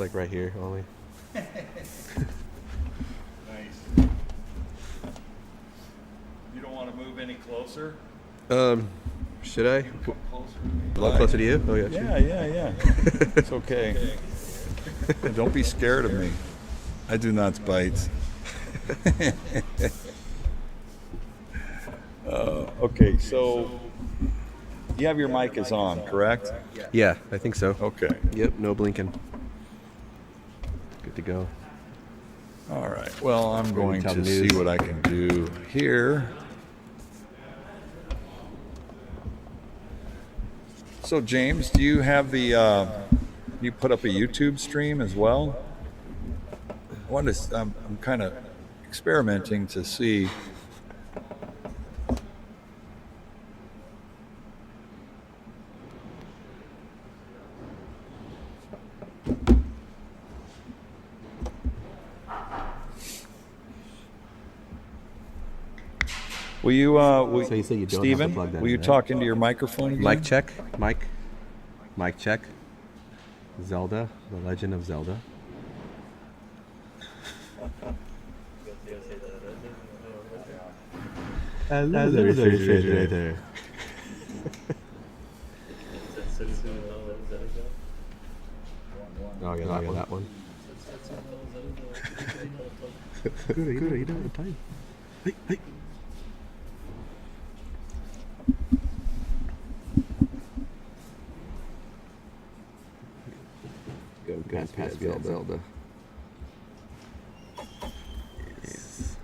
like right here only. Nice. You don't want to move any closer? Should I? Come closer. A lot closer to you? Oh, yeah. Yeah. It's okay. Don't be scared of me. I do not bite. Okay, so you have your mic is on, correct? Yeah, I think so. Okay. Yep, no blinking. Good to go. All right. Well, I'm going tell to the see news. what I can do here. So, James, do you have the? You put up a YouTube stream as well? I want to. I'm kind of experimenting to see. Will you, So you say you don't have to Steven, plug that will in, you right? talk into your microphone again? Mic check. Mic check. Zelda, The Legend of Zelda. Hello there, refrigerator. Oh, yeah, that one. Good, you don't have time. Hey. Go past Zelda. Yes.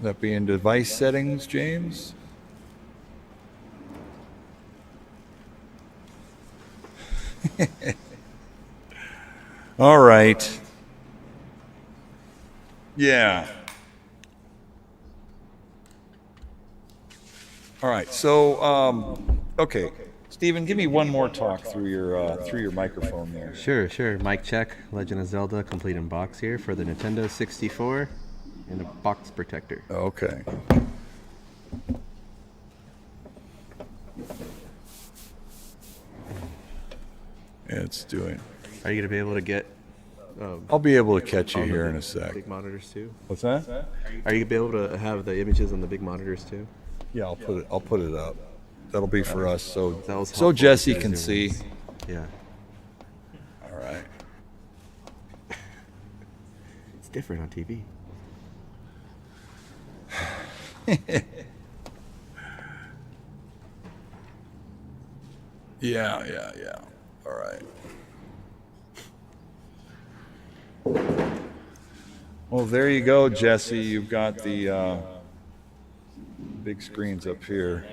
That be in device settings, James? All right. Yeah. All right. So, okay, Steven, give me one more talk through your microphone there. Sure. Mic check. Legend of Zelda complete in box here for the Nintendo 64 and a box protector. Okay. It's doing. Are you gonna be able to get I'll be able to catch you on the here in big- a sec. big monitors too? What's that? Are you gonna be able to have the images on the big monitors too? Yeah, I'll put it up. That'll be for us, so That was so helpful Jesse to can zoom see. in. Yeah, All right. it's different on TV. Yeah. All right. Well, there you go, Jesse. You've got the big screens up here.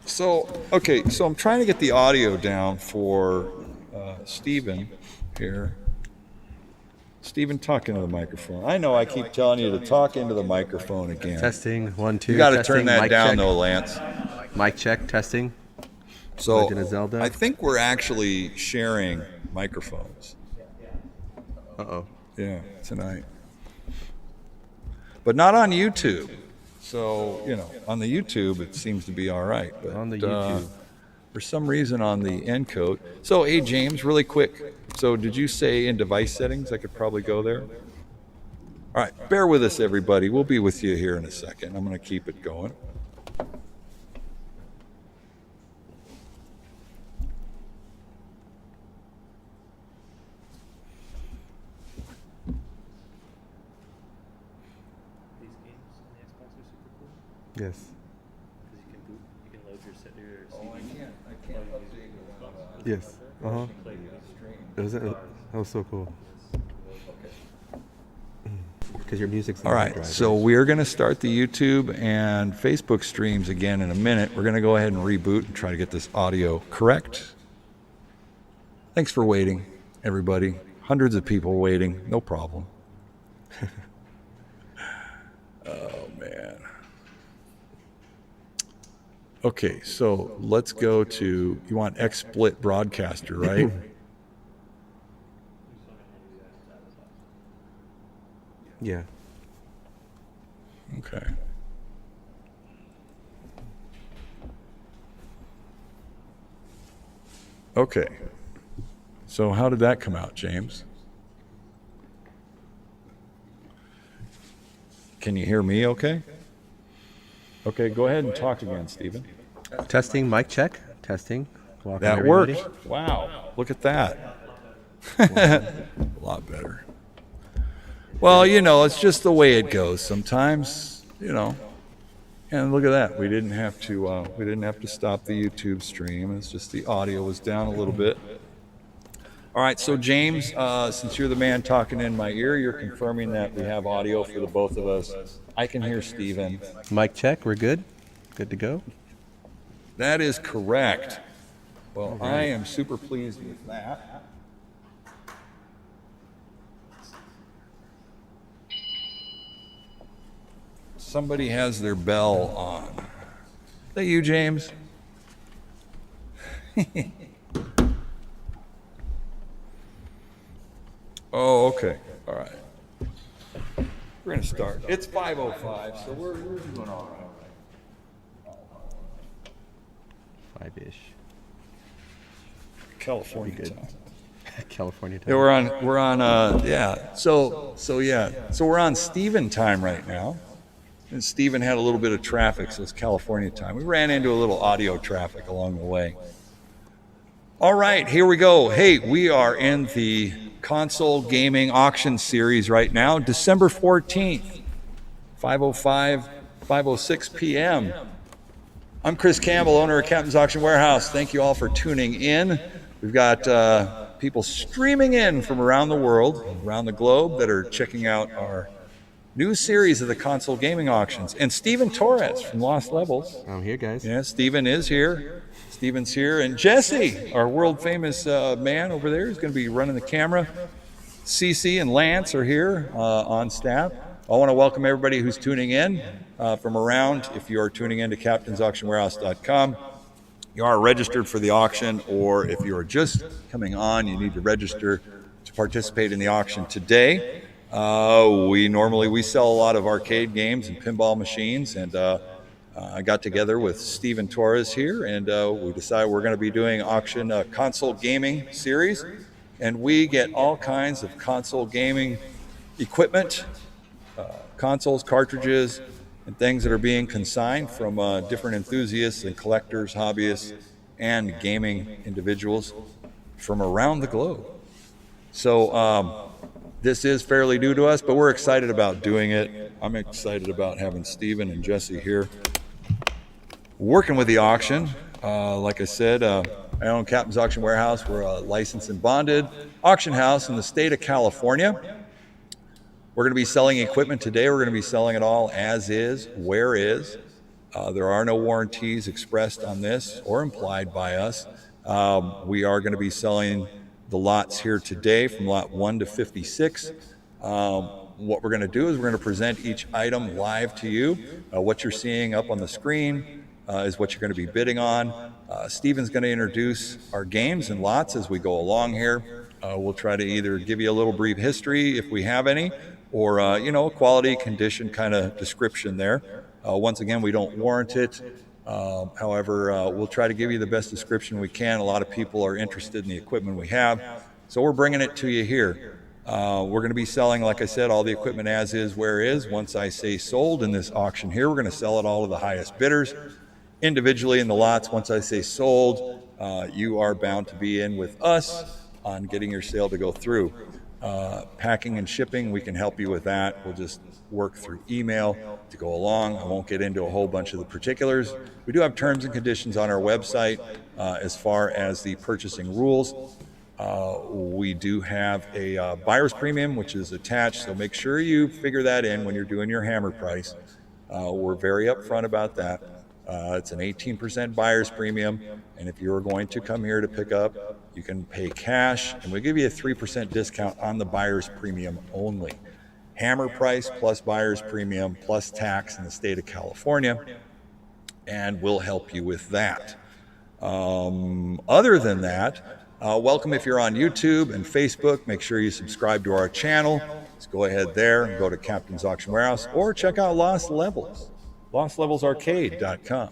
So I'm trying to get the audio down for Steven here. Steven, talk into the microphone. I know I keep telling you to talk into the microphone again. Testing 1 2. You got to testing, turn that mic down, check. though, Lance. Mic check. Testing. So Legend of Zelda. I think we're actually sharing microphones. Uh-oh. Yeah, tonight. But not on YouTube. So, on the YouTube, it seems to be all right. But, On the YouTube. for some reason on the encode. So, hey, James, really quick. So, did you say in device settings I could probably go there? All right, bear with us, everybody. We'll be with you here in a second. I'm going to keep it going. These games on the Xbox are super cool Yes. because you can load your CD. I can't update Yes. Uh-huh. That was so cool. Because your music's in All the right, drive, so we're going to start the YouTube and Facebook streams again in a minute. We're going to go ahead and reboot and try to get this audio correct. Thanks for waiting, everybody. Hundreds of people waiting, no problem. Oh, man. Okay, so let's go to, you want XSplit Broadcaster, right? Yeah. Okay. Okay. So how did that come out, James? Can you hear me okay? Okay, go ahead and talk again, Stephen. Testing, mic check. Testing. Welcome, That everybody. worked. Wow. Look at that. A lot better. Well, it's just the way it goes sometimes, And look at that. We didn't have to stop the YouTube stream. It's just the audio was down a little bit. All right, so James, since you're the man talking in my ear, you're confirming that we have audio for the both of us. I can hear Stephen. Mic check. We're good. Good to go. That is correct. Well, I am super pleased with that. Somebody has their bell on. Is that you, James? Oh, okay. All right. We're going to start. It's 5:05, so we're doing all right. 5-ish. California time. California time. Yeah, we're on yeah. So we're on Stephen time right now. And Stephen had a little bit of traffic, so it's California time. We ran into a little audio traffic along the way. All right, here we go. Hey, we are in the console gaming auction series right now, December 14th, 5:05, 5:06 p.m. I'm Chris Campbell, owner of Captain's Auction Warehouse. Thank you all for tuning in. We've got people streaming in from around the world, around the globe, that are checking out our new series of the console gaming auctions. And Stephen Torres from Lost Levels. I'm here, guys. Yeah, Stephen is here. Stephen's here. And Jesse, our world famous man over there, is going to be running the camera. CC and Lance are here on staff. I want to welcome everybody who's tuning in from around. If you are tuning in to captainsauctionwarehouse.com, you are registered for the auction, or if you are just coming on, you need to register to participate in the auction today. We sell a lot of arcade games and pinball machines, and I got together with Stephen Torres here, and we decided we're going to be doing auction console gaming series, and we get all kinds of console gaming equipment, consoles, cartridges, and things that are being consigned from different enthusiasts and collectors, hobbyists, and gaming individuals from around the globe. So this is fairly new to us, but we're excited about doing it. I'm excited about having Stephen and Jesse here working with the auction. Like I said, I own Captain's Auction Warehouse. We're a licensed and bonded auction house in the state of California. We're going to be selling equipment today. We're going to be selling it all as is, where is. There are no warranties expressed on this or implied by us. We are going to be selling the lots here today from lot 1 to 56. What we're going to do is we're going to present each item live to you. What you're seeing up on the screen is what you're going to be bidding on. Stephen's going to introduce our games and lots as we go along here. We'll try to either give you a little brief history if we have any, or a quality condition kind of description there. Once again, we don't warrant it. However, we'll try to give you the best description we can. A lot of people are interested in the equipment we have, so we're bringing it to you here. We're going to be selling, like I said, all the equipment as is, where is. Once I say sold in this auction here, we're going to sell it all to the highest bidders. Individually in the lots, once I say sold, you are bound to be in with us on getting your sale to go through. Packing and shipping, we can help you with that. We'll just work through email to go along. I won't get into a whole bunch of the particulars. We do have terms and conditions on our website as far as the purchasing rules. We do have a buyer's premium, which is attached, so make sure you figure that in when you're doing your hammer price. We're very upfront about that. It's an 18% buyer's premium, and if you're going to come here to pick up, you can pay cash, and we'll give you a 3% discount on the buyer's premium only. Hammer price plus buyer's premium plus tax in the state of California. and we'll help you with that. Other than that, welcome if you're on YouTube and Facebook. Make sure you subscribe to our channel. Let's go ahead there and go to Captain's Auction Warehouse or check out Lost Levels, LostLevelsArcade.com.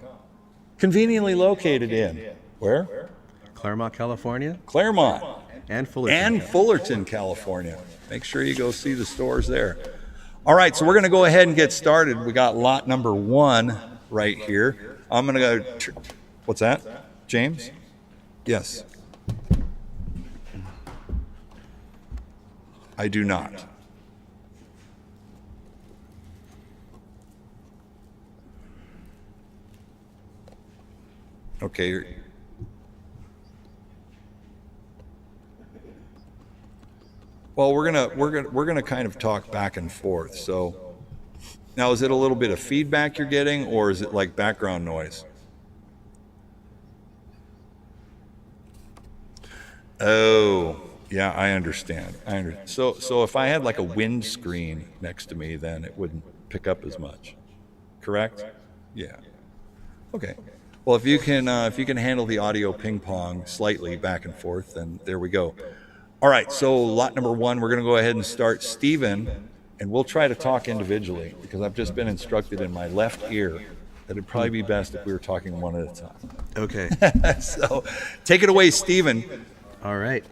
Conveniently located in where? Claremont, California, Claremont and Fullerton. and Fullerton, California. Make sure you go see the stores there. All right, so we're going to go ahead and get started. We got lot number 1 right here. I'm going to go. What's that, James? Yes. I do not. Okay. Well, we're gonna kind of talk back and forth. So now, is it a little bit of feedback you're getting, or is it like background noise? Oh, yeah, I understand. So if I had like a windscreen next to me, then it wouldn't pick up as much. Correct? Yeah. Okay. Well, if you can handle the audio ping pong slightly back and forth, then there we go. All right, so lot number 1, we're going to go ahead and start Stephen, and we'll try to talk individually because I've just been instructed in my left ear that it'd probably be best if we were talking one at a time. Okay. So take it away, Stephen. All right.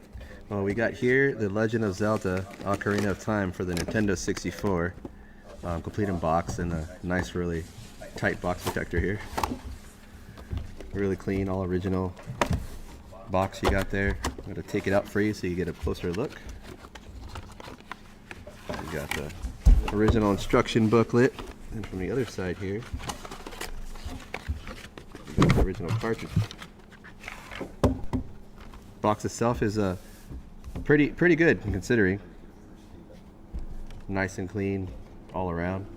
Well, we got here The Legend of Zelda Ocarina of Time for the Nintendo 64. Complete in box and a nice, really tight box protector here. Really clean, all original box you got there. I'm going to take it out for you so you get a closer look. You got the original instruction booklet. And from the other side here, you got the original cartridge. Box itself is pretty good considering. Nice and clean all around.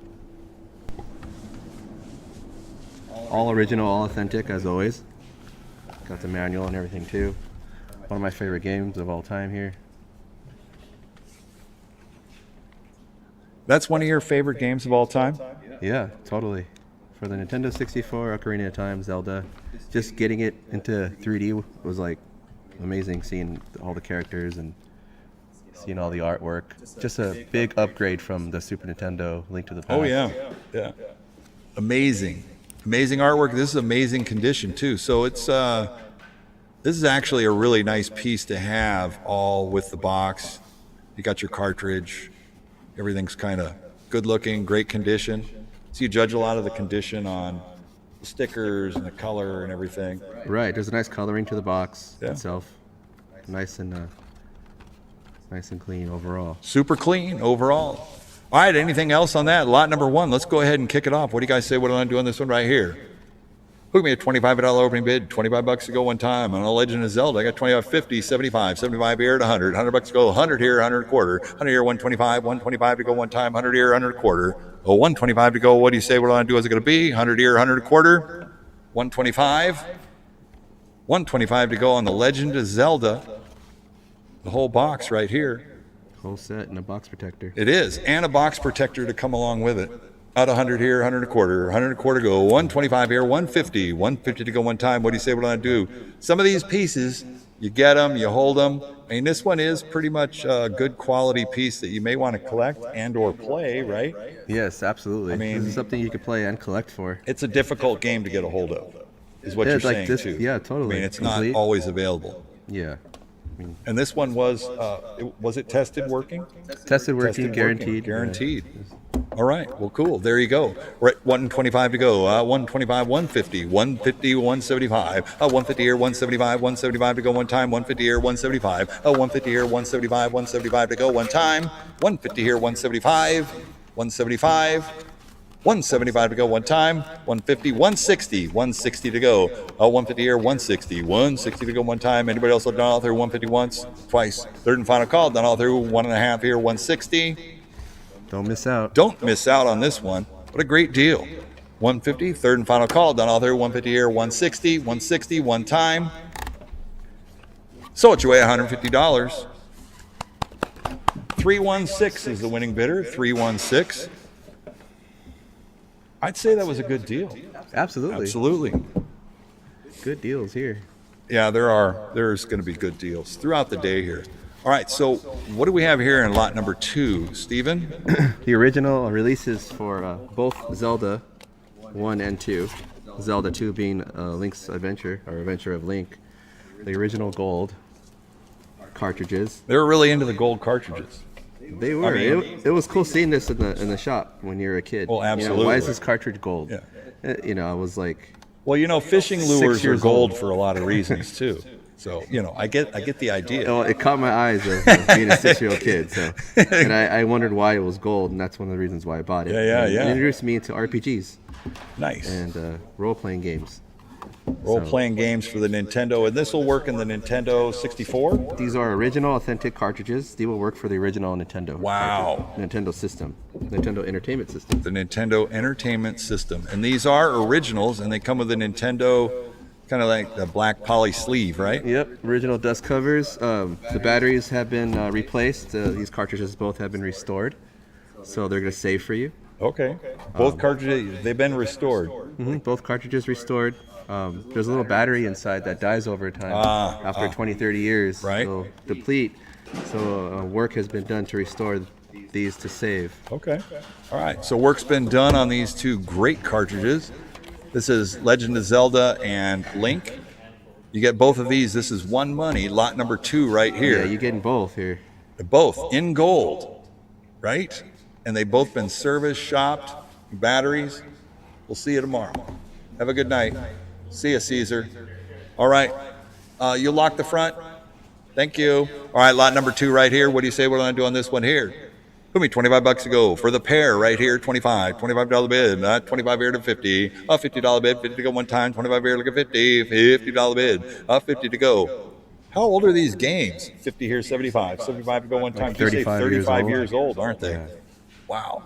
All original, all authentic as always. Got the manual and everything too. One of my favorite games of all time here. That's one of your favorite games of all time? Yeah, totally. For the Nintendo 64, Ocarina of Time, Zelda. Just getting it into 3D was like amazing, seeing all the characters and seeing all the artwork. Just a big upgrade from the Super Nintendo Link to the Past. Oh, yeah. Amazing artwork. This is amazing condition too. So it's this is actually a really nice piece to have, all with the box. You got your cartridge. Everything's kind of good looking, great condition. So you judge a lot of the condition on the stickers and the color and everything. Right, there's a nice coloring to the box Yeah. itself. Nice and clean overall. Super clean overall. All right, anything else on that? Lot number 1. Let's go ahead and kick it off. What do you guys say? What do I do on this one right here? Hook me a $25 opening bid, $25 to go one time. On The Legend of Zelda, I got 25, 50, 75, 75 here at 100, $100 to go, 100 here, 100 a quarter, 100 here, 125, 125 to go one time, 100 here, 100 a quarter. Oh, 125 to go. What do you say? What do I do? Is it going to be 100 here, 100 a quarter, 125, 125 to go on The Legend of Zelda. The whole box right here. Whole set and a box protector. It is, and a box protector to come along with it. Out 100 here, 100 a quarter, 100 a quarter go, 125 here, 150, 150 to go one time. What do you say? What do I do? Some of these pieces, you get them, you hold them. I mean, this one is pretty much a good quality piece that you may want to collect and or play, right? Yes, absolutely. I mean- this is something you could play and collect for. It's a difficult game to get a hold of, is what Yeah, you're like saying this- too. yeah, totally. I mean, it's not Complete. always available. Yeah. And this one was it tested working? Tested working, Tested guaranteed. Guaranteed. All right. Well, cool. There you go. We're at 125 to go. 125, 150, 150, 175. 150 here, 175, 175 to go one time. 150 here, 175. 150 here, 175, 175 to go one time. 150 here, 175, 175. 175 to go one time, 150, 160, 160 to go. 150 here, 160, 160 to go one time. Anybody else done all through 150 once, twice? Third and final call, done all through 1.5 here, 160. Don't miss out. Don't miss out on this one. What a great deal. 150, third and final call, done all through 150 here, 160, 160, one time. So it's your way, $150. 316 is the winning bidder, 316. I'd say that was a good deal. Absolutely. Absolutely. Good deals here. Yeah, there's going to be good deals throughout the day here. All right, so what do we have here in lot number 2, Stephen? The original releases for both Zelda 1 and 2. Zelda 2 being Link's Adventure, or Adventure of Link. The original gold cartridges. They were really into the gold cartridges. They were. It was cool seeing this in the shop when you were a kid. Oh, You know, absolutely. why is this cartridge gold? Yeah. You know, I was like, Well, you know, fishing lures are years gold old. for a lot of reasons too. So, you know, I get the idea. oh, it caught my eyes of being a 6-year-old kid. So, and I wondered why it was gold, and that's one of the reasons why I bought it. Yeah. It introduced me to RPGs Nice. and role-playing games. Role-playing games for the Nintendo, and this will work in the Nintendo 64. These are original, authentic cartridges. They will work for the original Nintendo. Wow. Nintendo system, Nintendo Entertainment System. The Nintendo Entertainment System, and these are originals, and they come with the Nintendo, kind of like the black poly sleeve, right? Yep, original dust covers. The batteries have been replaced. These cartridges both have been restored, so they're gonna save for you. Okay. Both cartridges, they've been restored. Both cartridges restored. There's a little battery inside that dies over time. After 20, 30 years, Right. it'll deplete. So work has been done to restore these to save. Okay. All right. So work's been done on these two great cartridges. This is Legend of Zelda and Link. You get both of these. This is one money. Lot number 2 right here. Yeah, you're getting both here. They're both in gold, right? And they've both been serviced, shopped, batteries. We'll see you tomorrow. Have a good night. See you, Caesar. All right. You lock the front. Thank you. All right, lot number 2 right here. What do you say we're going to do on this one here? Put me $25 to go for the pair right here. $25 bid. Not 25 here to 50. A $50 bid. 50 to go one time. 25 here. Look at 50. $50 bid. A 50 to go. How old are these games? 50 here, 75. 75 to go one time. Did you say 35 years old, aren't they? Yeah. Wow.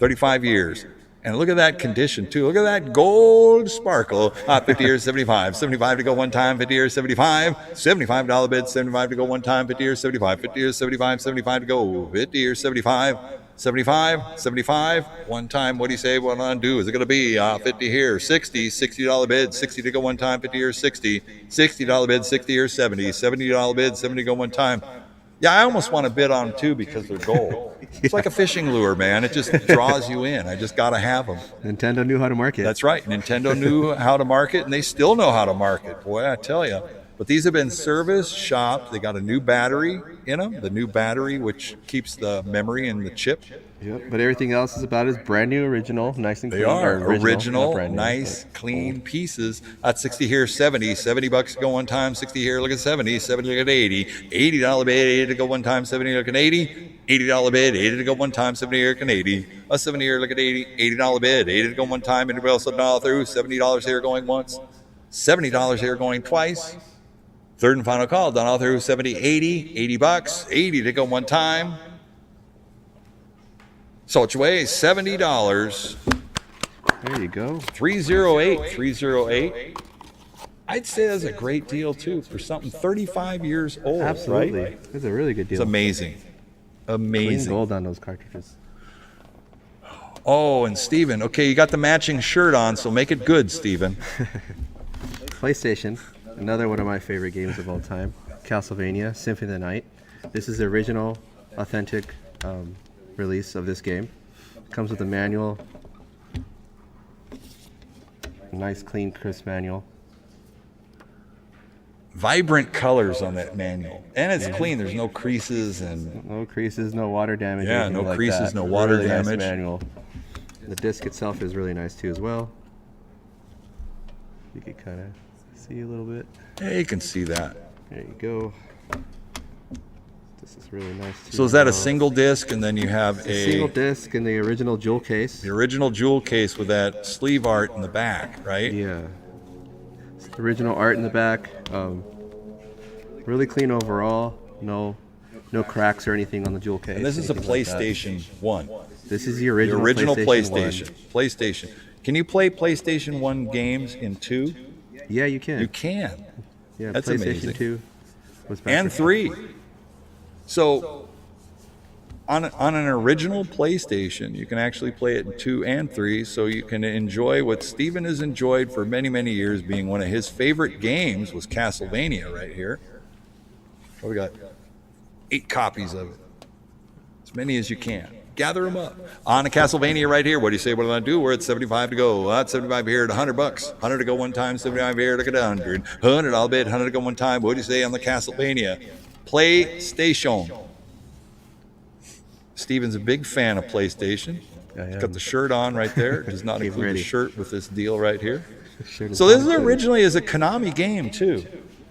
35 years. And look at that condition, too. Look at that gold sparkle. 50 years, 75. 75 to go one time, 50 years, 75. $75 bid, 75 to go one time, 50 years, 75. 50 years, 75, 75 to go. 50 years, 75. 75, 75. One time, what do you say? What on do? Is it going to be 50 here, 60, $60 bid, 60 to go one time, 50 years, 60. $60 bid, 60 years, 70. $70 bid, 70 to go one time. Yeah, I almost want to bid on them too because they're gold. It's like a fishing lure, man. It just draws you in. I just got to have them. Nintendo knew how to market. That's right. Nintendo knew how to market, and they still know how to market. Boy, I tell you. But these have been serviced, shopped. They got a new battery in them, the new battery, which keeps the memory and the chip. Yep, but everything else is about as brand new, original, nice and clean. They are or original, not brand new, nice, clean pieces. At 60 here, 70. $70 to go one time. 60 here, look at 70. 70 look at 80. $80 bid, 80 to go one time. 70 look at 80. $80 bid, 80 to go one time. 70 here, look at 80. A 70 here, look at 80. $80 bid, 80 to go one time. Anybody else dollar through? $70 here going once. $70 here going twice. Third and final call, done all through 70, 80, $80, 80 to go one time. So it's way $70, There you go. 308. I'd say that's a great deal too for something 35 years old. Absolutely. Right? It's a really good deal. It's amazing. Clean Amazing. gold on those cartridges. Oh, and Steven, okay, you got the matching shirt on, so make it good, Steven. PlayStation, another one of my favorite games of all time. Castlevania Symphony of the Night. This is the original, authentic release of this game. Comes with a manual. Nice, clean, crisp manual. Vibrant colors on that manual. And it's clean, there's no creases and No creases, no water damage. Yeah, anything no like creases, that. no water Really damage. Nice manual. The disc itself is really nice too as well. You can kind of see a little bit. yeah, you can see that. There you go. This is really nice too. So is that a as well. single disc and then you have Single a disc in the original jewel case? the original jewel case with that sleeve art in the back, right? Yeah. It's the original art in the back. Really clean overall. No cracks or anything on the jewel case. And this is a anything like that. PlayStation 1. This is the The original, original PlayStation 1. PlayStation. Can you play PlayStation 1 games in 2? Yeah, you can. You can. Yeah, That's PlayStation amazing. 2 was back And for- 3. So on an original PlayStation, you can actually play it in 2 and 3, so you can enjoy what Steven has enjoyed for many, many years, being one of his favorite games was Castlevania right here. Well, we got 8 copies of it. As many as you can. Gather them up. On a Castlevania right here. What do you say? What do I do? We're at 75 to go. That's 75 here at $100. 100 to go one time. 75 here to get 100. 100, I'll bet 100 to go one time. What do you say on the Castlevania? PlayStation. Steven's a big fan of PlayStation. I Got am. the shirt on right there. Does not Keep include ready. the shirt with this deal right here. Shirt is So this is on, too. originally is a Konami game too.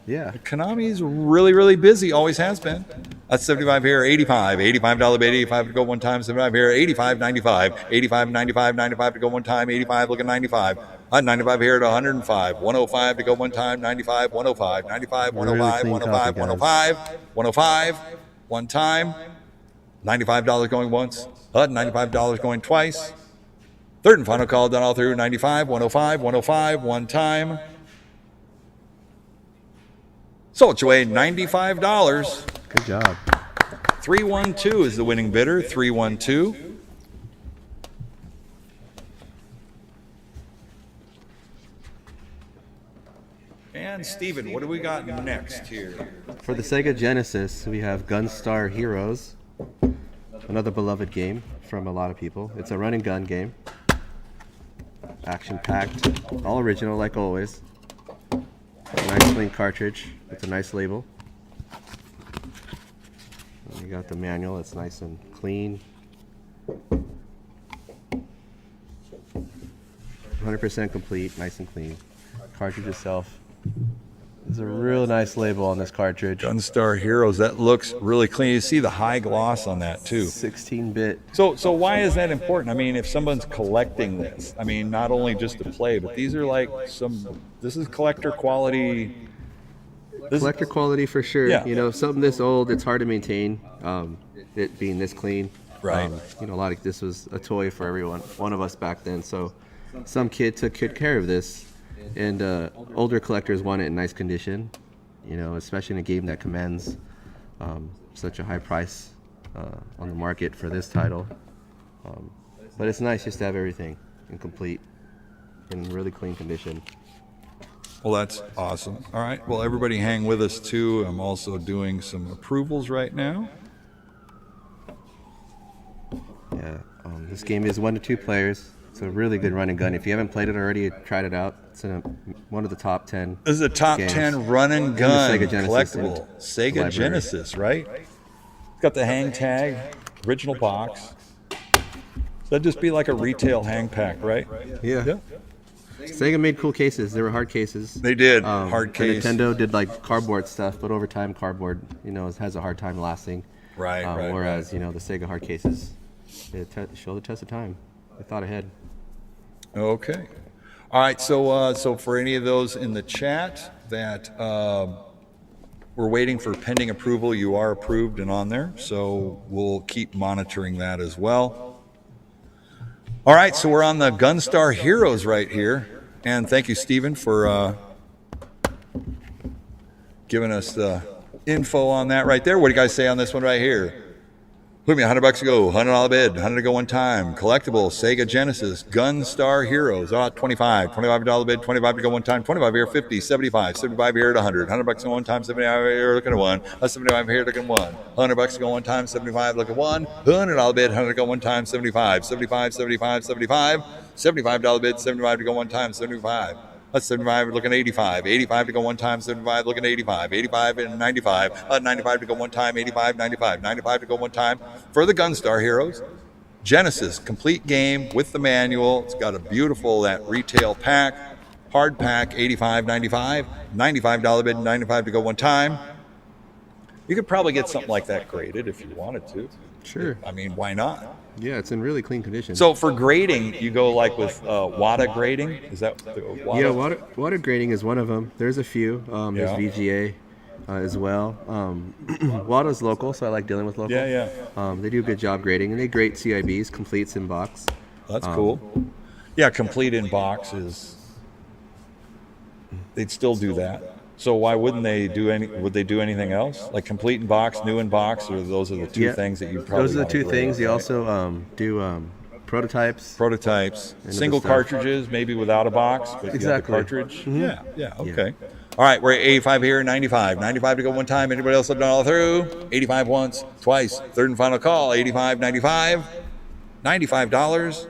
Yeah. Konami's really, really busy. Always has been. That's 75 here, 85. $85 bid, 85 to go one time. 75 here, 85, 95. 85, 95, 95 to go one time. 85, look at 95. 95 here to 105. 105 to go one time. 95, 105. 95, Really 105, clean 105, copy, 105. 105, one time. $95 going once. $95 going twice. Third and final call done all through. 95, 105, 105, one time. Sold you away $95. Good job. 312 is the winning bidder. 312. And Steven, what do we got next here? For the Sega Genesis, we have Gunstar Heroes, another beloved game from a lot of people. It's a run and gun game. Action packed, all original like always. Nice clean cartridge with a nice label. And you got the manual, it's nice and clean. 100% complete, nice and clean. Cartridge itself. There's a real nice label on this cartridge. Gunstar Heroes, that looks really clean. You see the high gloss on that too. 16-bit. So why is that important? I mean, if someone's collecting this, I mean, not only just to play, but these are like this is collector quality. Collector quality for sure. Yeah. You know, something this old, it's hard to maintain. It being this clean. Right. You know, this was a toy for everyone, one of us back then. So some kid took good care of this, and older collectors want it in nice condition. You know, especially in a game that commands such a high price on the market for this title. But it's nice just to have everything in complete, in really clean condition. Well, that's awesome. All right. Well, everybody hang with us too. I'm also doing some approvals right now. Yeah, this game is 1 to 2 players. It's a really good run and gun. If you haven't played it already, tried it out. It's in one of the top 10. This is a top games 10 run and gun Sega Genesis collectible. and Sega library. Genesis, right? It's got the hang tag, original box. So that'd just be like a retail hang pack, right? Yeah. Sega made cool cases. They were hard cases. They did. And Hard case. Nintendo did like cardboard stuff, but over time, cardboard, you know, has a hard time lasting. Right, right. Whereas, you know, the Sega hard cases, they show the test of time. They thought ahead. Okay. All right. So for any of those in the chat that we're waiting for pending approval, you are approved and on there. So we'll keep monitoring that as well. All right. So we're on the Gunstar Heroes right here. And thank you, Steven, for giving us the info on that right there. What do you guys say on this one right here? Put me $100 to go, $100 bid, 100 to go one time. Collectible, Sega Genesis, Gunstar Heroes, 25, $25 bid, 25 to go one time, 25 here, 50, 75, 75 here at 100, $100 to go one time, 75 here, looking at one, 75 here, looking at one, $100 to go one time, 75, look at one, $100 bid, 100 to go one time, 75, 75, 75, 75, $75 bid, 75 to go one time, 75. That's 75, looking at 85. 85 to go one time, 75, looking at 85. 85 and 95. 95 to go one time, 85, 95. 95 to go one time for the Gunstar Heroes. Genesis, complete game with the manual. It's got a beautiful, that retail pack. Hard pack, 85, 95. $95 bid, 95 to go one time. You could probably get something like that graded if you wanted to. Sure. I mean, why not? Yeah, it's in really clean condition. So for grading, you go like with WADA grading? Is that the WADA? Yeah, water grading is one of them. There's a few. There's Yeah. VGA as well. WADA's local, so I like dealing with local. Yeah. They do a good job grading, and they grade CIBs, completes in box. That's cool. Yeah, complete in box is. They'd still do that. So why wouldn't they do any? Would they do anything else, like complete in box, new in box, or those are the two things that you probably? Those are the wanna two grade, things. You right? also do prototypes. Prototypes, the single stuff. cartridges, maybe without a box, but you have the Exactly. cartridge. Yeah, okay. All right, we're at 85 here, 95. 95 to go one time. Anybody else have done all through? 85 once, twice. Third and final call. 85, 95. $95.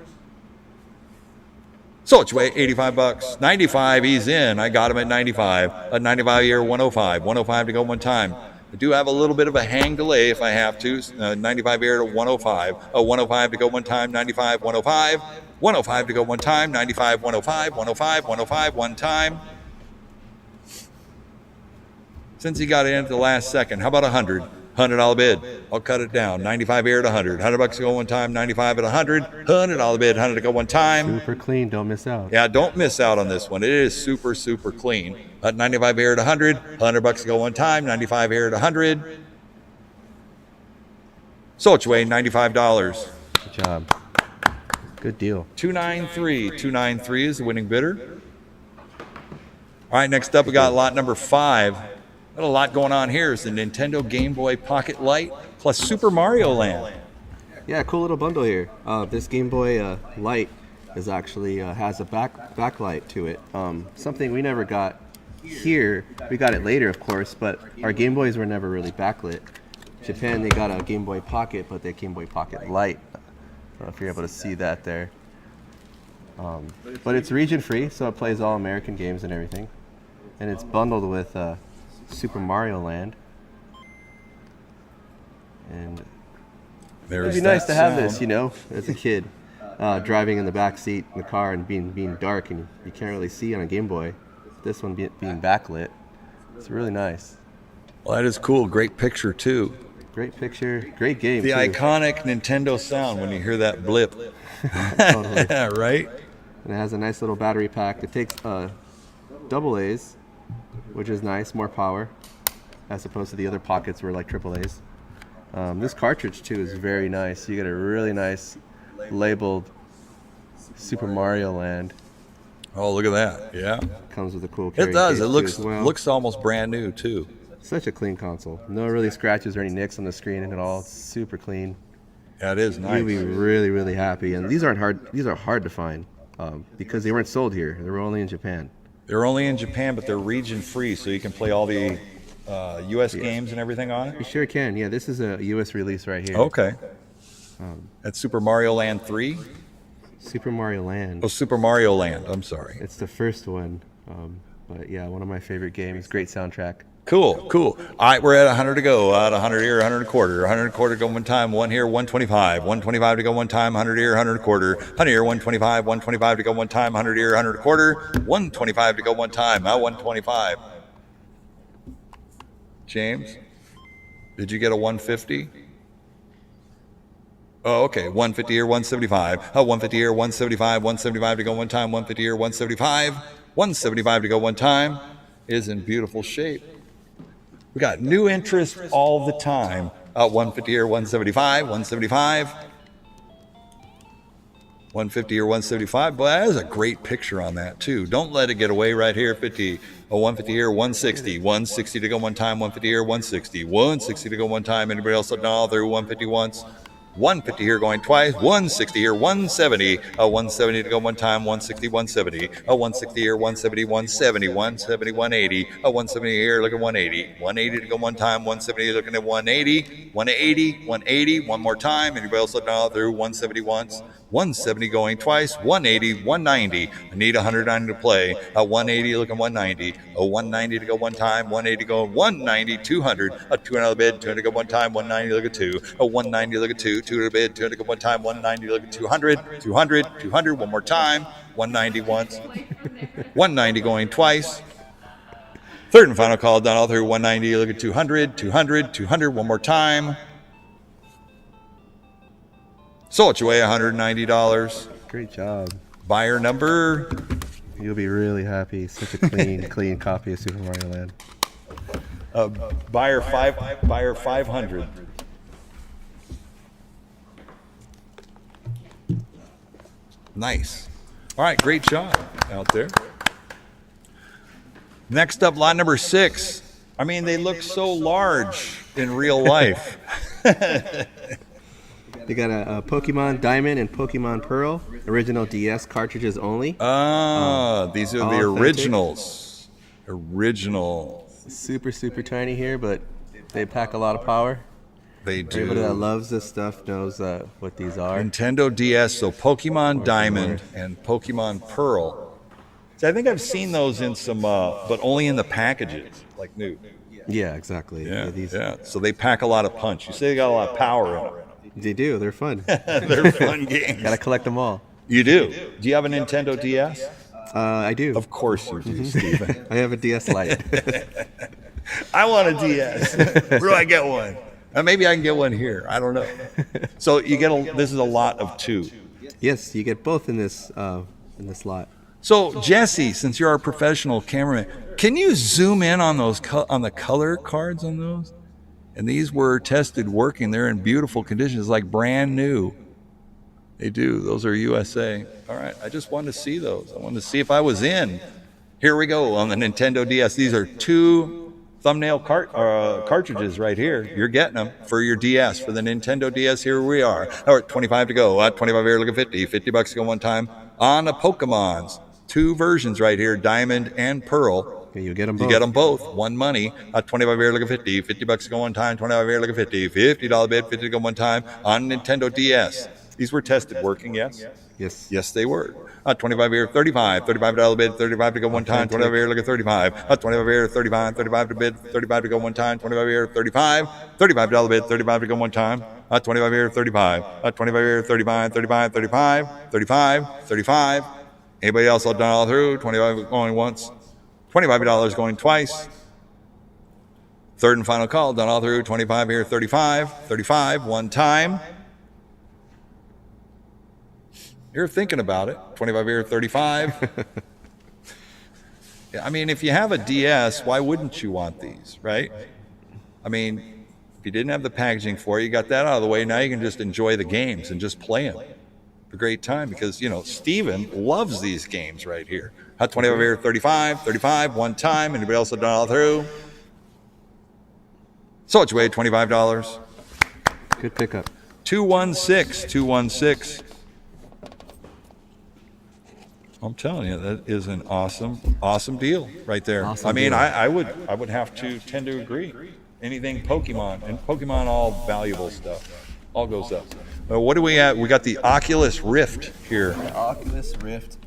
So it's way 85 bucks. 95, he's in. I got him at 95. A 95 here, 105. 105 to go one time. I do have a little bit of a hang delay if I have to. 95 here to 105. A 105 to go one time. 95, 105. 105 to go one time. 95, 105. 105, 105, one time. Since he got in at the last second, how about 100? $100 bid. I'll cut it down. 95 here at 100. $100 to go one time. 95 at 100. $100 bid. 100 to go one time. Super clean. Don't miss out. Yeah, don't miss out on this one. It is super, super clean. 95 here at 100. $100 to go one time. 95 here at 100. So it's way $95. Good job. Good deal. 293. 293 is the winning bidder. All right, next up we got lot number 5. Got a lot going on here. Is the Nintendo Game Boy Pocket Light plus Super Mario Land. Yeah, cool little bundle here. This Game Boy Light is actually has a backlight to it. Something we never got here. We got it later, of course, but our Game Boys were never really backlit. Japan, they got a Game Boy Pocket, but they Game Boy Pocket Light. I don't know if you're able to see that there. But it's region free, so it plays all American games and everything. And it's bundled with Super Mario Land. And There's it'd be nice that to have sound. this, you know, as a kid, driving in the back seat in the car and being dark and you can't really see on a Game Boy. This one being backlit, it's really nice. Well, that is cool. Great picture too. Great picture, great game. The too. iconic Nintendo sound when you hear that blip. Totally. Right? And it has a nice little battery pack. It takes double A's, which is nice, more power, as opposed to the other pockets were like triple A's. This cartridge too is very nice. You get a really nice labeled Super Mario Land. Oh, look at that. Yeah. Comes with a cool It carry does. case, It too, looks as well. looks almost brand new too. Such a clean console. No really scratches or any nicks on the screen at all. It's super clean. Yeah, it is nice. You'll be really, really happy. And these aren't hard. These are hard to find because they weren't sold here. They were only in Japan. They're only in Japan, but they're region free, so you can play all the U.S. games and everything on You it. sure can. Yeah, this is a U.S. release right here. Okay. That's Super Mario Land 3? Super Mario Land. Oh, Super Mario Land. I'm sorry. It's the first one. But yeah, one of my favorite games. Great soundtrack. Cool, cool. All right, we're at 100 to go. At 100 here, 100 and a quarter. 100 and a quarter to go one time. One here, 125. 125 to go one time. 100 here, 100 and a quarter. 100 here, 125. 125 to go one time. 100 here, 100 and a quarter. 125 to go one time. Now 125. James, did you get a 150? Oh, okay. 150 here, 175. 150 here, 175. 175 to go one time. 150 here, 175. 175 to go one time. Is in beautiful shape. We got new interest all the time. 150 here, 175, 175. 150 or 175. Boy, that is a great picture on that too. Don't let it get away right here. 50. 150 here, 160. 160 to go one time. 150 here, 160. 160 to go one time. Anybody else looking all through 150 once? 150 here going twice. 160 here, 170. 170 to go one time. 160, 170. 160 here, 170, 170. 170, 180. 170 here, look at 180. 180 to go one time. 170 looking at 180. 180, 180. One more time. Anybody else looking all through 170 once? 170 going twice. 180, 190. I need 190 to play. 180 looking 190. 190 to go one time. 180 going 190, 200. 200 bid. 200 to go one time. 190 look at 2. 190 look at 2. 200 bid. 200 to go one time. 190 look at 200. 200. 200 one more time. 190 once. 190 going twice. Third and final call done all through 190 look at 200. 200. 200 one more time. Sold you away $190. Great job. Buyer number. You'll be really happy. Such a clean, clean copy of Super Mario Land. Buyer 500. Nice. All right, great job out there. Next up, lot number 6. I mean, they look so large in real life. They got a Pokemon Diamond and Pokemon Pearl, original DS cartridges only. These are the Authentic. originals. Original. Super, super tiny here, but they pack a lot of power. They Everybody that do. loves this stuff knows what these are. Nintendo DS, so Pokemon Diamond and Pokemon Pearl. See, I think I've seen those in some, but only in the packages, like new. Yeah, exactly. Yeah, These, yeah. So they pack a lot of punch. You say they got a lot of power in them. They do. They're fun. They're fun games. Gotta collect them all. You do. Do you have a Nintendo DS? I do. Of course you do, Steven. I have a DS Lite. I want a DS. Where do I get one? Maybe I can get one here. I don't know. So you get this is a lot of 2. Yes, you get both in this lot. So Jesse, since you're our professional cameraman, can you zoom in on those on the color cards on those? And these were tested working. They're in beautiful conditions, like brand new. They do. Those are USA. All right. I just wanted to see those. I wanted to see if I was in. Here we go on the Nintendo DS. These are 2 thumbnail cartridges right here. You're getting them for your DS, for the Nintendo DS. Here we are. All right, 25 to go. 25 here, look at 50. $50 to go one time on the Pokemons. 2 versions right here, Diamond and Pearl. Okay, you get them You both. get them both. One money. 25 here, look at 50. $50 to go one time. 25 here, look at 50. $50 bid, 50 to go one time on Nintendo DS. These were tested working, yes? Yes. Yes, they were. 25 here, 35. $35 bid, 35 to go one time. 25 here, look at 35. 25 here, 35. 35 to bid, 35 to go one time. 25 here, 35. $35 bid, 35 to go one time. 25 here, 35. 25 here, 35. 35, 35. 35, 35. Anybody else all done all through? 25 going once. $25 going twice. Third and final call, done all through. 25 here, 35. 35, one time. You're thinking about it. 25 here, 35. I mean, if you have a DS, why wouldn't you want these, right? I mean, if you didn't have the packaging for it, you got that out of the way. Now you can just enjoy the games and just play them. A great time because, you know, Steven loves these games right here. 25 here, 35, 35, one time. Anybody else have done all through? So it's weighed $25. Good pickup. 216, 216. I'm telling you, that is an awesome deal right there. Awesome I mean, deal. I would have to tend to agree. Anything Pokemon, and Pokemon, all valuable stuff, all goes up. What do we have? We got the Oculus Rift here. Oculus Rift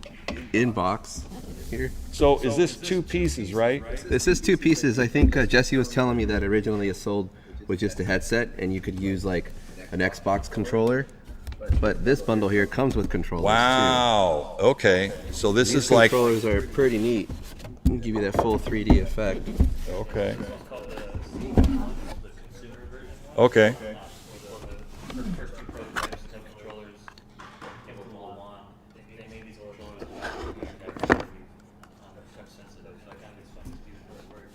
in box here. So is this 2 pieces, right? This is 2 pieces. I think Jesse was telling me that originally it sold with just a headset, and you could use like an Xbox controller. But this bundle here comes with controllers. Wow. Okay. So this These is like, controllers are pretty neat. Give you that full 3D effect. okay. It's called the consumer version. Okay. The first 2 prototypes have controllers came with a little wand. They made these controllers touch sensitive, so I kind of explained to you how it works.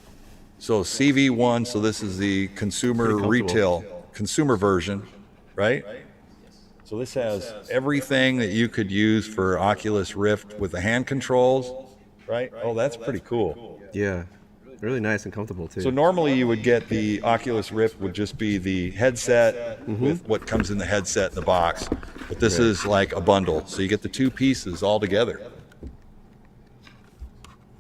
So CV1, so this is the consumer Pretty retail, consumer version, right? So this has everything that you could use for Oculus Rift with the hand controls, right? Oh, that's pretty cool. Yeah, really nice and comfortable too. So normally you would get the Oculus Rift would just be the headset with what comes in the headset in the box. But this is like a bundle. So you get the 2 pieces all together.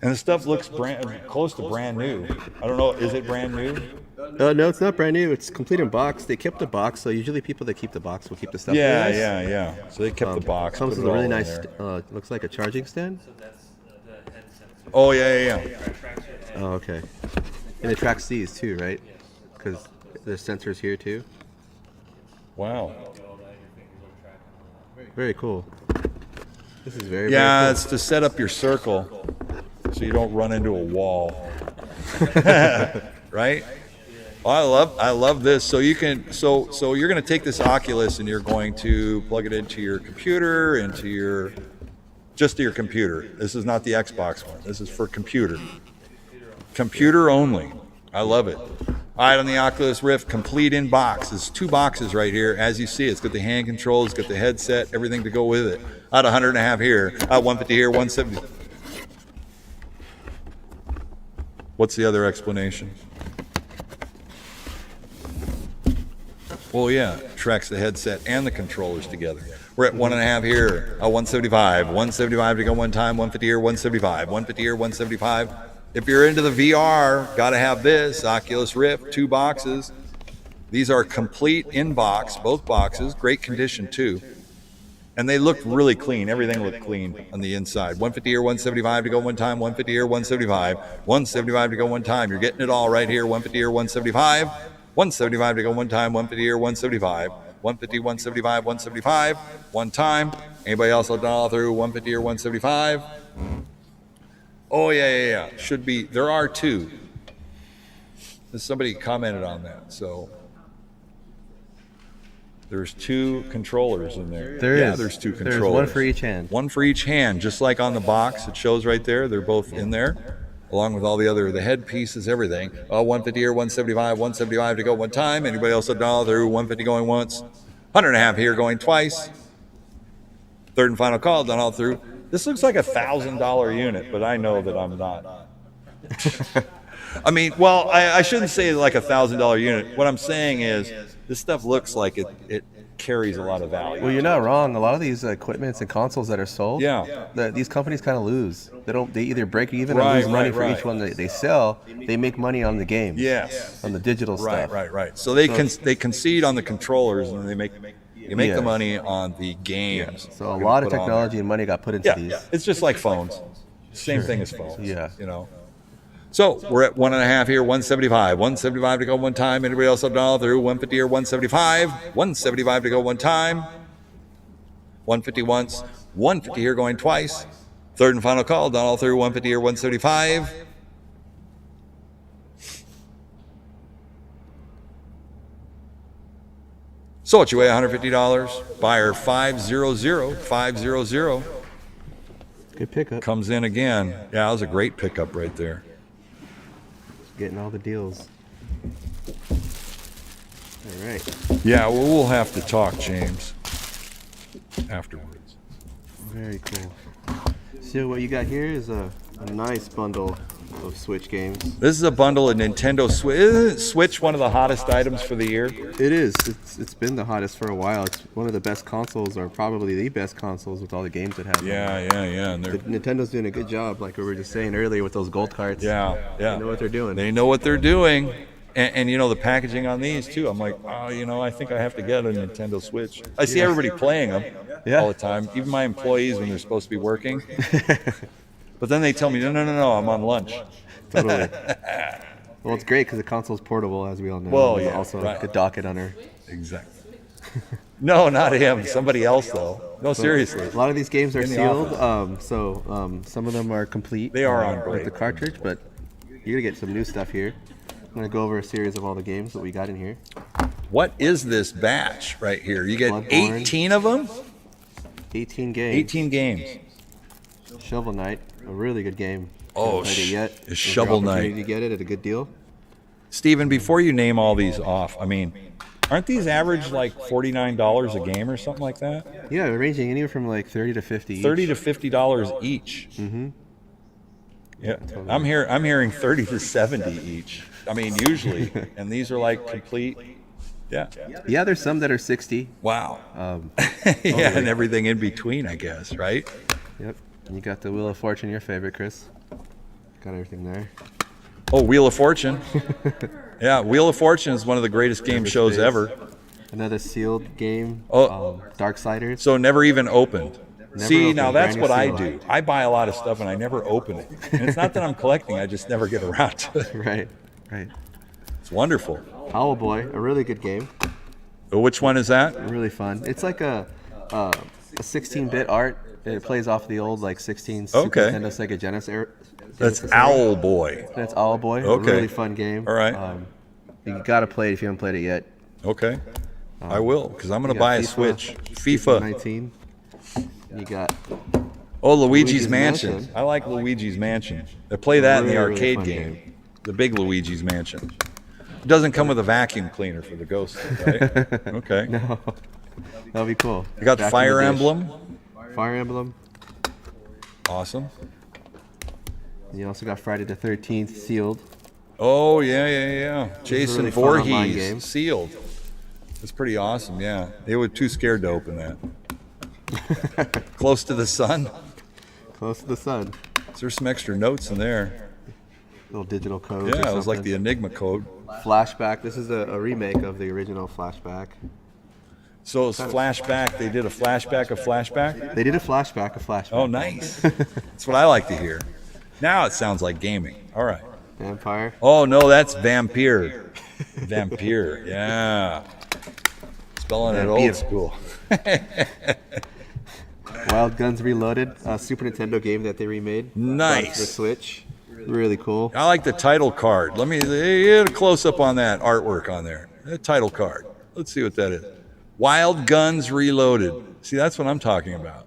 And the stuff looks close to brand new. I don't know, is it brand new? No, it's not brand new. It's complete in box. They kept the box, so usually people that keep the box will keep the stuff. Yeah, Very nice. yeah. So they kept the box. Comes put with it a really all in nice. there. Looks like a charging stand. So that's the headset. Oh, yeah. Tracks your head. Oh, okay. And it tracks these too, right? Because there's sensors here too. Wow. All that, your fingers will track and all that. Very cool. This is very Yeah, very it's to set up your circle so you don't run into a wall. Right? Oh, I love this. So you can so you're going to take this Oculus and you're going to plug it into your computer, just to your computer. This is not the Xbox one. This is for computer. Computer only. I love it. All right, on the Oculus Rift, complete in box. There's 2 boxes right here. As you see, it's got the hand controls, it's got the headset, everything to go with it. Out 100 and a half here, out 150 here, 170. What's the other explanation? Well, yeah, tracks the headset and the controllers together. We're at 1.5 here, 175, 175 to go one time, 150 here, 175, 150 here, 175. If you're into the VR, got to have this Oculus Rift, 2 boxes. These are complete in box, both boxes, great condition too. And they look really clean. Everything looked clean on the inside. 150 here, 175 to go one time, 150 here, 175, 175 to go one time. You're getting it all right here, 150 here, 175, 175 to go one time, 150 here, 175, 150, 175, 175, one time. Anybody else will dial through 150 here, 175? Oh, yeah. Should be, there are 2. Somebody commented on that, so. There's 2 controllers in there. There's 2 controllers. There's one for each hand. One for each hand, just like on the box. It shows right there. They're both in there, along with all the other, the head pieces, everything. 150 here, 175, 175 to go one time. Anybody else a dollar through? 150 going once. 100.5 here going twice. Third and final call, done all through. This looks like $1,000 unit, but I know that I'm not. I mean, well, I shouldn't say like $1,000 unit. What I'm saying is, this stuff looks like it carries a lot of value. Well, you're not wrong. A lot of these equipments and consoles that are sold, Yeah. these companies kind of lose. They either break even or Right, lose money right, for right. each one that they sell. They make money on the games. Yes. On the digital stuff. Right. So they concede on the controllers, and they make Yeah. the money on the games. So a lot of technology and money got put into Yeah, these. it's just like phones. Same thing as phones. Yeah. You know. So we're at 1.5 here, 175. 175 to go one time. Anybody else have dollar through? 150 here, 175. 175 to go one time. 150 once. 150 here going twice. Third and final call. Done all through. 150 here, 175. So what you weigh? $150. Buyer 500. Good pickup. Comes in again. Yeah, that was a great pickup right there. Getting all the deals. All right. Yeah, well, we'll have to talk, James, afterwards. Very cool. So what you got here is a nice bundle of Switch games. This is a bundle of Nintendo Switch. Isn't Switch one of the hottest items for the year? It is. It's been the hottest for a while. It's one of the best consoles, or probably the best consoles with all the games it has. Yeah. And Nintendo's doing a good job, like we were just saying earlier with those gold carts. yeah. They know what they're doing. They know what they're doing. And you know, the packaging on these, too. I'm like, I think I have to get a Nintendo Switch. I see everybody playing them all the time, even my employees when they're supposed to be working. But then they tell me, no, I'm on lunch. Totally. Well, it's great because the console's portable, as we all know. Well, There's yeah, also right. a docket on her. Exactly. No, not him. Somebody else, though. No, seriously. A lot of these games are In the sealed, office. so some of them are complete. They are on with break. the cartridge, but you're gonna get some new stuff here. I'm gonna go over a series of all the games that we got in here. What is this batch right here? You get Bloodborne. 18 of them? 18 games. 18 games. Shovel Knight, a really good game. Oh, Haven't played it yet. is There's Shovel your opportunity Knight. to get it at a good deal. Steven, before you name all these off, I mean, aren't these average like $49 a game or something like that? Yeah, ranging anywhere from like 30 to 50. each. $30 to $50 each. Mm-hmm. Yeah, I'm hearing 30 to 70 each. I mean, usually, and these are like complete. Yeah. Yeah, there's some that are 60. Wow. Yeah, and everything in between, I guess, right? Yep. And you got the Wheel of Fortune, your favorite, Chris. Got everything there. Oh, Wheel of Fortune. Yeah, Wheel of Fortune is one of the greatest game shows Space. ever. Another sealed game. Oh. Darksiders. So never even opened. See, opened, now that's brand new what I seal. do. I buy a lot of stuff and I never open it. And it's not that I'm collecting, I just never get around to it. Right. It's wonderful. Owl Boy, a really good game. Which one is that? Really fun. It's like a 16-bit art. And it plays off the old like 16 Super Okay. Nintendo Sega Genesis. That's Owl Boy. That's Owl Boy. Okay. A really fun game. All right. You gotta play it if you haven't played it yet. Okay. I will, because I'm going to You got buy a FIFA, Switch. FIFA. 19. You got Oh, Luigi's Luigi's Mansion. Mansion. I like Luigi's Mansion. They play that in the Really, really arcade fun game. game. The big Luigi's Mansion. It doesn't come with a vacuum cleaner for the ghosts, right? Okay. no. That'll be cool. You got Back in Fire the dish. Emblem. Fire Emblem. Awesome. You also got Friday the 13th sealed. Oh, yeah. Jason really fun online Voorhees, game. sealed. That's pretty awesome, yeah. They were too scared to open that. Close to the sun. Close to the sun. Is there some extra notes in there? Little digital code. Yeah, it was like the Enigma code. Flashback. This is a remake of the original Flashback. So it's flashback. They did a flashback of flashback? They did a flashback of Flashback. Oh, nice. That's what I like to hear. Now it sounds like gaming. All right. Vampire. Oh, no, that's Vampire. Vampire, yeah. Spelling it old school. Wild Guns Reloaded. Super Nintendo game that they remade. Nice. Brought to the Switch. Really cool. I like the title card. Let me get a close up on that artwork on there. The title card. Let's see what that is. Wild Guns Reloaded. See, that's what I'm talking about.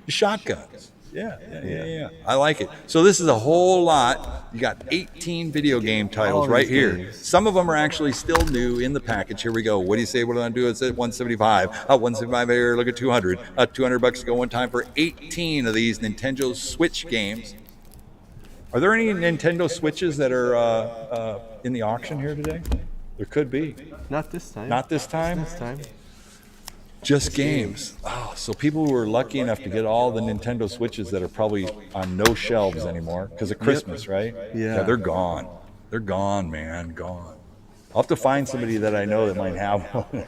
The shotguns. Yeah. I like it. So this is a whole lot. You got 18 video game titles All right these here. games. Some of them are actually still new in the package. Here we go. What do you say? What do I do? It's at 175. 175 here. Look at 200. $200 to go one time for 18 of these Nintendo Switch games. Are there any Nintendo Switches that are in the auction here today? There could be. Not this time. Not this time? This time. Just games. Oh, so people who are lucky enough to get all the Nintendo Switches that are probably on no shelves anymore because of Christmas, right? Yeah. They're gone. They're gone, man. Gone. I'll have to find somebody that I know that might have one.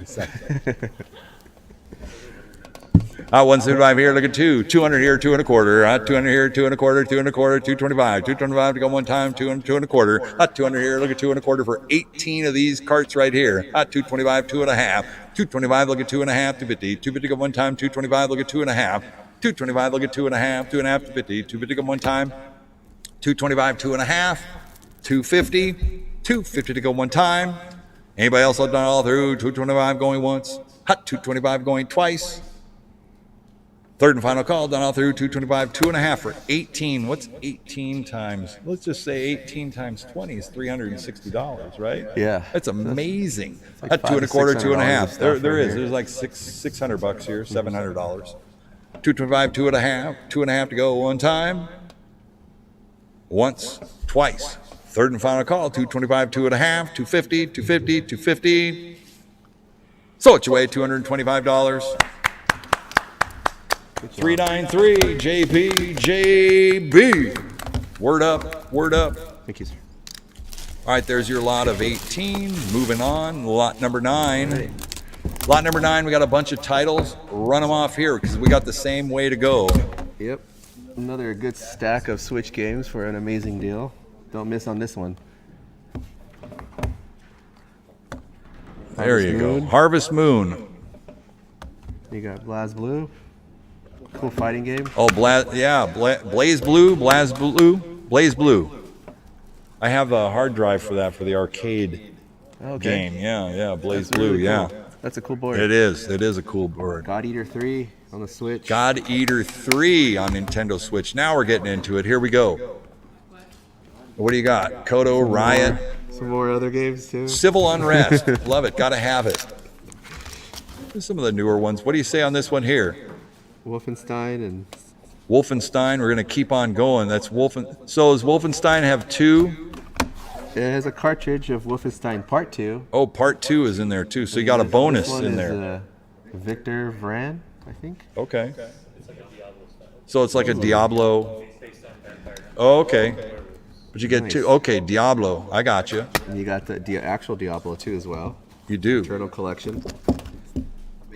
175 here, look at 200 here, 2 and a quarter. 200 here, 2 and a quarter, 2 and a quarter, 225. 225 to go one time, 2 and a quarter. 200 here, look at 2 and a quarter for 18 of these carts right here. 225, 2 and a half. 225, look at 2 and a half, 250. 250 go one time, 225, look at 2 and a half. 225, look at 2 and a half, 2 and a half, 250. 250 go one time. 225, 2 and a half. 250. 250 to go one time. Anybody else done all through? 225 going once. 225 going twice. Third and final call, done all through, 225, 2 and a half for 18. What's 18 times? Let's just say 18 times 20 is $360, right? Yeah. That's amazing. like Two and a quarter, 2 and a $500 half. of There stuff right is. here. There's like $600 here, $700. 225, 2 and a half, 2 and a half to go one time. Once, twice. Third and final call, 225, 2 and a half, 250, 250, 250. So it's your way, $225. 393 JPJB. Word up, word up. Thank you, sir. All right, there's your lot of 18. Moving on, lot number 9. Lot number 9, we got a bunch of titles. Run them off here because we got the same way to go. Yep. Another good stack of Switch games for an amazing deal. Don't miss on this one. There you go. Harvest Moon. You got BlazBlue. Cool fighting game. Oh, Blaze Blue. I have a hard drive for that for the arcade Okay. game. Yeah, Blaze That's Blue, really yeah. cool. That's a cool board. It is a cool board. God Eater 3 on the Switch. God Eater 3 on Nintendo Switch. Now we're getting into it. Here we go. What do you got? Kodo, Riot, Some more other games too. Civil Unrest. Love it. Gotta have it. Here's some of the newer ones. What do you say on this one here? Wolfenstein and Wolfenstein. We're gonna keep on going. That's So does Wolfenstein have 2? it has a cartridge of Wolfenstein Part 2. Oh, part 2 is in there too. So you got a bonus This one in is, there. Victor Vran, I think. Okay. So it's like a Diablo. Oh, okay. But you get Nice. 2. Okay, Diablo. I got you. And you got the actual Diablo 2 as well. You do. Eternal Collection.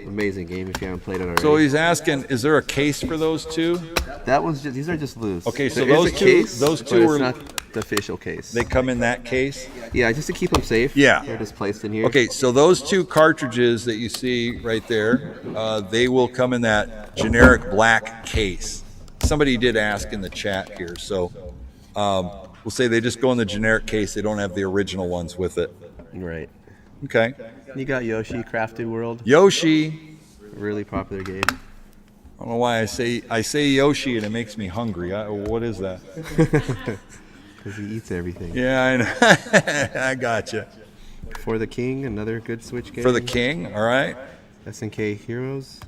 Amazing game if you haven't played it already. So he's asking, is there a case for those 2? that one's just, these are just loose. Okay, so There is those a two- case, those but two it's were- not the official case. They come in that case? Yeah, just to keep them safe. Yeah. They're just placed in here. Okay, so those 2 cartridges that you see right there, they will come in that generic black case. Somebody did ask in the chat here, so we'll say they just go in the generic case. They don't have the original ones with it. Right. Okay. You got Yoshi Crafted World. Yoshi. Really popular game. I don't know why I say Yoshi and it makes me hungry. What is that? Because he eats everything. Yeah, I know. I gotcha. For the King, another good Switch game. For the King, all right. SNK Heroes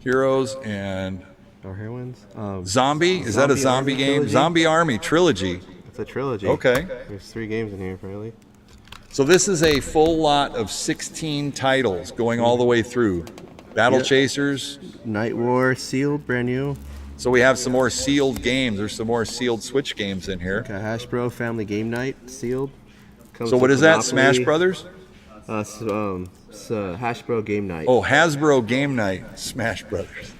Heroes and or Heroines. Zombie. Is that a zombie Zombie Army game? Trilogy? Zombie Army Trilogy. It's a trilogy. Okay. There's 3 games in here, apparently. So this is a full lot of 16 titles going all the way through. Battle Yep. Chasers. Night War sealed, brand new. So we have some more sealed games. There's some more sealed Switch games in here. Got Hasbro Family Game Night sealed. Comes So what with is that? Monopoly. Smash Brothers? It's Hasbro Game Night. Oh, Hasbro Game Night. Smash Brothers.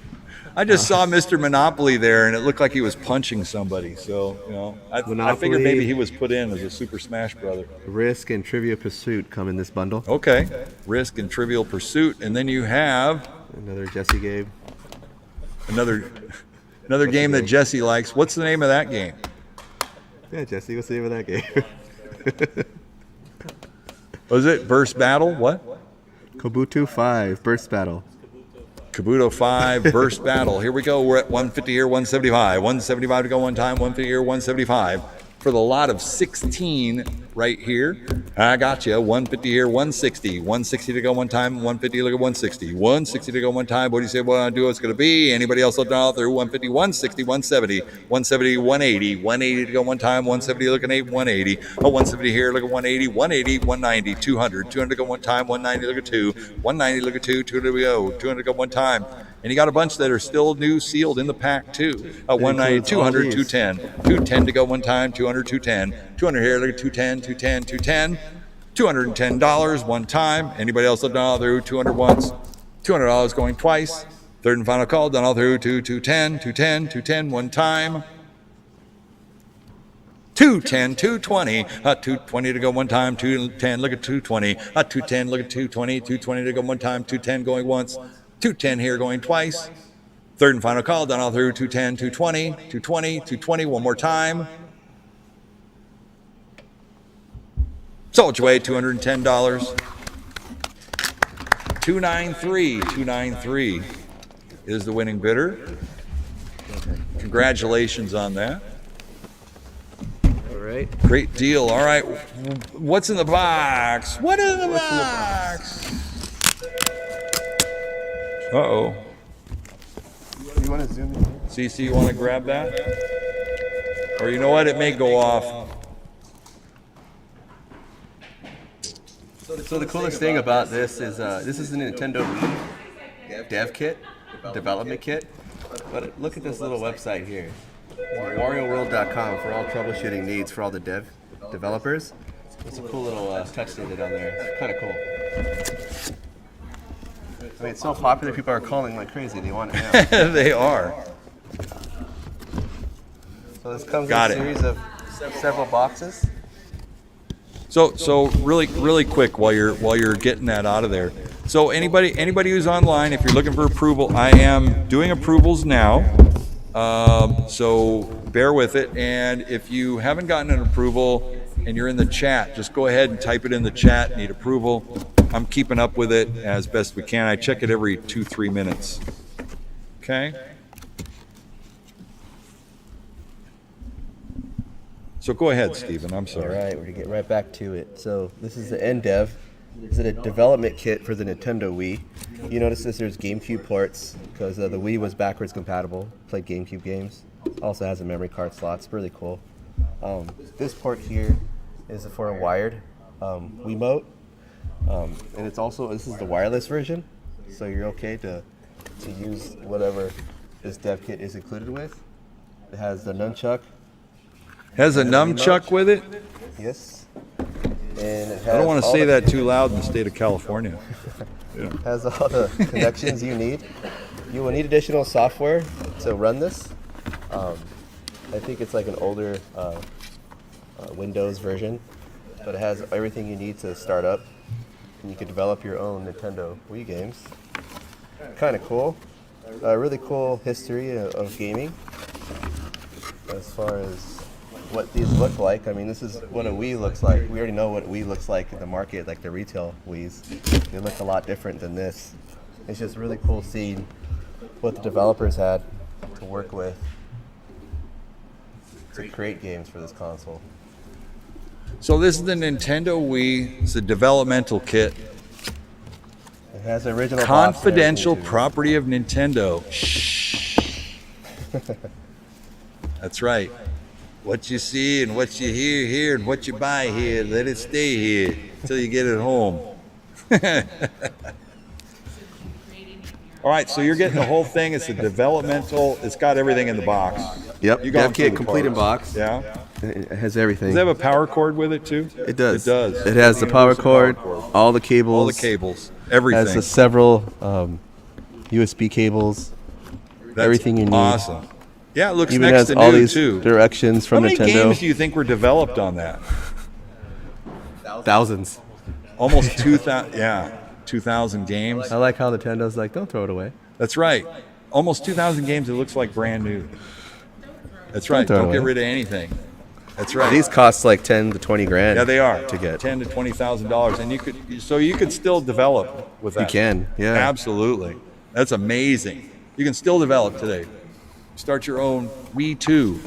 I just saw Mr. Monopoly there, and it looked like he was punching somebody. So, you know, I figured Monopoly. maybe he was put in as a Super Smash Brother. Risk and Trivia Pursuit come in this bundle. Okay. Risk and Trivial Pursuit. And then you have Another Jesse game. another game that Jesse likes. What's the name of that game? Yeah, Jesse, what's the name of that game? Was it Burst Battle? What? Kobuto 5 Burst Battle. Kabuto 5 Burst Battle. Here we go. We're at 150 here, 175. 175 to go one time, 150 here, 175. For the lot of 16 right here. I got you. 150 here, 160. 160 to go one time, 150, look at 160. 160 to go one time. What do you say what I do it's going to be? Anybody else look down through 150, 160, 170, 170, 180. 180 to go one time, 170 looking 8, 180. Oh, 170 here, look at 180, 180, 190, 200. 200 to go one time, 190 look at 2. 190 look at 2, 200 we go. 200 to go one time. And you got a bunch that are still new sealed in the pack too. 190, 200, 210. 210 to go one time, 200, 210. 200 here, look at 210, 210, 210. $210 one time. Anybody else done all through 200 once? $200 going twice. Third and final call, done all through to 210, 210, 210 one time. 210, 220, 220 to go one time, 210, look at 220, 210, look at 220, 220 to go one time, 210 going once, 210 here going twice. Third and final call, done all through 210, 220, 220, 220 one more time. Sold your way, $210. 293, 293 is the winning bidder. Congratulations on that. All right. Great deal. All right. What's in the box? What is in the box? Uh-oh. You want to zoom in? CC, you want to grab that? Or you know what? It may go off. So the coolest thing about this is the Nintendo Wii dev kit, development kit. But look at this little website here. WarioWorld.com for all troubleshooting needs for all the developers. It's a cool little touch they did on there. It's kind of cool. I mean, it's so popular, people are calling like crazy. They want it now. They are. So this comes Got in it. a series of several boxes. So really quick while you're getting that out of there. So anybody who's online, if you're looking for approval, I am doing approvals now. So bear with it. And if you haven't gotten an approval and you're in the chat, just go ahead and type it in the chat. Need approval. I'm keeping up with it as best we can. I check it every 2-3 minutes. Okay. So go ahead, Stephen. I'm All sorry. right, we're gonna get right back to it. So this is the NDev. This is a development kit for the Nintendo Wii. You notice this, there's GameCube ports because the Wii was backwards compatible. Played GameCube games. Also has a memory card slot. It's really cool. This port here is for a wired Wiimote, and it's also this is the wireless version, so you're okay to use whatever this dev kit is included with. It has the nunchuck. Has a nunchuck with it? Yes. And it has I don't want to all say the- that too loud in the state of California. Has all the connections you need. You will need additional software to run this. I think it's like an older Windows version, but it has everything you need to start up, and you can develop your own Nintendo Wii games. Kind of cool. Really cool history of gaming as far as what these look like. I mean, this is what a Wii looks like. We already know what a Wii looks like in the market, like the retail Wiis. They look a lot different than this. It's just really cool seeing what the developers had to work with to create games for this console. So this is the Nintendo Wii. It's a developmental kit. It has the original box and everything, Confidential too. property of Nintendo. Shh. That's right. What you see and what you hear here and what you buy here, let it stay here until you get it home. All right, so you're getting the whole thing. It's a developmental. It's got everything in the box. Yep. You gone Dev through kit, the complete in parts. box. Yeah. It has everything. Does it have a power cord with it too? It does. It does. It has the power cord, all the cables. All the cables, everything. Has the several USB cables. That's everything you need. Awesome. Yeah, it looks Even next has to all new these too. directions from How many Nintendo. games do you think were developed on that? Thousands. Almost 2,000. Yeah, 2,000 games. I like how Nintendo's like, don't throw it away. That's right. Almost 2,000 games. It looks like brand new. That's right. throw it Don't get away. rid of anything. That's right. These cost like 10 to 20 grand. Yeah, they are to get. $10,000 to $20,000, and you could still develop with that. You can, yeah. Absolutely. That's amazing. You can still develop today. Start your own Wii 2.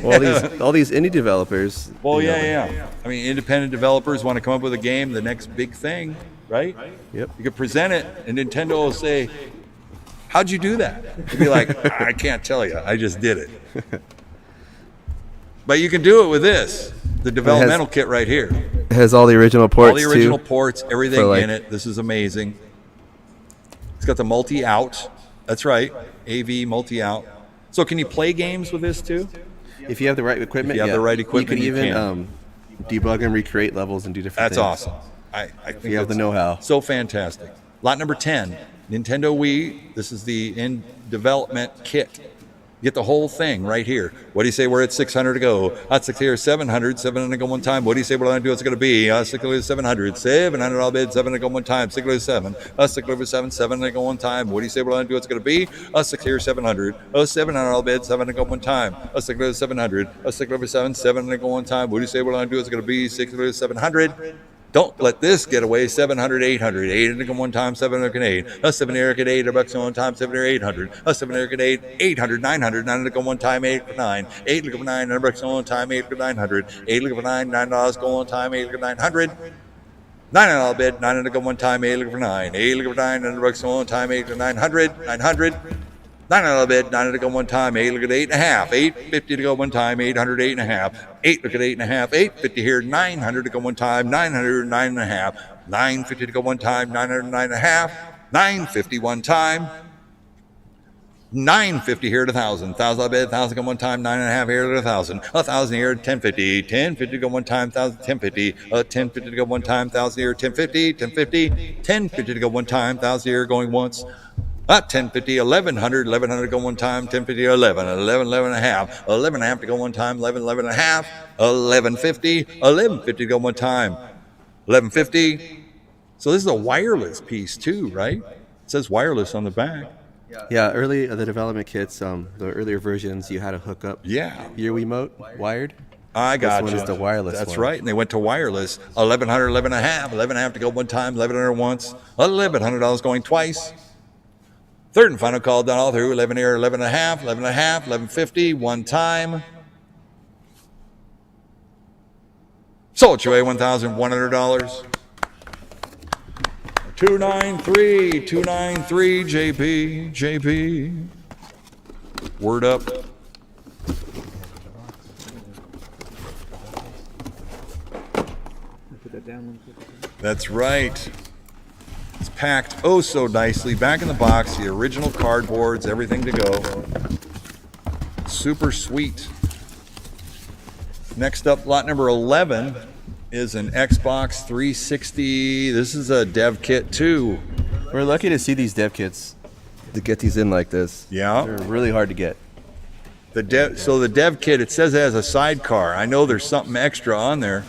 Well, all these indie developers. Well, you know, yeah. I mean, independent developers want to come up with a game, the next big thing, right? Yep. You could present it, and Nintendo will say, "How'd you do that?" You'd be like, "I can't tell you. I just did it." But you can do it with this, the developmental kit right here. It has all the original ports All the original too. ports, everything for, like- in it. This is amazing. It's got the multi-out. That's right, AV multi-out. So can you play games with this too? If you have the right equipment, If you have yeah. the right equipment, you you could even can. debug and recreate levels and do different That's things. awesome. I think you have the that's know-how. So fantastic. Lot number 10, Nintendo Wii. This is the in development kit. Get the whole thing right here. What do you say we're at 600 to go? I'd stick here 700 to go one time. What do you say we're going to do it's going to be? I'll stick with 700. 700 I'll bid 7 to go one time. Stick with 7. I'll stick with 7 to go one time. What do you say we're going to do it's going to be? I'll stick here 700. 700 I'll bid 7 to go one time. I'll stick with 700. I'll stick with 7 to go one time. What do you say we're going to do it's going to be? 6 with 700. Don't let this get away. 700, 800. 800 one time, 700 8. A 7 here at 8 bucks one time, 7 or 800. A 7 here at 8, 800, 900. 900 one time, 8 for 9. 8 look at 9, bucks one time, 8 for 900. 8 look at 9, $9 go one time, 8 look at 900. 900 bid, 900 go one time, 8 look for 9. 8 look at 9, 900 bucks one time, 8 for 900. 900. 900 bid, 900 to go one time, 8 look at 8.5, 850 to go one time, 800, 8.5, 8 look at 8.5, 850 here, 900 to go one time, 900, 9.5, 950 to go one time, 900, 9.5, 950 one time, 950 here at 1,000, 1,000 I bid, 1,000 go one time, 9.5 here at 1,000, 1,000 here at 1050, 1050 to go one time, 1,000, 1050, 1050 to go one time, 1,000 here, 1050, 1050, 1050 to go one time, 1,000 here going once. 1050, 1100, 1100 to go one time, 1050, 11, 11, 11 and a half, 11 and a half to go one time, 11, 11 and a half, 1150, 1150 to go one time, 1150. So this is a wireless piece too, right? It says wireless on the back. Yeah, early the development kits, the earlier versions, you had to hook up Yeah. your Wiimote wired. I got This you. one is the wireless That's one. right. And they went to wireless. 1100, 11 and a half, 11 and a half to go one time, 1100 once, $1,100 going twice. Third and final call done all through. 11 here, 11 and a half, 11 and a half, 1150 one time. Sold you $1,100. 293 JP. Word up. That's right. It's packed oh so nicely. Back in the box, the original cardboards, everything to go. Super sweet. Next up, lot number 11 is an Xbox 360. This is a dev kit too. We're lucky to see these dev kits to get these in like this. Yeah. They're really hard to get. So the dev kit, it says it has a sidecar. I know there's something extra on there.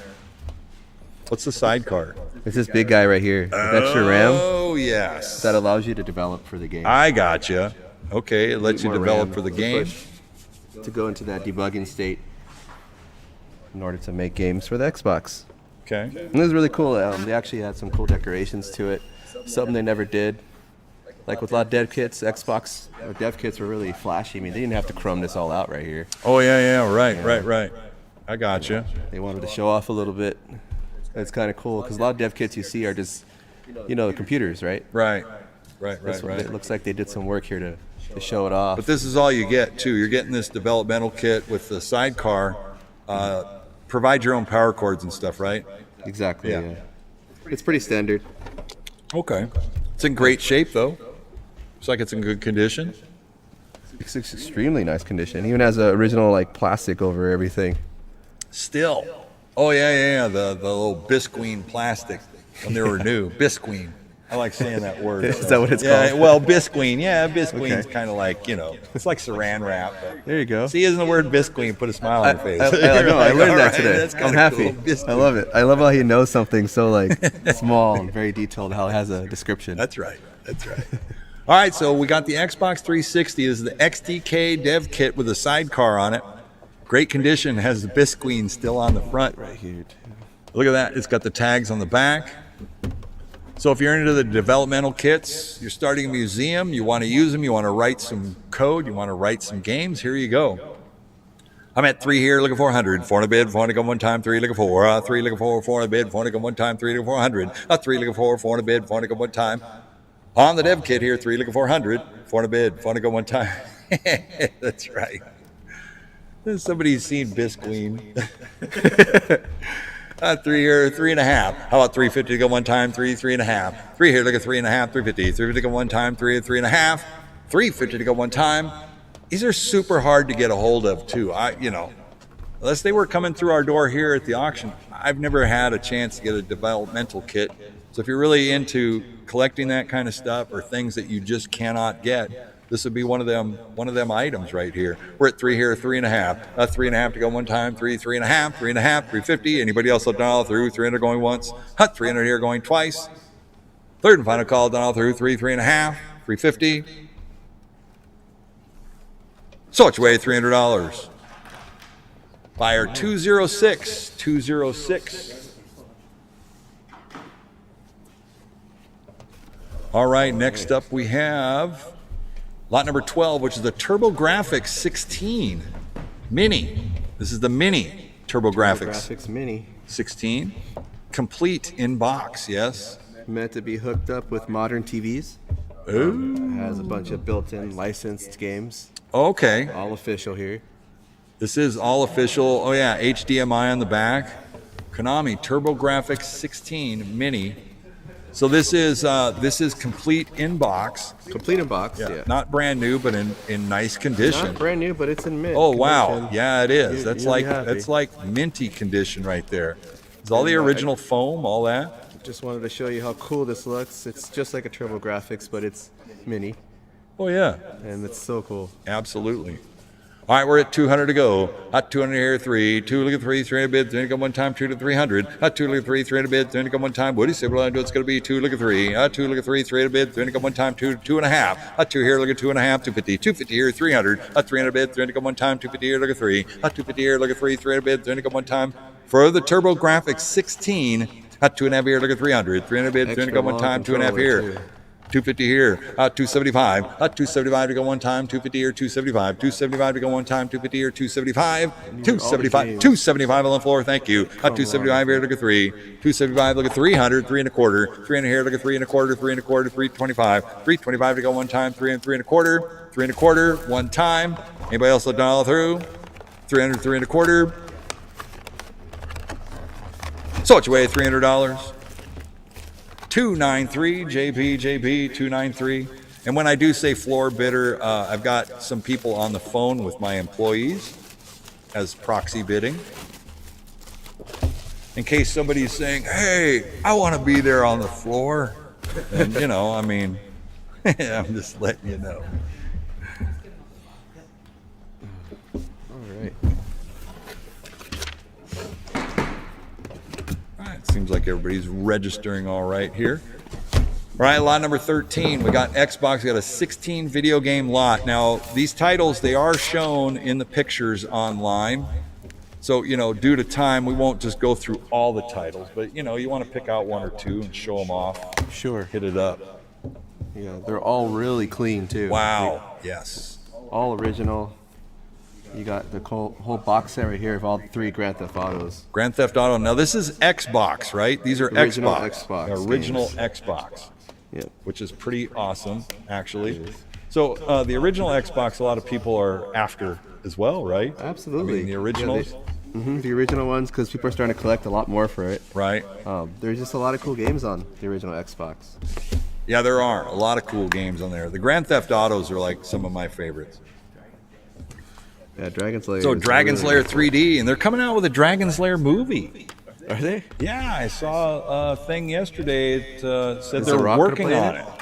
What's the sidecar? It's this big guy right here. With extra RAM Oh, yes. that allows you to develop for the game. I gotcha. Okay, it lets you More develop RAM for the to game. push to go into that debugging state in order to make games for the Xbox. Okay. And this is really cool. They actually had some cool decorations to it. Something they never did. Like with a lot of dev kits, Xbox dev kits were really flashy. I mean, they didn't have to crumb this all out right here. Oh, yeah, right. I gotcha. They wanted to show off a little bit. It's kind of cool because a lot of dev kits you see are just, the computers, right? Right. This one, it looks like they did some work here to to show it off. But this is all you get too. You're getting this developmental kit with the sidecar. Provide your own power cords and stuff, right? Exactly. Yeah. Yeah. It's pretty standard. Okay. It's in great shape though. Looks like it's in good condition. It's extremely nice condition. Even has a original like plastic over everything. Still. Oh yeah. The little bisqueen plastic when they were new. Bisqueen. I like saying that word. Is that what it's yeah, called? well, bisqueen. Yeah, bisqueen's Okay. kind of like, it's like saran wrap. But There you go. see, isn't the word bisqueen? Put a smile on your face. I know. I Like, learned all that right, today. that's kinda I'm happy. cool. Bisqueen. I love it. I love how he knows something so like small and very detailed. How it has a description. That's right. All right, so we got the Xbox 360. This is the XDK dev kit with a sidecar on it. Great condition. Has the bisqueen still on the front. right here. Look at that. It's got the tags on the back. So if you're into the developmental kits, you're starting a museum, you want to use them, you want to write some code, you want to write some games, here you go. I'm at 3 here, looking for 100. 4 on a bid, 4 on to go one time, 3 looking for, 3 looking for, 4 on a bid, 4 on to go one time, 3 looking for 100. 3 looking for, 4 on a bid, 4 on to go one time. On the dev kit here, 3 looking for 100. 4 on a bid, 4 on to go one time. That's right. Somebody's seen Bisqueen. 3 here, 3.5. How about 350 to go one time? 3, 3.5. 3 here, look at 3.5, 350. 350 to go one time, 3, 3.5. 350 to go one time. These are super hard to get a hold of too. Unless they were coming through our door here at the auction, I've never had a chance to get a developmental kit. So if you're really into collecting that kind of stuff or things that you just cannot get, this would be one of them items right here. We're at 3 here, 3.5. 3.5 to go one time, 3, 3.5, 3.5, 350. Anybody else done all through? 300 going once. 300 here going twice. Third and final call done all through. 3, 3.5, 350. So it's way $300. Buyer 206. All right, next up we have lot number 12, which is the TurboGrafx 16 Mini. This is the Mini TurboGrafx Graphics Mini. 16. Complete in box, yes? Meant to be hooked up with modern TVs. Ooh. It has a bunch of built-in licensed games. Okay. All official here. This is all official. Oh yeah, HDMI on the back. Konami TurboGrafx 16 Mini. So this is complete in box. Complete in box. Yeah. Not brand new, but in nice condition. Not brand new, but it's in mint. Oh wow, condition. yeah, it is. You'll be happy. That's like minty condition right there. It's all the original foam, all that. Just wanted to show you how cool this looks. It's just like a TurboGrafx, but it's mini, Oh yeah, and it's so cool. absolutely. All right, we're at 200 to go. 200 here, 3. 2 look at 3, 300 bids. 3 to go one time. 2 to 300. 2 look at 3, 300 bids. 3 to go one time. What do you say? What do I do? It's going to be 2 look at 3. 2 look at 3, 300 bids. 3 to go one time. 2, 2.5. 2 here, look at 2.5. 250. 250 here, 300. 300 bids. 3 to go one time. 250 here, look at 3. 250 here, look at 3. 300 bids. 3 to go one time. For the TurboGrafx 16. 2.5 here, look at 300. 300 bids. 3 to go one time. 2.5 here. 250 here, 275, 275 to go one time, 250 here, 275, 275 to go one time, 250 here, 275, 275, 275 on the floor, thank you, 275 here, look at 3, 275, look at 300, 3 1/4, 300 here, look at 3 1/4, 3 1/4, 325, 325 to go one time, 3 1/4, 3 1/4, one time, anybody else done all through, 300, 3 1/4, so it's way $300. 293 JP 293. And when I do say floor bidder, I've got some people on the phone with my employees as proxy bidding. In case somebody's saying, "Hey, I want to be there on the floor," and I'm just letting you know. All right. Seems like everybody's registering all right here. All right, lot number 13. We got Xbox. We got a 16 video game lot. Now, these titles, they are shown in the pictures online. So, due to time, we won't just go through all the titles. But, you want to pick out one or two and show them off. Sure. Hit it up. Yeah, they're all really clean too. Wow. Yes. All original. You got the whole box set right here of all 3 Grand Theft Autos. Grand Theft Auto. Now, this is Xbox, right? These are Original Xbox. Xbox Original games. Xbox. Yep. Which is pretty awesome, actually. So the original Xbox, a lot of people are after as well, right? Absolutely. I mean, the originals, The original ones, because people are starting to collect a lot more for it. right? There's just a lot of cool games on the original Xbox. Yeah, there are a lot of cool games on there. The Grand Theft Autos are like some of my favorites. Yeah, Dragon Slayer. So is Dragon really- Slayer 3D, and they're coming out with a Dragon Slayer movie. Are they? Yeah, I saw a thing yesterday. It said Is they're The Rock working gonna on play it.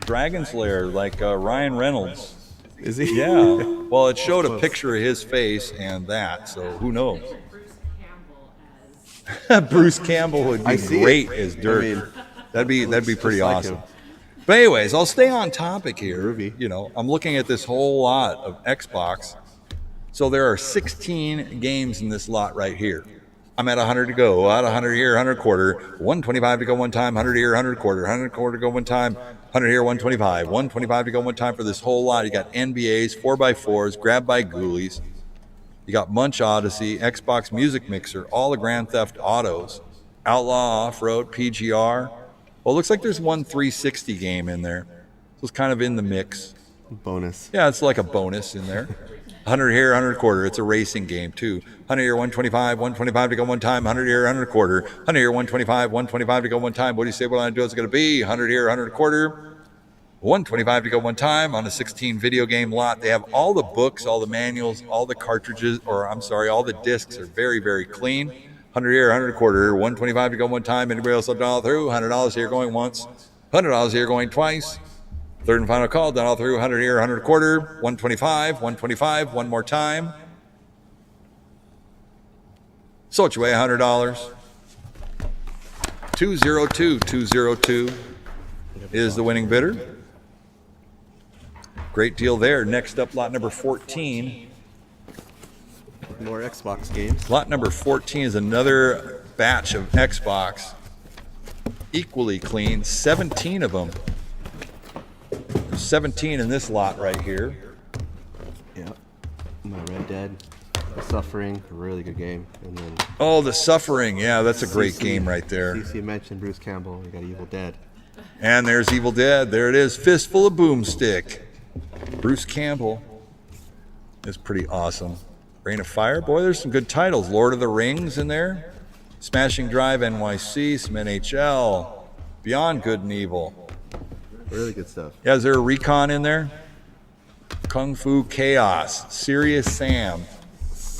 Dragon Slayer, like Ryan Reynolds. Is he? Yeah. Well, it showed a picture of his face and that, so who knows? Bruce Campbell would I be see great it. as Dirk. I mean, that'd be pretty just like awesome. him. But anyways, I'll stay on topic here. Groovy. You know, I'm looking at this whole lot of Xbox. So there are 16 games in this lot right here. I'm at 100 to go. Out 100 here, 100 quarter, 125 to go one time, 100 here, 100 quarter, 100 quarter to go one time, 100 here, 125, 125 to go one time for this whole lot. You got NBAs, 4x4s, Grab by Ghoulies. You got Munch Odyssey, Xbox Music Mixer, all the Grand Theft Autos, Outlaw Off-Road, PGR. Well, it looks like there's one 360 game in there. So it's kind of in the mix. Bonus. Yeah, it's like a bonus in there. 100 here, 100 quarter. It's a racing game too. 100 here, 125, 125 to go one time. 100 here, 100 quarter. 100 here, 125, 125 to go one time. What do you say what I do is going to be? 100 here, 100 quarter. 125 to go one time on a 16 video game lot. They have all the books, all the manuals, all the cartridges, or I'm sorry, all the discs are very, very clean. 100 here, 100 quarter. 125 to go one time. Anybody else up, down, all through? $100 here going once. $100 here going twice. Third and final call, down all through, 100 here, 100 quarter, 125, 125, one more time. So it's way $100. 202 is the winning bidder. Great deal there. Next up, lot number 14. More Xbox games. Lot number 14 is another batch of Xbox. Equally clean, 17 of them. 17 in this lot right here. Yeah. My Red Dead. The Suffering, a really good game. And then Oh, The Suffering. Yeah, that's a great CC game right there. CC mentioned Bruce Campbell. We got Evil Dead. And there's Evil Dead. There it is. Fistful of Boomstick. Bruce Campbell is pretty awesome. Reign of Fire. Boy, there's some good titles. Lord of the Rings in there. Smashing Drive NYC, some NHL. Beyond Good and Evil. Really good stuff. Yeah, is there a Recon in there? Kung Fu Chaos. Serious Sam.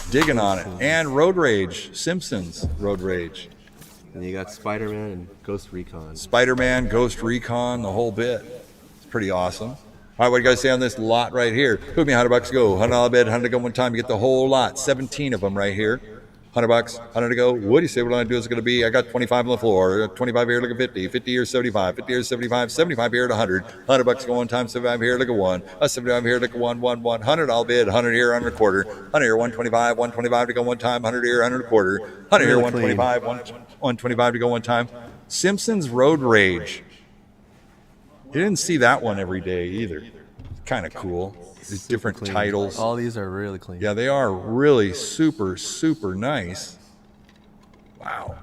Digging on it. And Road Rage. Simpsons Road Rage. And you got Spider-Man and Ghost Recon. Spider-Man, Ghost Recon, the whole bit. It's pretty awesome. All right, what do you guys say on this lot right here? Put me $100 to go. $100 bid, 100 to go one time. You get the whole lot. 17 of them right here. $100, 100 to go. What do you say what I do is going to be? I got 25 on the floor. 25 here, look at 50. 50 here, 75. 50 here, 75. 75 here at 100. $100 to go one time. 75 here, look at 1. 75 here, look at 1, 1, 1. 100, I'll bid. 100 here, 100 quarter. 100 here, 125. 125 to go one time. 100 here, 100 quarter. 100 here, Really clean. 125. 125 to go one time. Simpsons Road Rage. You didn't see that one every day either. Kind of cool. These different Clean. titles. All these are really clean. Yeah, they are really super, super nice. Wow.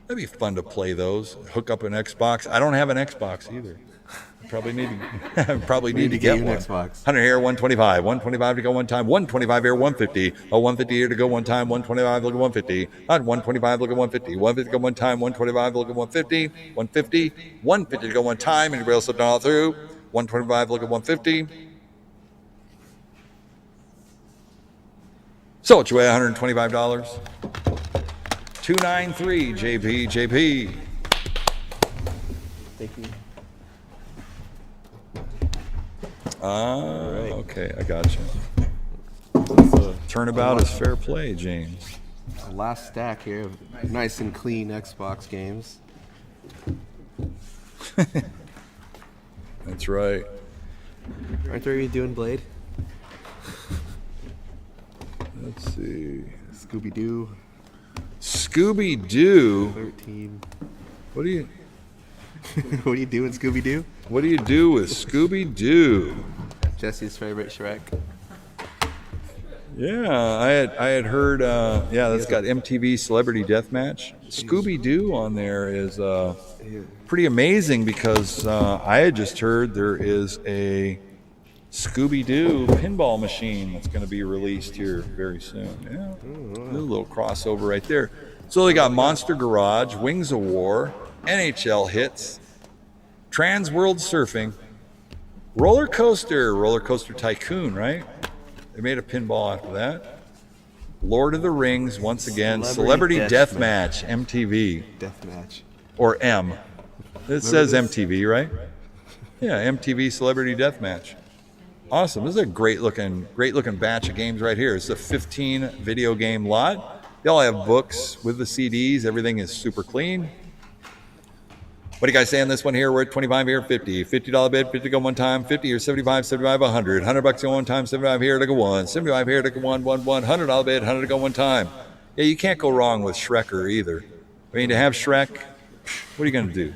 That'd be fun to play those. Hook up an Xbox. I don't have an Xbox either. Probably need to get get you an one. Xbox. 100 here, 125. 125 to go one time. 125 here, 150. 150 here to go one time. 125, look at 150. 125, look at 150. 150 to go one time. 125, look at 150. 150. 150 to go one time. Anybody else slipping all through? 125, look at 150. So it's way $125. 293 JP. Thank you. Okay, I got you. So, Turnabout is fair play, James. the last stack here of nice and clean Xbox games. That's right. Aren't they doing Blade? Let's see. Scooby-Doo, Scooby-Doo. 13. What do you What are you doing, Scooby-Doo? do with Scooby-Doo? Jesse's favorite Shrek. Yeah, I had heard. Yeah, that's got MTV Celebrity Deathmatch. Scooby-Doo on there is pretty amazing because I had just heard there is a Scooby-Doo pinball machine that's going to be released here very soon. Yeah, a little crossover right there. So they got Monster Garage, Wings of War, NHL Hits, Trans World Surfing, Roller Coaster Tycoon, right? They made a pinball after that. Lord of the Rings, once again, Celebrity Deathmatch, MTV, Deathmatch. or M. It says MTV, right? Yeah, MTV Celebrity Deathmatch. Awesome. This is a great looking batch of games right here. It's a 15 video game lot. They all have books with the CDs. Everything is super clean. What do you guys say on this one here? We're at 25 here, 50. $50 bid, 50 go one time, 50 or 75, 75, 100. $100 go one time, 75 here to go one. 75 here to go one, $100 bid, 100 to go one time. Yeah, you can't go wrong with Shrekker either. I mean, to have Shrek, what are you going to do?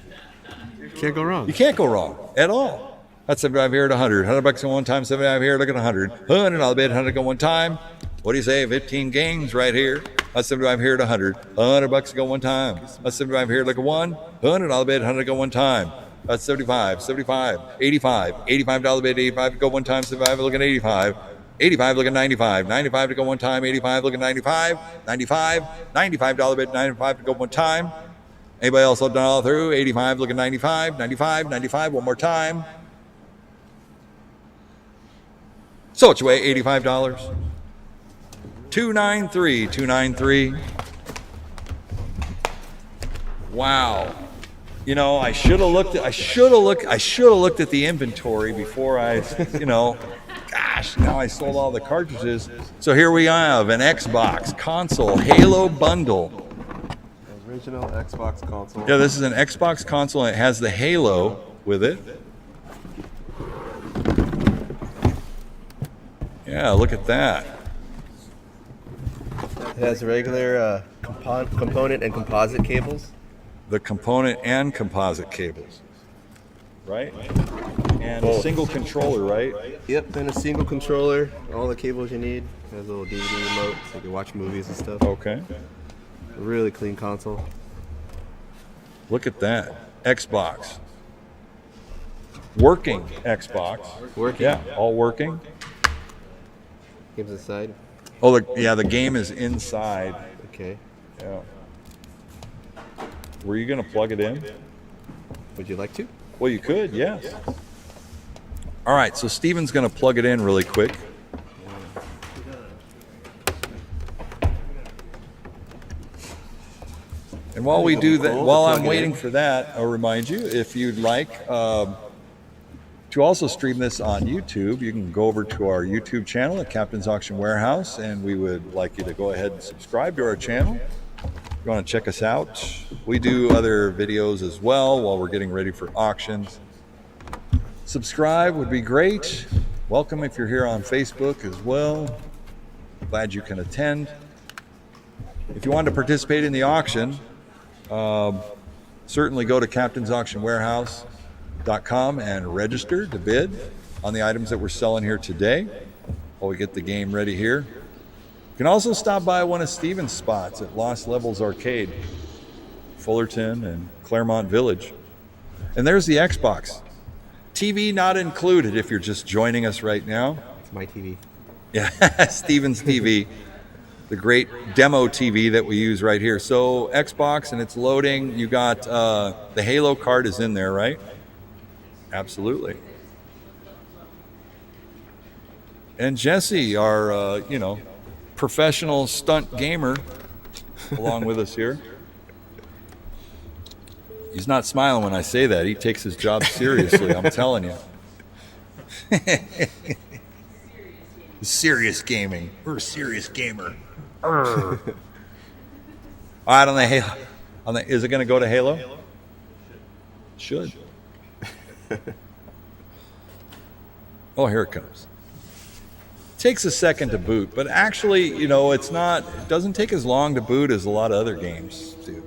Can't go wrong. You can't go wrong at all. That's 75 here to 100. $100 go one time, 75 here, look at 100. $100 bid, 100 go one time. What do you say? 15 games right here. That's 75 here to 100. $100 go one time. That's 75 here, look at one. $100 bid, 100 go one time. That's 75, 75, 85, $85 bid, 85 go one time, 75 look at 85. 85 look at 95, 95 to go one time, 85 look at 95, 95, $95 bid, 95 to go one time. Anybody else done all through? 85 look at 95, 95, 95 one more time. So it's away, $85. 293, 293. Wow. You know, I should have looked at the inventory before I, gosh, now I sold all the cartridges. So here we have an Xbox console Halo bundle. Original Xbox console. Yeah, this is an Xbox console and it has the Halo with it. Yeah, look at that. It has regular component and composite cables. The component and composite cables, right? And a single controller, right? Yep, then a single controller, all the cables you need. It has a little DVD remote so you can watch movies and stuff. Okay. A really clean console. Look at that. Xbox. Working Xbox. Working. Yeah, all working. Games inside. Oh, the game is inside. Okay. Yeah. Were you going to plug it in? Would you like to? Well, you could, yes. All right, so Steven's going to plug it in really quick. And while we do that, while I'm waiting for that, I'll remind you, if you'd like to also stream this on YouTube, you can go over to our YouTube channel at Captain's Auction Warehouse, and we would like you to go ahead and subscribe to our channel. If you want to check us out, we do other videos as well while we're getting ready for auctions. Subscribe would be great. Welcome if you're here on Facebook as well. Glad you can attend. If you want to participate in the auction, certainly go to captainsauctionwarehouse.com and register to bid on the items that we're selling here today while we get the game ready here. You can also stop by one of Steven's spots at Lost Levels Arcade, Fullerton and Claremont Village. And there's the Xbox. TV not included if you're just joining us right now. It's my TV. Yeah, Steven's TV. The great demo TV that we use right here. So Xbox, and it's loading. You got the Halo card is in there, right? Absolutely. And Jesse, our professional stunt gamer, along with us here. He's not smiling when I say that. He takes his job seriously. I'm telling you. Serious gaming. We're a serious gamer. All right, on the Halo. Is it going to go to Halo? Should. Oh, here it comes. Takes a second to boot, but actually, it doesn't take as long to boot as a lot of other games do.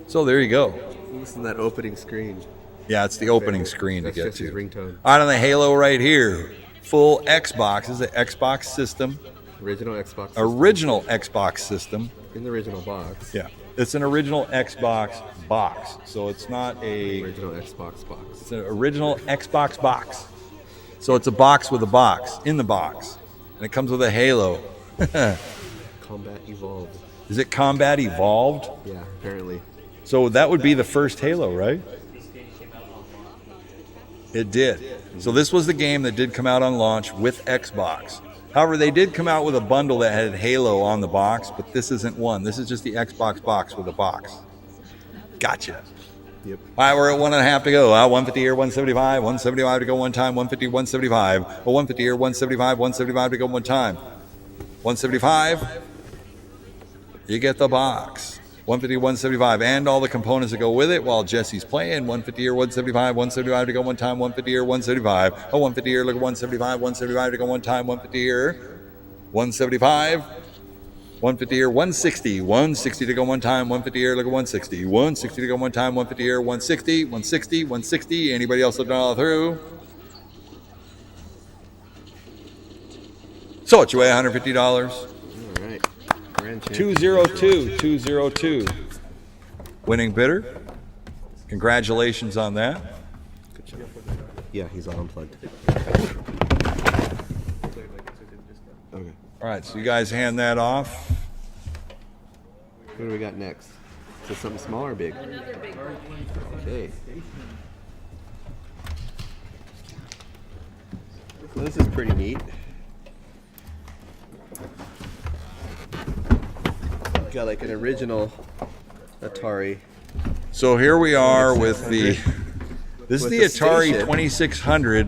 So there you go. Listen to that opening screen. Yeah, it's the opening screen to That's get just his to. ringtone. All right, on the Halo right here. Full Xbox. This is an Xbox system. Original Xbox. System. Original Xbox system. In the original box. Yeah. It's an original Xbox box. So it's not a... Original Xbox box. It's an original Xbox box. So it's a box with a box in the box, and it comes with a halo. Combat Evolved. Is it Combat Evolved? Yeah, apparently. So that would be the first Halo, right? This game came out on launch. It did. So this was the game that did come out on launch with Xbox. However, they did come out with a bundle that had Halo on the box, but this isn't one. This is just the Xbox box with a box. Gotcha. Yep. All right, we're at 1.5 to go. 150 here, 175, 175 to go one time, 150, 175. 150 here, 175, 175 to go one time. 175. You get the box. 150, 175, and all the components that go with it while Jesse's playing. 150 here, 175, 175 to go one time, 150 here, 175. 150 here, look at 175, 175 to go one time, 150 here, 175. 150 here, 160, 160 to go one time, 150 here, look at 160, 160 to go one time, 150 here, 160, 160, 160. Anybody else looking all through? So what you weigh, $150? All right. Grand champ. 202, 202. Winning bidder. Congratulations on that. Good job. Yeah, he's all unplugged. Okay. All right, so you guys hand that off. What do we got next? Is it something small or big? Another big one. Okay. So this is pretty neat. Got like an original Atari. So here we are with the, this is With the the Atari station. 2600,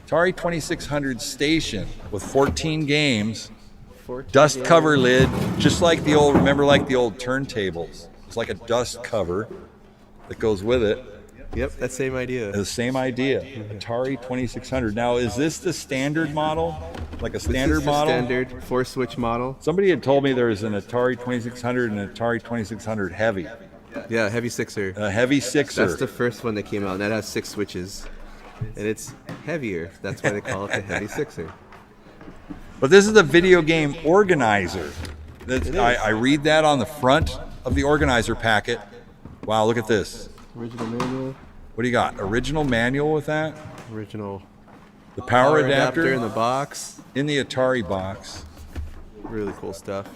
Atari 2600 station with 14 games, 14 dust games. cover lid, just like the old, remember like the old turntables. It's like a dust cover that goes with it. Yep, that same idea. The same idea, Atari 2600. Now, is this the standard model? Like a This standard is the model? Standard 4-switch model. Somebody had told me there was an Atari 2600 and an Atari 2600 Heavy. Yeah, heavy sixer. A Heavy Sixer. That's the first one that came out, and that has 6 switches. And it's heavier. That's why they call it the heavy sixer. But this is a video game organizer. It is. I read that on the front of the organizer packet. Wow, look at this. Original manual, What do you got? Original manual with that? original The power adapter in the box. in the Atari box. Really cool stuff.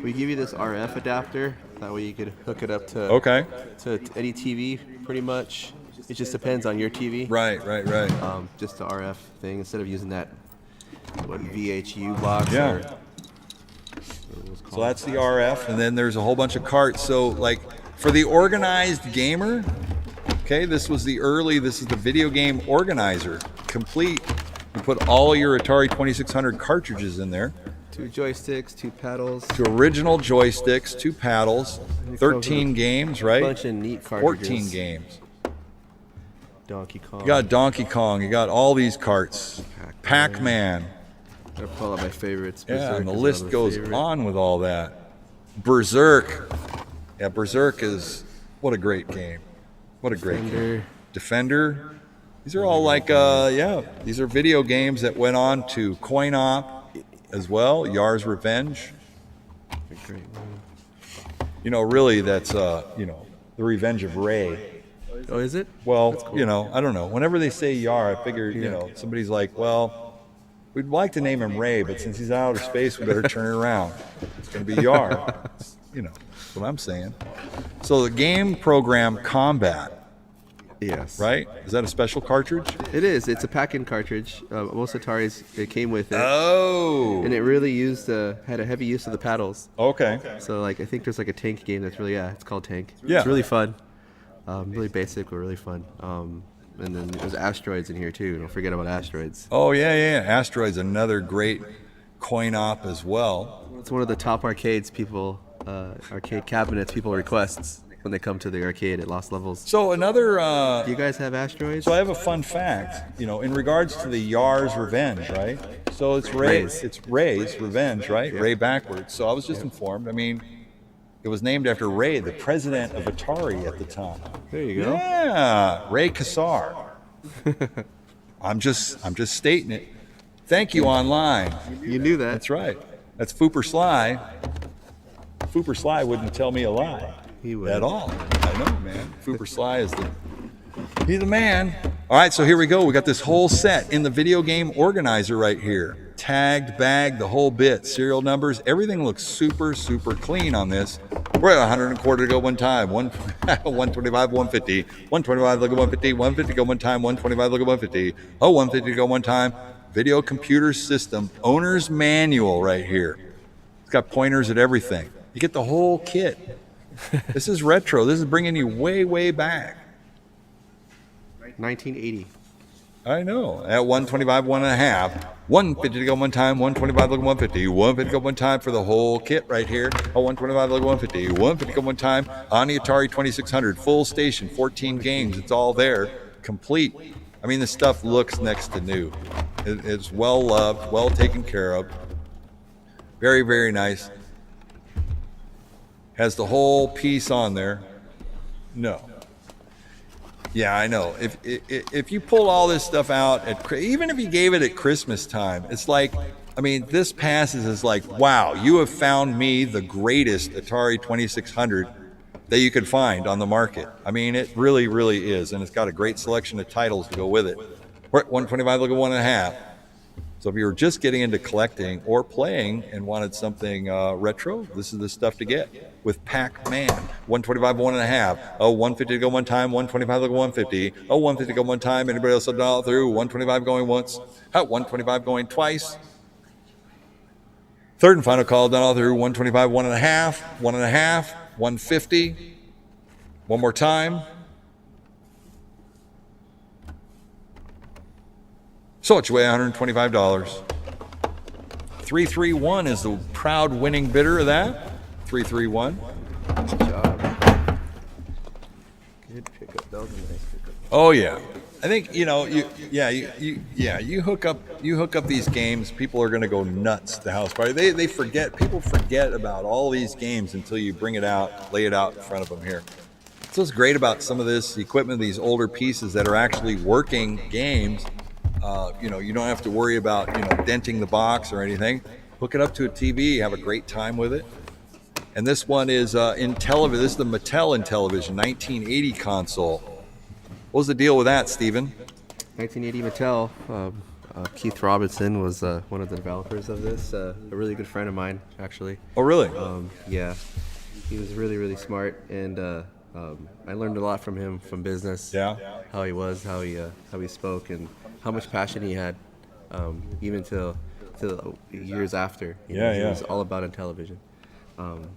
We give you this RF adapter. That way you could hook it up to Okay. to any TV, pretty much. It just depends on your TV. Right. Just the RF thing instead of using that VHU box. Yeah. Or what it was So called. that's the RF, and then there's a whole bunch of carts. So, like, for the organized gamer, okay, this is the video game organizer, complete. You put all your Atari 2600 cartridges in there. 2 joysticks, 2 paddles, 2 original joysticks, 2 paddles, 13 games, a right? bunch of neat cartridges. 14 games. Donkey Kong. You got Donkey Kong, you got all these carts. Pac-Man. Gotta pull out my favorites. Yeah, Berserk and the is list another goes favorite. on with all that. Berserk. Yeah, Berserk is, what a great game. What a great game. Defender. These are all like, these are video games that went on to Coin Op as well. Yar's Revenge. A great one. You know, really, that's, the Revenge of Ray. Oh, is it? Well, cool. I don't know. Whenever they say Yar, I figure, somebody's like, well, we'd like to name him Ray, but since he's out of space, we better turn it around. It's going to be Yar. That's what I'm saying. So the game program Combat, Yes. right? Is that a special cartridge? It is. It's a pack-in cartridge. Most Ataris, it came with it. Oh. And it really had a heavy use of the paddles. Okay. So, like, I think there's like a tank game that's really, it's called Tank. Yeah. It's really fun. Really basic, but really fun. And then there's Asteroids in here, too. Don't forget about Asteroids. Oh, yeah. Asteroid's another great Coin Op as well. It's one of the top arcade cabinets people requests when they come to the arcade at Lost Levels. So another... Do you guys have Asteroids? So I have a fun fact, in regards to the Yar's Revenge, right? So it's Ray's. It's Ray's Revenge, right? Ray backwards. So I was just informed. I mean, it was named after Ray, the president of Atari at the time. There you go. Yeah, Ray Kassar. I'm just stating it. Thank you online. You knew that. That's right. That's Fooper Sly. Fooper Sly wouldn't tell me a lie. He would. At all. I know, man. Fooper Sly is he's the man. All right, so here we go. We got this whole set in the video game organizer right here. Tagged, bagged, the whole bit. Serial numbers, everything looks super, super clean on this. We're at 100 and a quarter to go one time. 125, 150. 125, look at 150. 150 go one time. 125, look at 150. Oh, 150 go one time. Video computer system, owner's manual right here. It's got pointers at everything. You get the whole kit. This is retro. This is bringing you way, way back. 1980. I know. At 125, 1.5. 150 to go one time. 125 look at 150. 150 go one time for the whole kit right here. Oh, 125 look at 150. 150 go one time on the Atari 2600. Full station, 14 games. It's all there, complete. I mean, the stuff looks next to new. It's well loved, well taken care of. Very, very nice. Has the whole piece on there. No. Yeah, I know. If you pull all this stuff out even if you gave it at Christmas time, it's like, I mean, this passes as like, wow, you have found me the greatest Atari 2600 that you could find on the market. I mean, it really, really is, and it's got a great selection of titles to go with it. We're at 125, look at 1.5. So if you were just getting into collecting or playing and wanted something retro, this is the stuff to get. With Pac-Man, 125, 1.5. Oh, 150 to go one time, 125 to go 150. Oh, 150 to go one time. Anybody else done all through? 125 going once. 125 going twice. Third and final call done all through. 125, 1.5, 1.5, 150. One more time. So it's way $125. 331 is the proud winning bidder of that. 331. Good job. Good pickup. That was a nice pickup. Oh yeah. I think you hook up these games, people are going to go nuts at the house party. People forget about all these games until you bring it out, lay it out in front of them here. So what's great about some of this equipment, these older pieces that are actually working games. You don't have to worry about denting the box or anything. Hook it up to a TV, have a great time with it. And this one is in television. This is the Mattel Intellivision 1980 console. What was the deal with that, Steven? 1980 Mattel. Keith Robinson was one of the developers of this. A really good friend of mine, actually. Oh, really? Yeah, he was really, really smart, and I learned a lot from him, from business. Yeah. How he was, how he spoke, and how much passion he had, even till years after. He was all about on television.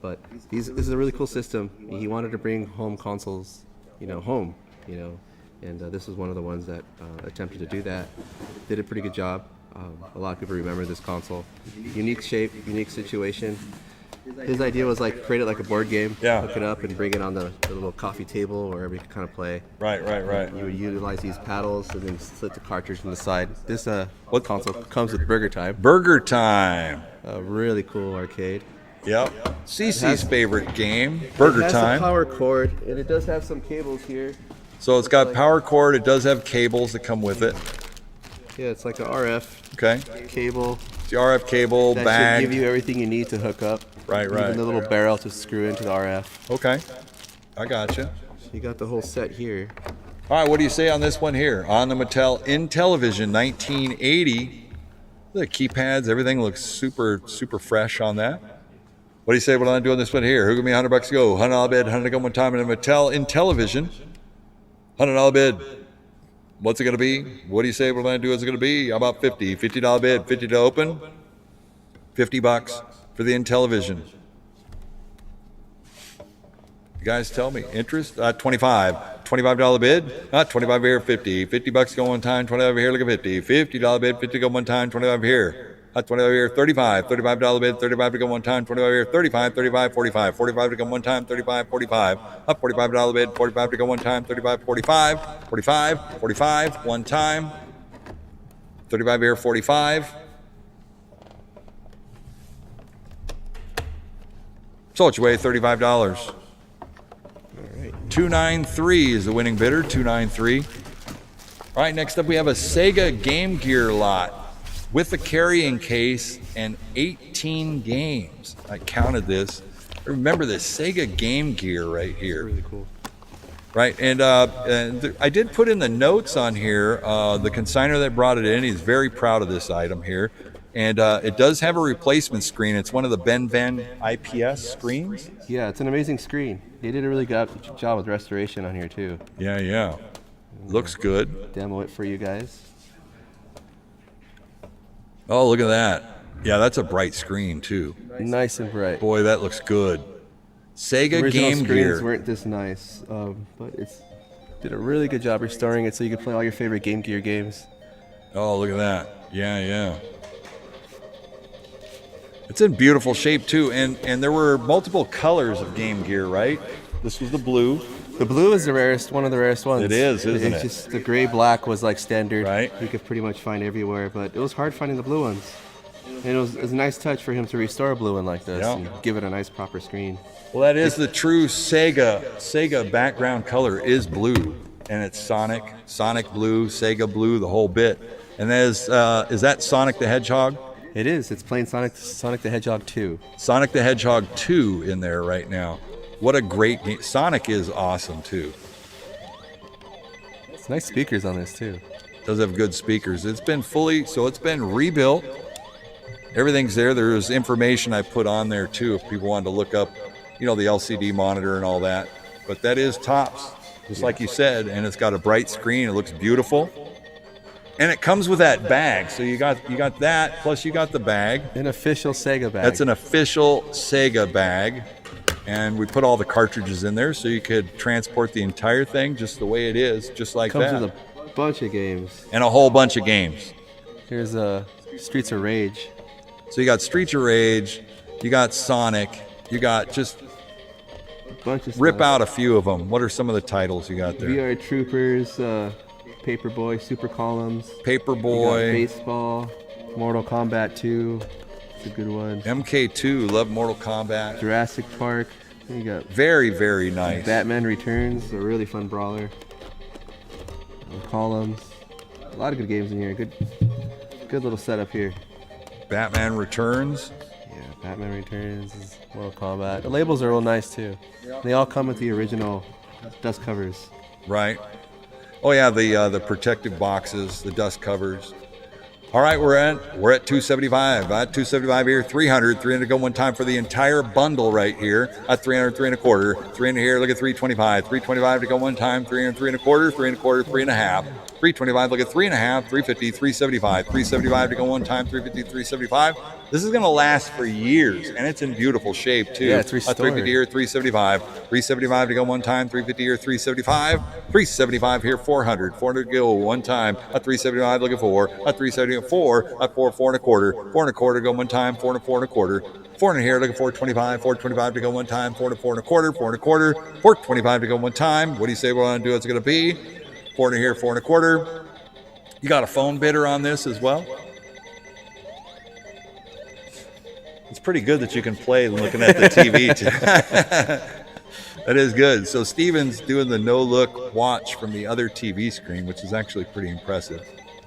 But this is a really cool system. He wanted to bring home consoles, home, and this was one of the ones that attempted to do that. Did a pretty good job. A lot of people remember this console. Unique shape, unique situation. His idea was like create it like a board game, hook it up and bring it on the little coffee table or wherever you could kind of play. Right. You would utilize these paddles and then slip the cartridge from the side. This console comes with Burger Time. Burger Time. A really cool arcade. Yep. Cece's favorite game, Burger It has Time. a power cord, and it does have some cables here. So it's got power cord. It does have cables that come with it. Yeah, it's like a RF Okay. cable. It's the RF cable, That bag. should give you everything you need to hook up. Right. Even the little barrel to screw into the RF. Okay. I gotcha. You got the whole set here. All right, what do you say on this one here? On the Mattel Intellivision 1980. The keypads, everything looks super, super fresh on that. What do you say what I'm doing this one here? Who give me $100 to go? $100 bid, $100 to go one time in a Mattel Intellivision. $100 bid. What's it going to be? What do you say what I'm do is it going to be? How about $50? $50 bid, 50 to open. $50 for the Intellivision. You guys tell me. Interest? $25 bid. $25 here, $50. $50 go one time, $20 over here, look at $50. $50 bid, 50 go one time, $20 over here. $20 over here, $35. $35 bid, $35 to go one time, $25 over here, $35, $35, $45. $45 to go one time, $35, $45. Up $45 bid, $45 to go one time, $35, $45. $45, $45, one time. $35 here, $45. So it's way $35. 293 is the winning bidder. 293. All right, next up we have a Sega Game Gear lot with the carrying case and 18 games. I counted this. Remember this Sega Game Gear right here. Really cool. Right, and I did put in the notes on here. The consignor that brought it in, he's very proud of this item here, and it does have a replacement screen. It's one of the Ben IPS screens. Yeah, it's an amazing screen. They did a really good job with restoration on here too. Yeah, looks good. Demo it for you guys. Oh, look at that. Yeah, that's a bright screen too. Nice and bright. Boy, that looks good. Sega Original Game screens Gear. weren't this nice, but it's did a really good job restoring it so you can play all your favorite Game Gear games. Oh, look at that. Yeah. It's in beautiful shape too, and there were multiple colors of Game Gear, right? This was the blue. The blue is the rarest, one of the rarest ones. It is, isn't it's it? Just the gray black was like standard. Right. You could pretty much find everywhere, but it was hard finding the blue ones. And it was a nice touch for him to restore a blue one like this Yeah. and give it a nice proper screen. Well, that is the true Sega background color is blue, and it's Sonic blue, Sega blue, the whole bit. And that is that Sonic the Hedgehog? It is. It's plain Sonic the Hedgehog 2. Sonic the Hedgehog 2 in there right now. What a great game. Sonic is awesome too. It's nice speakers on this too. Does have good speakers. It's been rebuilt. Everything's there. There's information I put on there too if people wanted to look up, the LCD monitor and all that. But that is tops, just like you said, and it's got a bright screen. It looks beautiful. And it comes with that bag. So you got that, plus you got the bag. An official Sega bag. That's an official Sega bag. And we put all the cartridges in there so you could transport the entire thing just the way it is, just like Comes that. with a bunch of games. And a whole bunch of games. Here's Streets of Rage. So you got Streets of Rage, you got Sonic, you got just Bunch of rip stuff. out a few of them. What are some of the titles you got there? VR Troopers, Paperboy, Super Columns. You got Paperboy, Baseball, Mortal Kombat 2. It's a good one. MK2, love Mortal Kombat. Jurassic Park. You got Very, very nice. Batman Returns, a really fun brawler. Columns. A lot of good games in here. Good little setup here. Batman Returns. Yeah, Batman Returns is Mortal Kombat. The labels are real nice too. They all come with the original dust covers. Right. Oh yeah, the protective boxes, the dust covers. All right, we're at 275. At 275 here, 300 to go one time for the entire bundle right here. At 300, 3 and a quarter. 3 in here, look at 325. 325 to go one time. 300, 3 and a quarter. 3 and a quarter, 3 and a half. 325, look at 3 and a half. 350, 375. 375 to go one time. 350, 375. This is going to last for years, and it's in beautiful shape too. Yeah, it's restored. 350 here, 375. 375 to go one time. 350 here, 375. 375 here, 400. 400 to go one time. At 375, look at 4. At 374, at 4 and a quarter. 4 and a quarter to go one time. 4 and a quarter. 4 in here, look at 425. 425 to go one time. 4 and a quarter. 4 and a quarter. 425 to go one time. What do you say we're going to do? It's going to be 4 in here, 4 and a quarter. You got a phone bidder on this as well? It's pretty good that you can play looking at the TV too. That is good. So Steven's doing the no-look watch from the other TV screen, which is actually pretty impressive.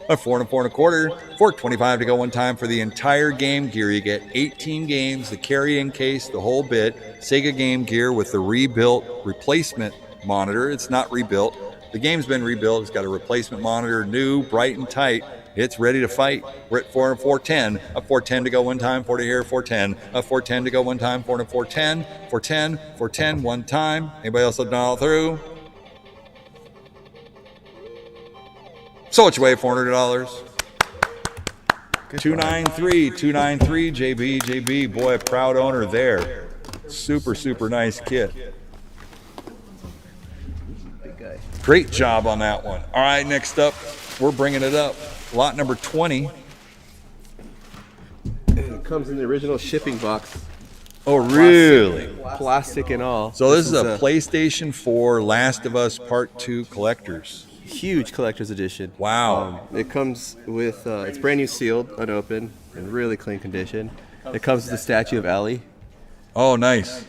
A 4 and a quarter, 425 to go one time for the entire Game Gear. You get 18 games, the carrying case, the whole bit. Sega Game Gear with the rebuilt replacement monitor. It's not rebuilt. The game's been rebuilt. It's got a replacement monitor, new, bright and tight. It's ready to fight. We're at 4 and 410. A 410 to go one time. 40 here, 410. A 410 to go one time. 4 and 410. 410. 410 one time. Anybody else have done all through? So what's your way? $400. 293. 293. JB. Boy, a proud owner there. Super nice kit. Great job on that one. All right, next up, we're bringing it up. Lot number 20. It comes in the original shipping box. Oh, really? Plastic and all. So this is a PlayStation 4 Last of Us Part 2 collectors. huge collector's edition. Wow. It comes with, it's brand new sealed, unopened, in really clean condition. It comes with the statue of Ellie. Oh, nice.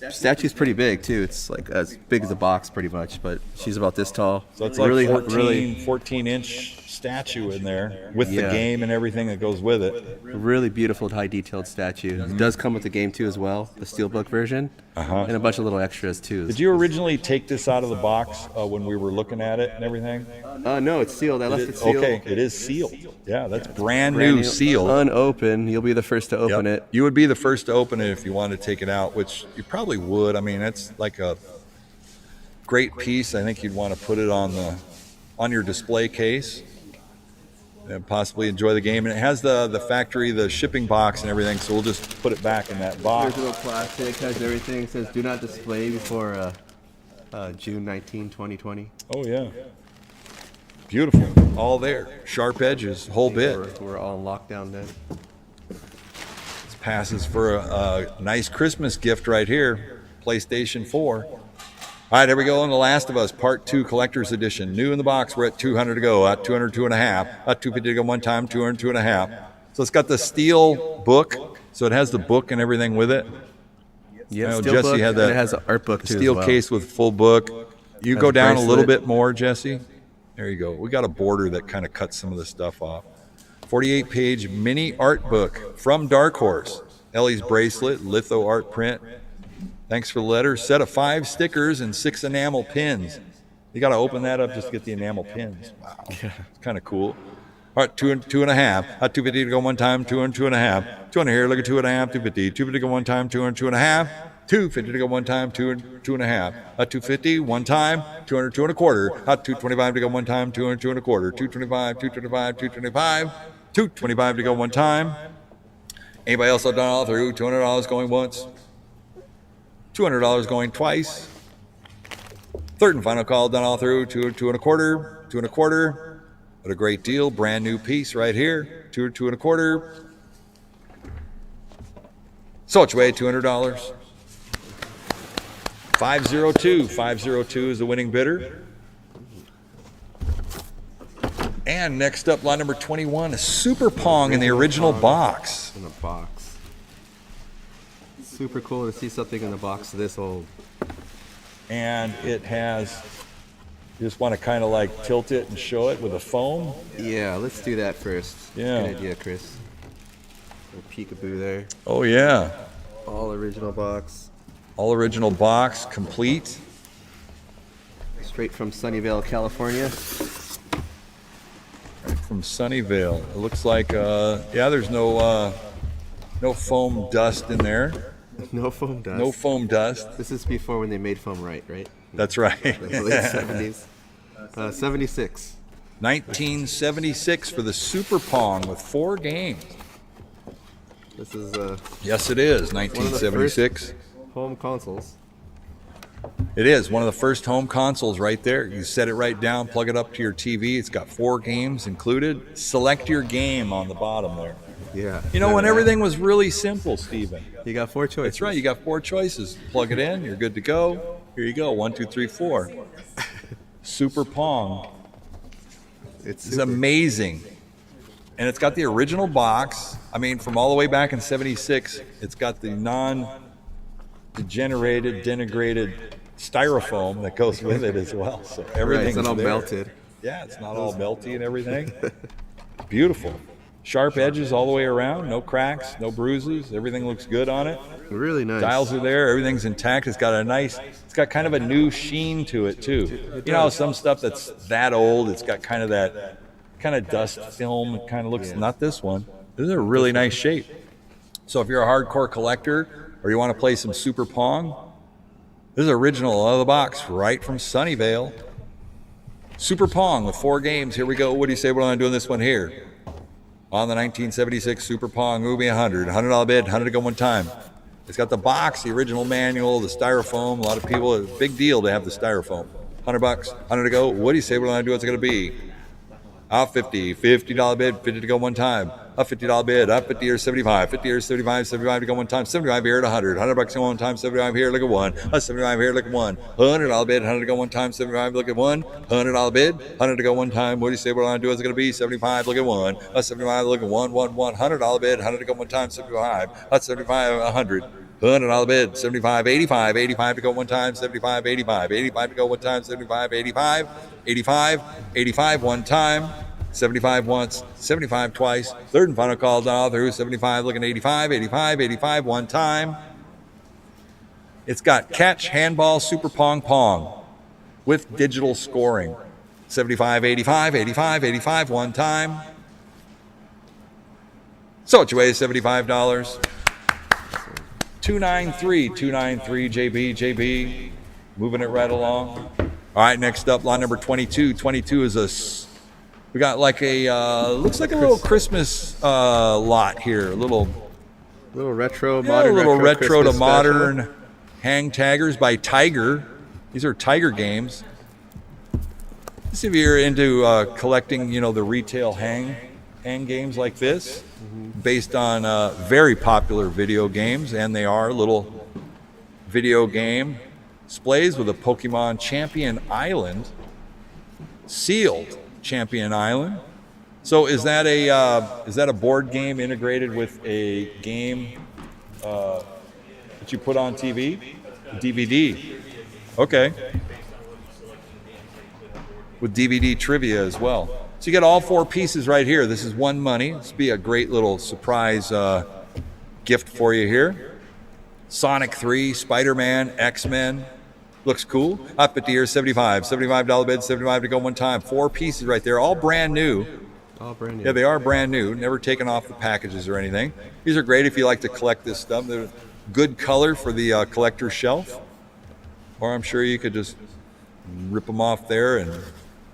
Statue's pretty big too. It's like as big as a box pretty much, but she's about this tall. So it's like really, 14 inch statue in there with the Yeah. game and everything that goes with it. A really beautiful, high detailed statue. It does come with the game too as well, the steelbook version, and a bunch of little extras too. Did you originally take this out of the box when we were looking at it and everything? No, it's sealed. I left it sealed. Okay, it is sealed. Yeah, that's brand new, sealed. Unopened. You'll be the first to open Yep. it. You would be the first to open it if you wanted to take it out, which you probably would. I mean, it's like a great piece. I think you'd want to put it on your display case and possibly enjoy the game. And it has the factory, the shipping box and everything, so we'll just put it back in that box. Original plastic, has everything. It says do not display before June 19, 2020. Oh, yeah. Beautiful. All there. Sharp edges, whole bit. We're all in lockdown then. This passes for a nice Christmas gift right here. PlayStation 4. All right, here we go on The Last of Us, Part 2 Collector's Edition. New in the box, we're at 200 to go, at 202 and a half, at 250 to go one time, 202 and a half. So it's got the steel book, so it has the book and everything with it. Yeah, I know steel Jesse book, had and that it has an art book too. Steel as well. case with full book. You Has go a down a little bracelet. bit more, Jesse. There you go. We got a border that kind of cuts some of the stuff off. 48-page mini art book from Dark Horse. Ellie's bracelet, litho art print. Thanks for the letter. Set of 5 stickers and 6 enamel pins. You got to open that up just to get the enamel pins. Wow. Yeah. It's kind of cool. All right, two and a half. 250 to go one time, 202 and a half. 200 here, look at 2 and a half, 250. 250 to go one time, 202 and a half. 250 to go one time, 2 and a half. 250 one time, 202 and a quarter. 225 to go one time, 202 and a quarter. 225, 225, 225. 225 to go one time. Anybody else done all through? $200 going once. $200 going twice. Third and final call done all through. 2 and a quarter. 2 and a quarter. What a great deal. Brand new piece right here. 2 and a quarter. So it's way $200. 502. 502 is the winning bidder. And next up, lot number 21, a Super Pong in the original box. In a box. Super cool to see something in the box this old. And it has, you just want to kind of like tilt it and show it with a foam. Yeah, let's do that first. Yeah. Good idea, Chris. A peekaboo there. Oh yeah. All original box. All original box, complete. Straight from Sunnyvale, California. From Sunnyvale. It looks like, yeah, there's no foam dust in there. No foam dust. No foam dust. This is before when they made foam right? That's right. Like the late 70s. 76. 1976 for the Super Pong with 4 games. This is Yes, it is. 1976. home consoles. It is one of the first home consoles right there. You set it right down, plug it up to your TV. It's got 4 games included. Select your game on the bottom there. Yeah. You know, when everything was really simple, Steven. You got 4 choices. That's right. You got 4 choices. Plug it in. You're good to go. Here you go. 1, 2, 3, 4. Super Pong. It's It's super. amazing. And it's got the original box. I mean, from all the way back in 76, it's got the non-degenerated, denigrated styrofoam that goes with it as well. So Right, everything's it's not all there. melted. Yeah, it's not all melty and everything. Beautiful. Sharp edges all the way around. No cracks, no bruises. Everything looks good on it. Really nice. Dials are there. Everything's intact. It's got kind of a new sheen to it too. You know, some stuff that's that old, it's got kind of that kind of dust film. It kind of looks, not this one. This is a really nice shape. So if you're a hardcore collector or you want to play some Super Pong, this is original out of the box right from Sunnyvale. Super Pong with 4 games. Here we go. What do you say we're doing this one here? On the 1976 Super Pong Movie $100 bid, 100 to go one time. It's got the box, the original manual, the styrofoam. A lot of people, it's a big deal to have the styrofoam. $100, 100 to go. What do you say we're going to do? What's it going to be? Up $50 bid, 50 to go one time. Up $50 bid, up 50 or 75, 50 or 75, 75 to go one time. 75 here at 100, $100 to go one time. 75 here, look at 1. 75 here, look at 1. $100 bid, 100 to go one time. 75, look at 1. $100 bid, 100 to go one time. What do you say we're going to do? What's it going to be? 75, look at 1. 75, look at 1, 1, 1. $100 bid, 100 to go one time. 75, 75, 100. $100 bid, 75, 85, 85 to go one time, 75, 85, 85 to go one time, 75, 85, 85, 85 one time, 75 once, 75 twice. Third and final call done all through. 75 looking 85, 85, 85 one time. It's got catch, handball, super pong pong with digital scoring. 75, 85, 85, 85 one time. So it weighs $75. 293, 293, JB. Moving it right along. All right, next up, lot number 22. 22 is we got like a, looks like a little Christmas lot here. A little retro, yeah, modern, a little retro to Christmas modern special. hang taggers by Tiger. These are Tiger games. Let's see if you're into collecting, you know, the retail hang games like this, based on very popular video games, and they are little video game displays with a Pokemon Champion Island, sealed Champion Island. So is that a board game integrated with a game that you put on TV? DVD. Okay. With DVD trivia as well. So you get all 4 pieces right here. This is one money. This would be a great little surprise gift for you here. Sonic 3, Spider-Man, X-Men. Looks cool. Up at the year 75. $75 bid, 75 to go one time. 4 pieces right there, all brand new. All brand new. Yeah, they are brand new. Never taken off the packages or anything. These are great if you like to collect this stuff. They're good color for the collector's shelf. Or I'm sure you could just rip them off there and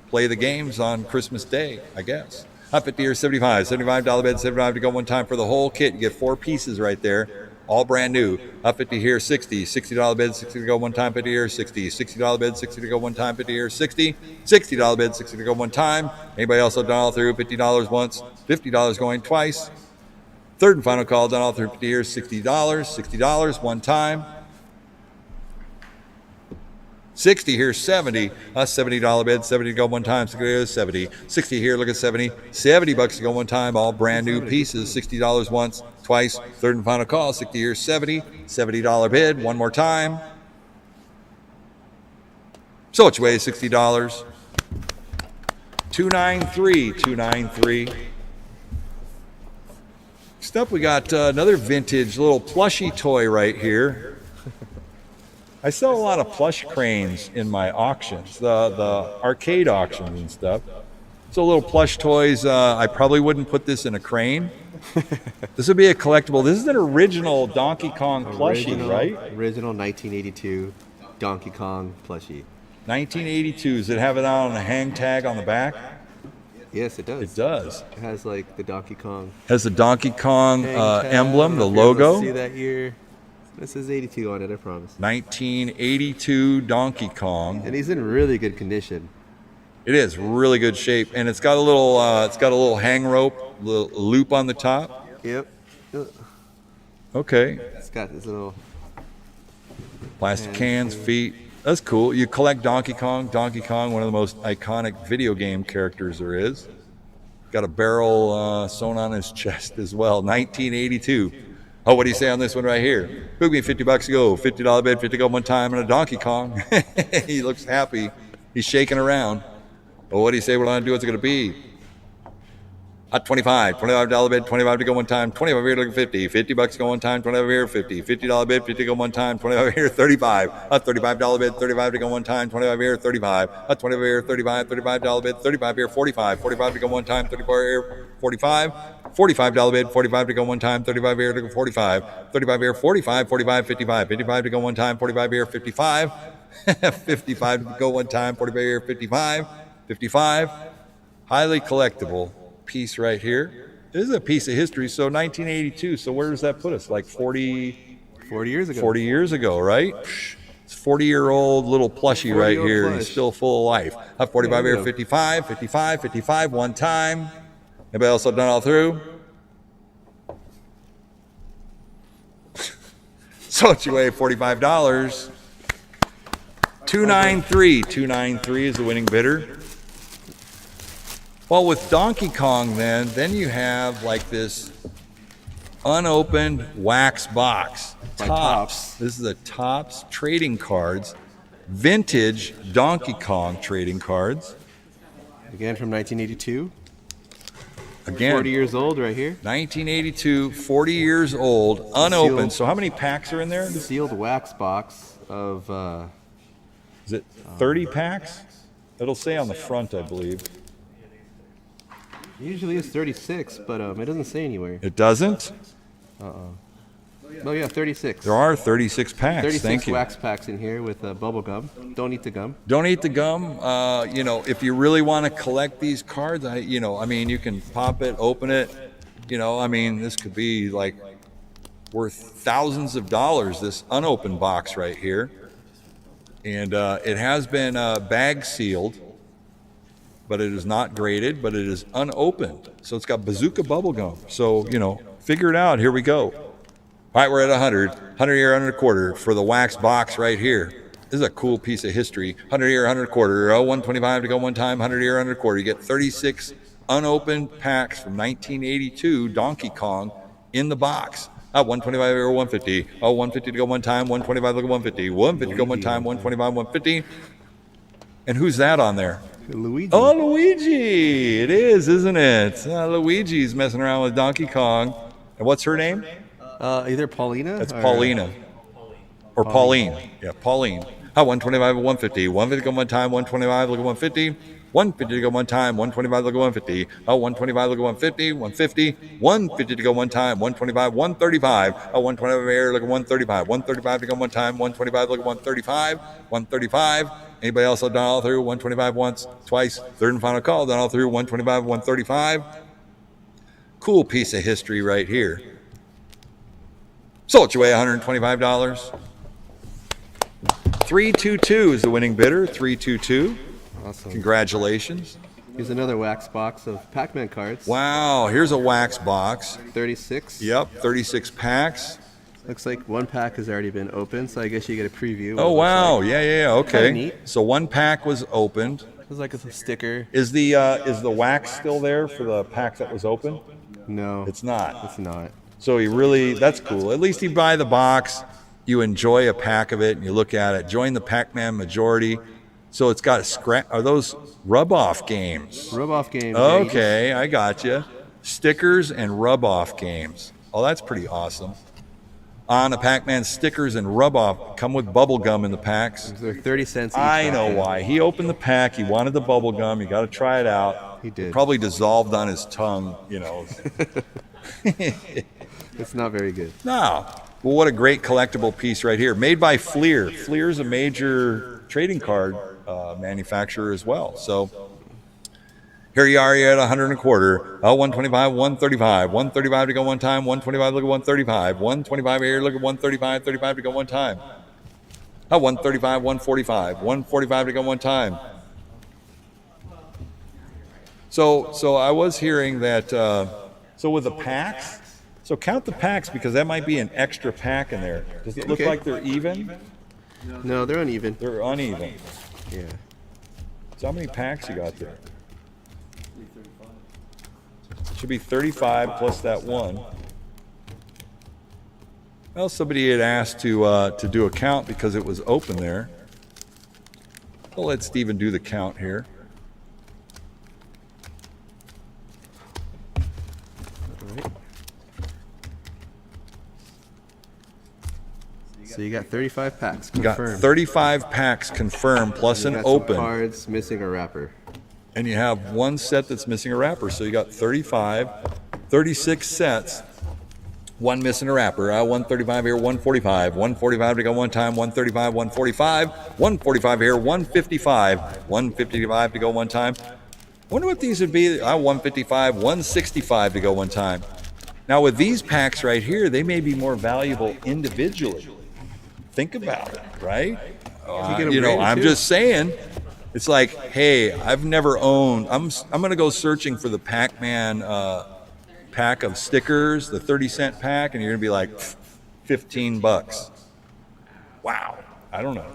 play the games on Christmas Day, I guess. Up at the year 75. $75 bid, 75 to go one time for the whole kit. You get 4 pieces right there. All brand new. Up at the here 60. $60 bid, 60 to go one time. At the year 60. $60 bid, 60 to go one time. At the year 60. $60 bid, 60 to go one time. Anybody else have done all through? $50 once. $50 going twice. Third and final call done all through. At the year $60. $60 one time. 60 here, 70. $70 bid, 70 to go one time. 70. 60 here, look at 70. $70 to go one time. All brand new pieces. $60 once, twice. Third and final call. 60 here, 70. $70 bid, one more time. So which way is $60? 293, 293. Next up, we got another vintage little plushy toy right here. I sell a lot of plush cranes in my auctions, the arcade auctions and stuff. So little plush toys, I probably wouldn't put this in a crane. This would be a collectible. This is an original Donkey Kong plushie, right? Original 1982 Donkey Kong plushie. 1982. Does it have it on a hang tag on the back? Yes, it does. It does. It has like the Donkey Kong Has the Donkey Kong hang tag. emblem, the If you're able to logo. See that here? This is 82 on it, I promise. 1982 Donkey Kong. And he's in really good condition. It is really good shape, and it's got a little hang rope, little loop on the top. Yep. Okay, It's got this little. plastic cans, feet. That's cool. You collect Donkey Kong. Donkey Kong, one of the most iconic video game characters there is. Got a barrel sewn on his chest as well. 1982. Oh, what do you say on this one right here? Book me $50 to go. $50 bid, 50 go one time, and a Donkey Kong. He looks happy. He's shaking around. Well, what do you say we're going to do? What's it going to be? At $25 bid, 25 to go one time, 25 here, looking 50, $50 to go one time, 25 here, 50, $50 bid, 50 to go one time, 25 here, 35, a $35 bid, 35 to go one time, 25 here, 35, a 25 here, 35, $35 bid, 35 here, 45, 45 to go one time, 34 here, 45, $45 bid, 45 to go one time, 35 here, looking 45, 35 here, 45, 45, 55, 55 to go one time, 45 here, 55, 55 to go one time, 45 here, 55, 55, highly collectible piece right here. This is a piece of history. So 1982. So where does that put us? Like 40 years ago. 40 years ago, right? It's 40-year-old little plushie right 40-year-old here. plush. He's still full of life. Up 45 There you here, go. 55, 55, 55 one time. Anybody else have done all through? So it's your way, $45. 293 is the winning bidder. Well, with Donkey Kong, then you have like this unopened wax box. By Topps. Topps. This is the Topps trading cards, vintage Donkey Kong trading cards. Again from 1982. Again, 40 years old right here. 1982, 40 years old, unopened. Sealed. So how many packs are in there? Sealed wax box of Is it 30 packs? It'll say on the front, I believe. usually it's 36, but it doesn't say anywhere. It doesn't? Oh yeah, 36. There are 36 packs. 36 Thank you. wax packs in here with bubble gum. Don't eat the gum. Don't eat the gum. You know, if you really want to collect these cards, I mean, you can pop it, open it. You know, I mean, this could be like worth thousands of dollars, this unopened box right here. And it has been bag sealed, but it is not graded, but it is unopened. So it's got bazooka bubble gum. So, you know, figure it out. Here we go. All right, we're at 100 year, 100 quarter for the wax box right here. This is a cool piece of history. 100 year, 100 quarter, 125 to go one time, 100 year, 100 quarter. You get 36 unopened packs from 1982 Donkey Kong in the box. 125 or 150. 150 to go one time, 125 to go 150. 150 to go one time, 125, 150. And who's that on there? Luigi. Oh, Luigi. It is, isn't it? Luigi's messing around with Donkey Kong. And what's her name? Either Paulina. That's or, Paulina. Or Pauline. Yeah, Pauline. 125 or 150. 150 to go one time, 125 look at 150. 150 to go one time, 125 look at 150. 125 look at 150, 150. 150 to go one time, 125, 135. 125 air look at 135. 135 to go one time, 125 look at 135. 135. Anybody else done all through? 125 once, twice. Third and final call, done all through. 125, 135. Cool piece of history right here. Sold you away $125. 322 is the winning bidder. 322. Awesome. Congratulations. Here's another wax box of Pac-Man cards. Wow, here's a wax box. 36. Yep, 36 packs. Looks like one pack has already been opened, so I guess you get a preview. Oh, wow. Yeah, okay. neat. So one pack was opened. It's like a sticker. Is the wax still there for the pack that was open? No, It's not. it's not. So that's cool. At least you buy the box, you enjoy a pack of it, and you look at it. Join the Pac-Man majority. So it's got a scrap. Are those rub-off games? Rub-off game. Yeah, you Okay, I got you. Stickers and rub-off games. Oh, that's pretty awesome. On a Pac-Man, stickers and rub-off come with bubble gum in the packs. They're 30 cents each. I know pack. why. He opened the pack. He wanted the bubble gum. You got to try it out. He did. It probably dissolved on his tongue, you know. It's not very good. No. Well, what a great collectible piece right here. Made by Fleer. Fleer is a major trading card manufacturer as well. So here you are, you're at 100 and a quarter. 125, 135. 135 to go one time. 125, look at 135. 125 here, look at 135. 35 to go one time. 135, 145. 145 to go one time. So I was hearing that, so with the packs, so count the packs because that might be an extra pack in there. Does it look Okay. like they're even? No, they're uneven. They're uneven. Yeah. So how many packs you got there? Should be 35 plus that one. Well, somebody had asked to do a count because it was open there. Well, let Steven do the count here. So you got 35 packs You got confirmed. 35 packs confirmed plus You an got some open. cards missing a wrapper. And you have one set that's missing a wrapper. So you got 35, 36 sets, one missing a wrapper. 135 here, 145. 145 to go one time, 135, 145. 145 here, 155. 155 to go one time. Wonder what these would be. 155, 165 to go one time. Now with these packs right here, they may be more valuable individually. Think about it, right? get 'em You know, graded, I'm too. just saying. It's like, hey, I've never owned. I'm gonna go searching for the Pac-Man pack of stickers, the 30-cent pack, and you're gonna be like, $15. Wow, I don't know.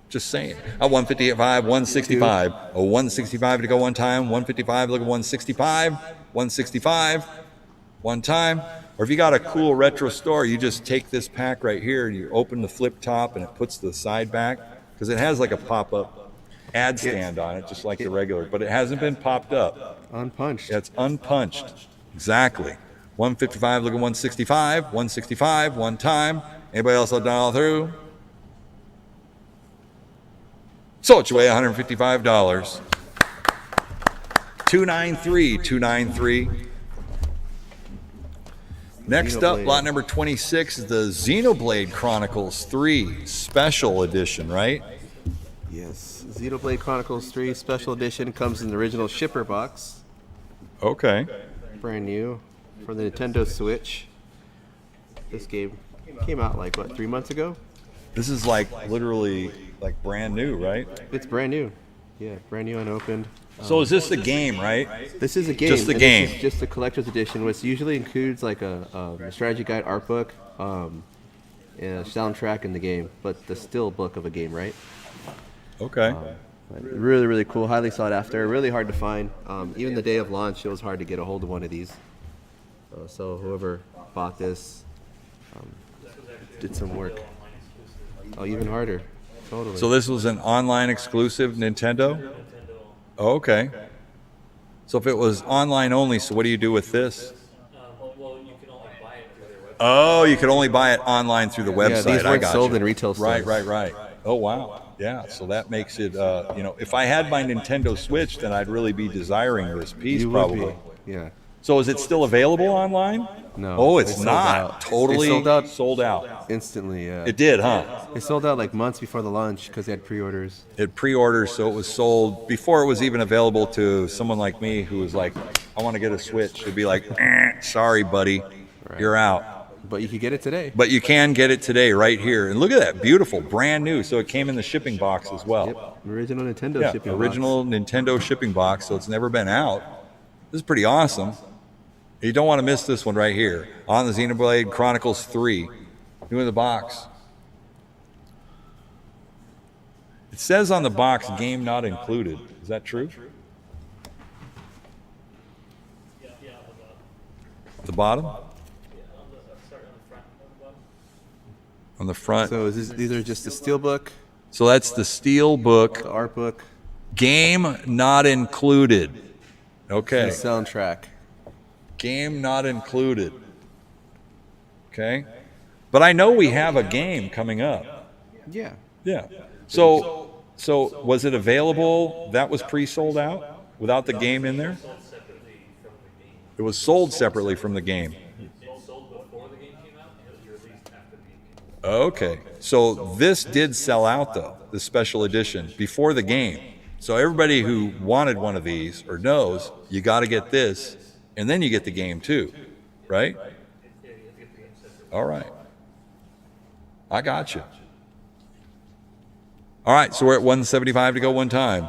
Just saying. 155, 165. 165 to go one time. 155. Look at 165. 165. One time. Or if you got a cool retro store, you just take this pack right here and you open the flip top and it puts the side back because it has like a pop-up. ad stand on it, just like the regular, but it hasn't been popped up. Unpunched. Yeah, it's unpunched. Exactly. 155, looking 165, 165, one time. Anybody else done all through? Sold your way $155. 293, 293. Next up, Xenoblade. lot number 26 is the Xenoblade Chronicles 3 Special Edition, right? Yes. Xenoblade Chronicles 3 Special Edition comes in the original shipper box. Okay. Brand new for the Nintendo Switch. This game came out like, what, 3 months ago? This is like literally like brand new, right? It's brand new. Yeah, brand new, unopened. So is this the game, right? This is a game. Just the and game. This is just a collector's edition, which usually includes like a strategy guide, art book, and a soundtrack in the game, but the still book of a game, right? Okay. But really, really cool. Highly sought after. Really hard to find. Even the day of launch, it was hard to get a hold of one of these. So whoever bought this did some work. Oh, even harder. Totally. So this was an online exclusive Nintendo? Oh, okay. So if it was online only, so what do you do with this? Well, you can only buy it through their website. Oh, you could only buy it online through the website. these I weren't got sold you. in retail stores. Right. Oh, wow. Yeah, so that makes it, if I had my Nintendo Switch, then I'd really be desiring this piece You would be. probably. Yeah. So is it still available online? No. Oh, they it's sold not. out. Totally They sold out sold out. instantly. Yeah. It did, huh? They sold out like months before the launch because they had pre-orders. It pre-ordered, so it was sold before it was even available to someone like me who was like, I want to get a Switch. It'd be like, sorry, buddy, you're out. But you could get it today. But you can get it today right here. And look at that, beautiful, brand new. So it came in the shipping box as well. Yep. Original Nintendo Yeah, shipping box. original Nintendo shipping box, so it's never been out. This is pretty awesome. You don't want to miss this one right here on the Xenoblade Chronicles 3. New in the box. It says on the box, game not included. Is that true? The bottom? On the front. So these are just the steelbook, So that's the steel book. the art book, Game not included. the Okay. soundtrack. Game not included. Okay. But I know we have a game coming up. Yeah. Yeah. So was it available? That was pre-sold out without the game in there? It was sold separately from the game. Sold before the game came out, and it was released after the game came out. Okay. So this did sell out though, the special edition, before the game. So everybody who wanted one of these or knows, you got to get this, and then you get the game too, right? All right. I got you. All right, so we're at 175 to go one time.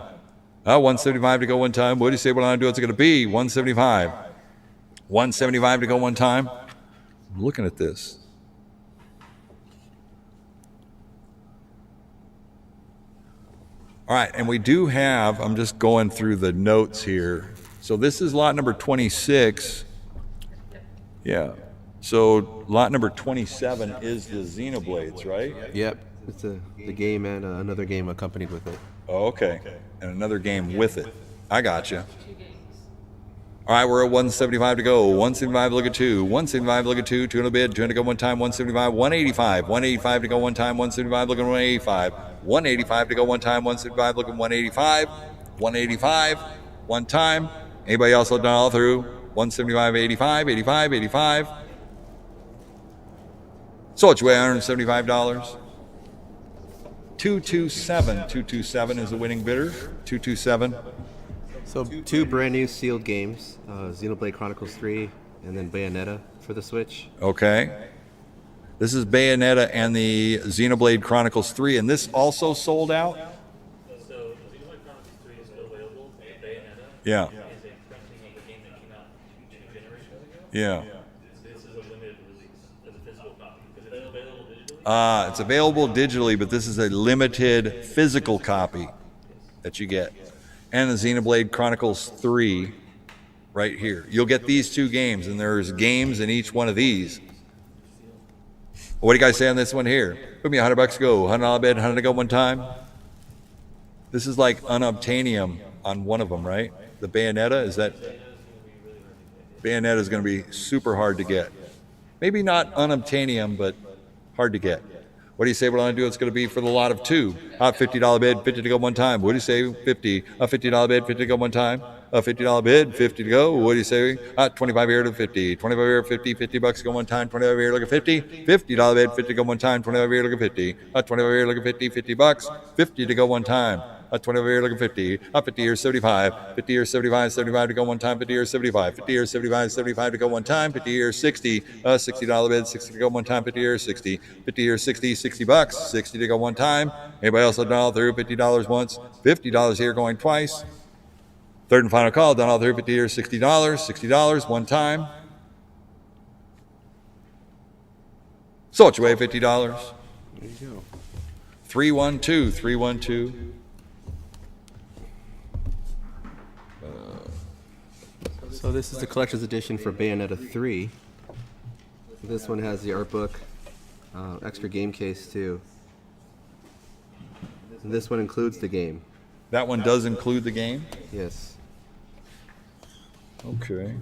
175 to go one time. What do you say what I'm going to do? It's going to be 175. 175 to go one time. I'm looking at this. All right, and we do have, I'm just going through the notes here. So this is lot number 26. Yeah. So lot number 27 is the Xenoblades, right? Yep. It's the game and another game accompanied with it. Oh, okay. And another game with it. I got you. All right, we're at 175 to go. 175, look at 2. 175, look at 2. 2 in a bid. 200 to go one time. 175, 185. 185 to go one time. 175, looking 185. 185 to go one time. 175, looking 185. 185, one time. Anybody else done all through? 175, 85, 85, 85. Sold your way $175. 227 is the winning bidder. 227. So two brand new sealed games, Xenoblade Chronicles 3 and then Bayonetta for the Switch. Okay. This is Bayonetta and the Xenoblade Chronicles 3, and this also sold out? So, Xenoblade Chronicles 3 is still available. Bayonetta Yeah. is a printing of the game that came out two generations ago. Yeah. This is a limited release as a physical copy. Is it available digitally? It's available digitally, but this is a limited physical copy that you get. And the Xenoblade Chronicles 3 right here. You'll get these two games, and there's games in each one of these. What do you guys say on this one here? Put me $100 to go. $100 bid, 100 to go one time. This is like unobtainium on one of them, right? The Bayonetta, is that? Bayonetta is going to be super hard to get. Maybe not unobtainium, but hard to get. What do you say we're going to do? It's going to be for the lot of 2. $50 bid, 50 to go one time. What do you say? 50. A $50 bid, 50 to go one time. A $50 bid, 50 to go. What do you say? 25 here to 50. 25 here, 50. $50 to go one time. 25 here, look at 50. $50 bid, 50 to go one time. 25 here, look at 50. 25 here, look at 50. $50. 50 to go one time. 25 here, look at 50. 50 here, 75. 50 here, 75. 75 to go one time. 50 here, 75. 50 here, 75. 75 to go one time. 50 here, 60. $60 bid, 60 to go one time. 50 here, 60. 50 here, 60. $60. 60 to go one time. Anybody else done all through? $50 once. $50 here going twice. Third and final call, done all through. 50 here, $60. $60 one time. Sold your way, $50. There you go. 312, 312. So this is the collector's edition for Bayonetta 3. This one has the art book, extra game case too. And this one includes the game. That one does include the game? Yes. Okay.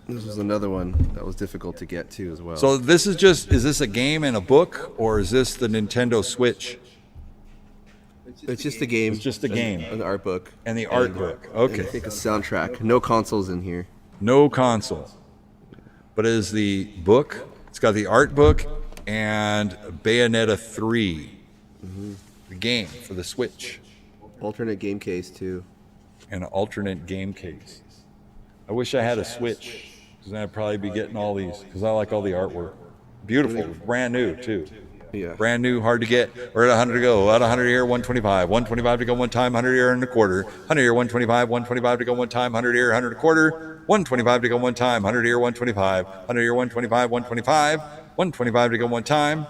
This was another one that was difficult to get to as well. So this is just, is this a game and a book, or is this the Nintendo Switch? it's just a game. It's just a game. And the art book. And the art book. And I Okay. think a soundtrack. No consoles in here. No console. But it is the book. It's got the art book and Bayonetta 3. The game for the Switch. Alternate game case too. And an alternate game case. I wish I had a Switch, because then I'd probably be getting all these, because I like all the artwork. Beautiful, brand new too. Yeah. Brand new, hard to get. We're at 100 to go. At 100 here, 125. 125 to go one time, 100 here and a quarter. 100 here, 125. 125 to go one time, 100 here, 100 a quarter. 125 to go one time, 100 here, 125. 100 here, 125, 125. 125 to go one time.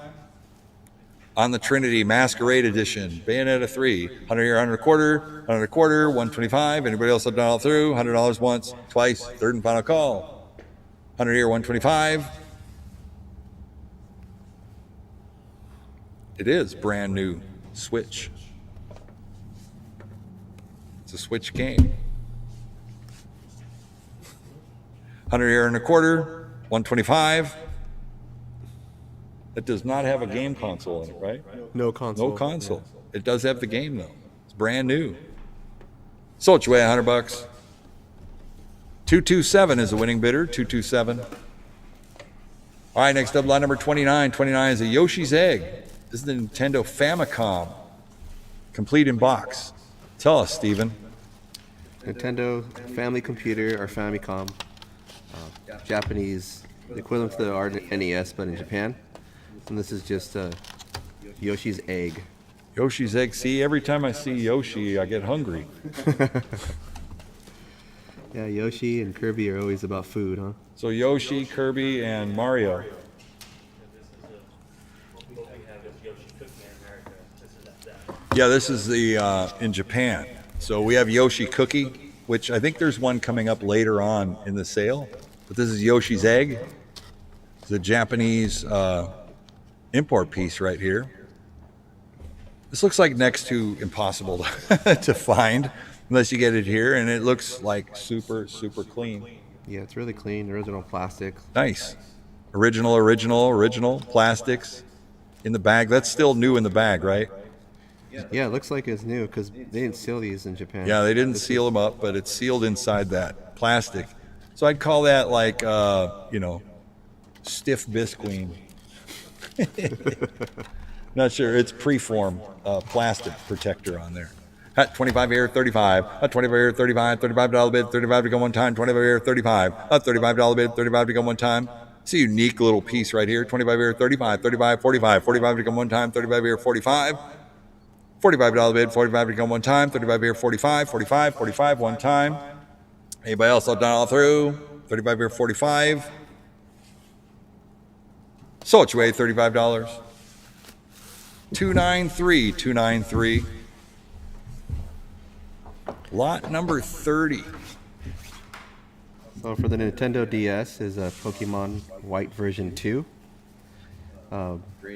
On the Trinity Masquerade Edition, Bayonetta 3, 100 here, 100 a quarter, 100 a quarter, 125. Anybody else have done all through? $100 once, twice, third and final call. 100 here, 125. It is brand new Switch. It's a Switch game. 100 here and a quarter, 125. It does not have a game console in it, right? No console. No console. It does have the game though. It's brand new. Sold you away $100. 227 is the winning bidder. 227. All right, next up, lot number 29. 29 is a Yoshi's Egg. This is the Nintendo Famicom, complete in box. Tell us, Steven. Nintendo Family Computer or Famicom. Japanese, the equivalent to the NES, but in Japan. And this is just Yoshi's Egg. Yoshi's Egg. See, every time I see Yoshi, I get hungry. Yeah, Yoshi and Kirby are always about food, huh? So Yoshi, Kirby, and Mario. This is what we have is Yoshi Cookie in America. This is that. Yeah, this is the in Japan. So we have Yoshi Cookie, which I think there's one coming up later on in the sale. But this is Yoshi's Egg. It's a Japanese import piece right here. This looks like next to impossible to find unless you get it here, and it looks like super, super clean. Yeah, it's really clean. Original plastic. Nice. Original plastics in the bag. That's still new in the bag, right? Yeah, it looks like it's new because they didn't seal these in Japan. Yeah, they didn't seal them up, but it's sealed inside that plastic. So I'd call that like, stiff bisqueen. Not sure. It's preform plastic protector on there. At 25 here, 35. At 25 here, 35. $35 bid, 35 to go one time. 25 here, 35. At $35 bid, 35 to go one time. It's a unique little piece right here. 25 here, 35. 35, 45. 45 to go one time. 35 here, 45. $45 bid, 45 to go one time. 35 here, 45. 45, 45 one time. Anybody else all done all through? 35 here, 45. Sold you away, $35. 293, 293. Lot number 30. So for the Nintendo DS is a Pokemon White version 2.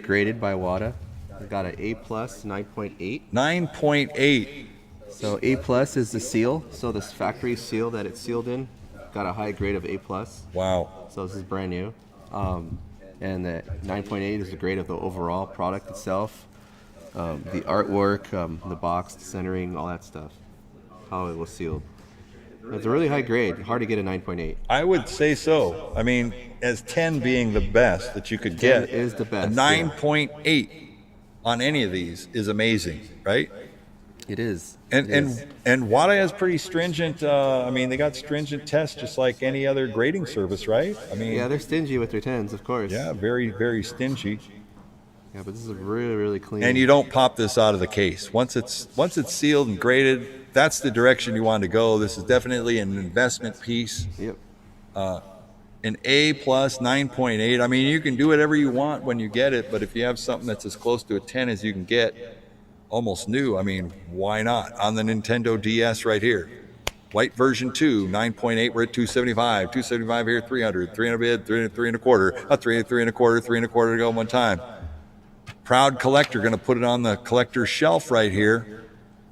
Graded by WATA. We got an A plus 9.8. 9.8. So A plus is the seal. So this factory seal that it's sealed in got a high grade of A plus. Wow. So this is brand new. And the 9.8 is the grade of the overall product itself. The artwork, the box, the centering, all that stuff. How it was sealed. It's a really high grade. Hard to get a 9.8. I would say so. I mean, as 10 being the best that you could 10 get, is the best, a 9.8 on any of these is amazing, right? It is. And It is. and WADA has pretty stringent. I mean, they got stringent tests just like any other grading service, right? I mean, Yeah, they're stingy with their 10s, of course. yeah, very very stingy. Yeah, but this is a really, really clean. And you don't pop this out of the case once it's sealed and graded. That's the direction you want to go. This is definitely an investment piece. Yep. An A plus 9.8. I mean, you can do whatever you want when you get it, but if you have something that's as close to a 10 as you can get, almost new, I mean, why not? On the Nintendo DS right here. White version 2, 9.8, we're at 275. 275 here, 300. 300 bid, 3 and a quarter. 3 and a quarter, 3 and a quarter to go one time. Proud collector, going to put it on the collector's shelf right here.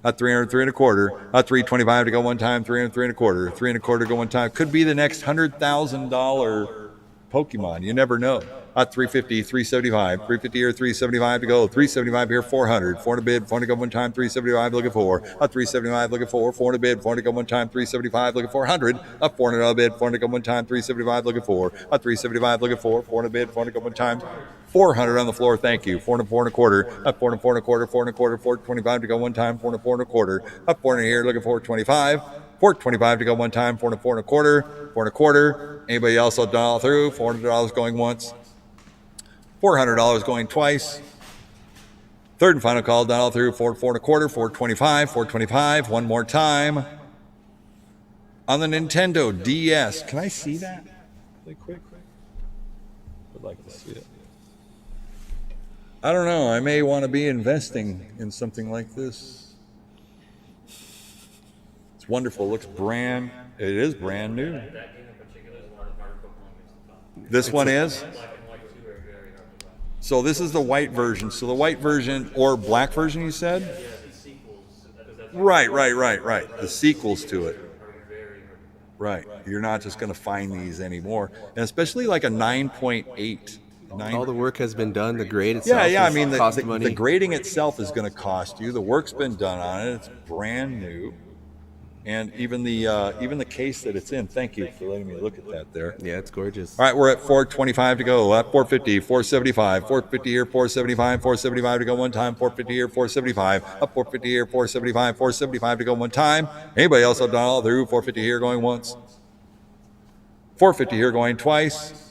300, 3 and a quarter. 325 to go one time, 300, 3 and a quarter. 3 and a quarter to go one time. Could be the next $100,000 Pokemon. You never know. 350, 375, 350 here, 375 to go, 375 here, 400, 400 bid, 400 go one time, 375 looking for, 375 looking for, 400 bid, 400 go one time, 375 looking for, 100, 400 bid, 400 go one time, 375 looking for, 375 looking for, 400 bid, 400 go one time, 400 on the floor, thank you, 400, 4 and a quarter, 400, 4 and a quarter, 4 and a quarter, 425 to go one time, 400, 4 and a quarter, 400 here, looking for 25, 425 to go one time, 400, 4 and a quarter, 4 and a quarter, anybody else will dial through, $400 going once, $400 going twice. Third and final call, dial through, 4 and a quarter, 425, 425, one more time. On the Nintendo DS, can I see that really quick? I'd like to see it. I don't know, I may want to be investing in something like this. It's wonderful, looks it is brand new. That game in particular is one of the harder Pokemon games to find. This one is? Black and white too are very hard to find. So this is the white version. So the white version or black version, you said? Yeah, the sequels, because that's Right. The sequels to it. are very hard to find. Right. You're not just going to find these anymore. And especially like a 9.8. All the work has been done. The grade itself. Yeah. I is mean, cost the money. grading itself is going to cost you. The work's been done on it. It's brand new. And even the case that it's in. Thank you for letting me look at that there. Yeah, it's gorgeous. All right, we're at 425 to go. 450, 475, 450 here, 475, 475 to go one time, 450 here, 475, 450 here, 475, 475 to go one time. Anybody else will dial through? 450 here going once. 450 here going twice.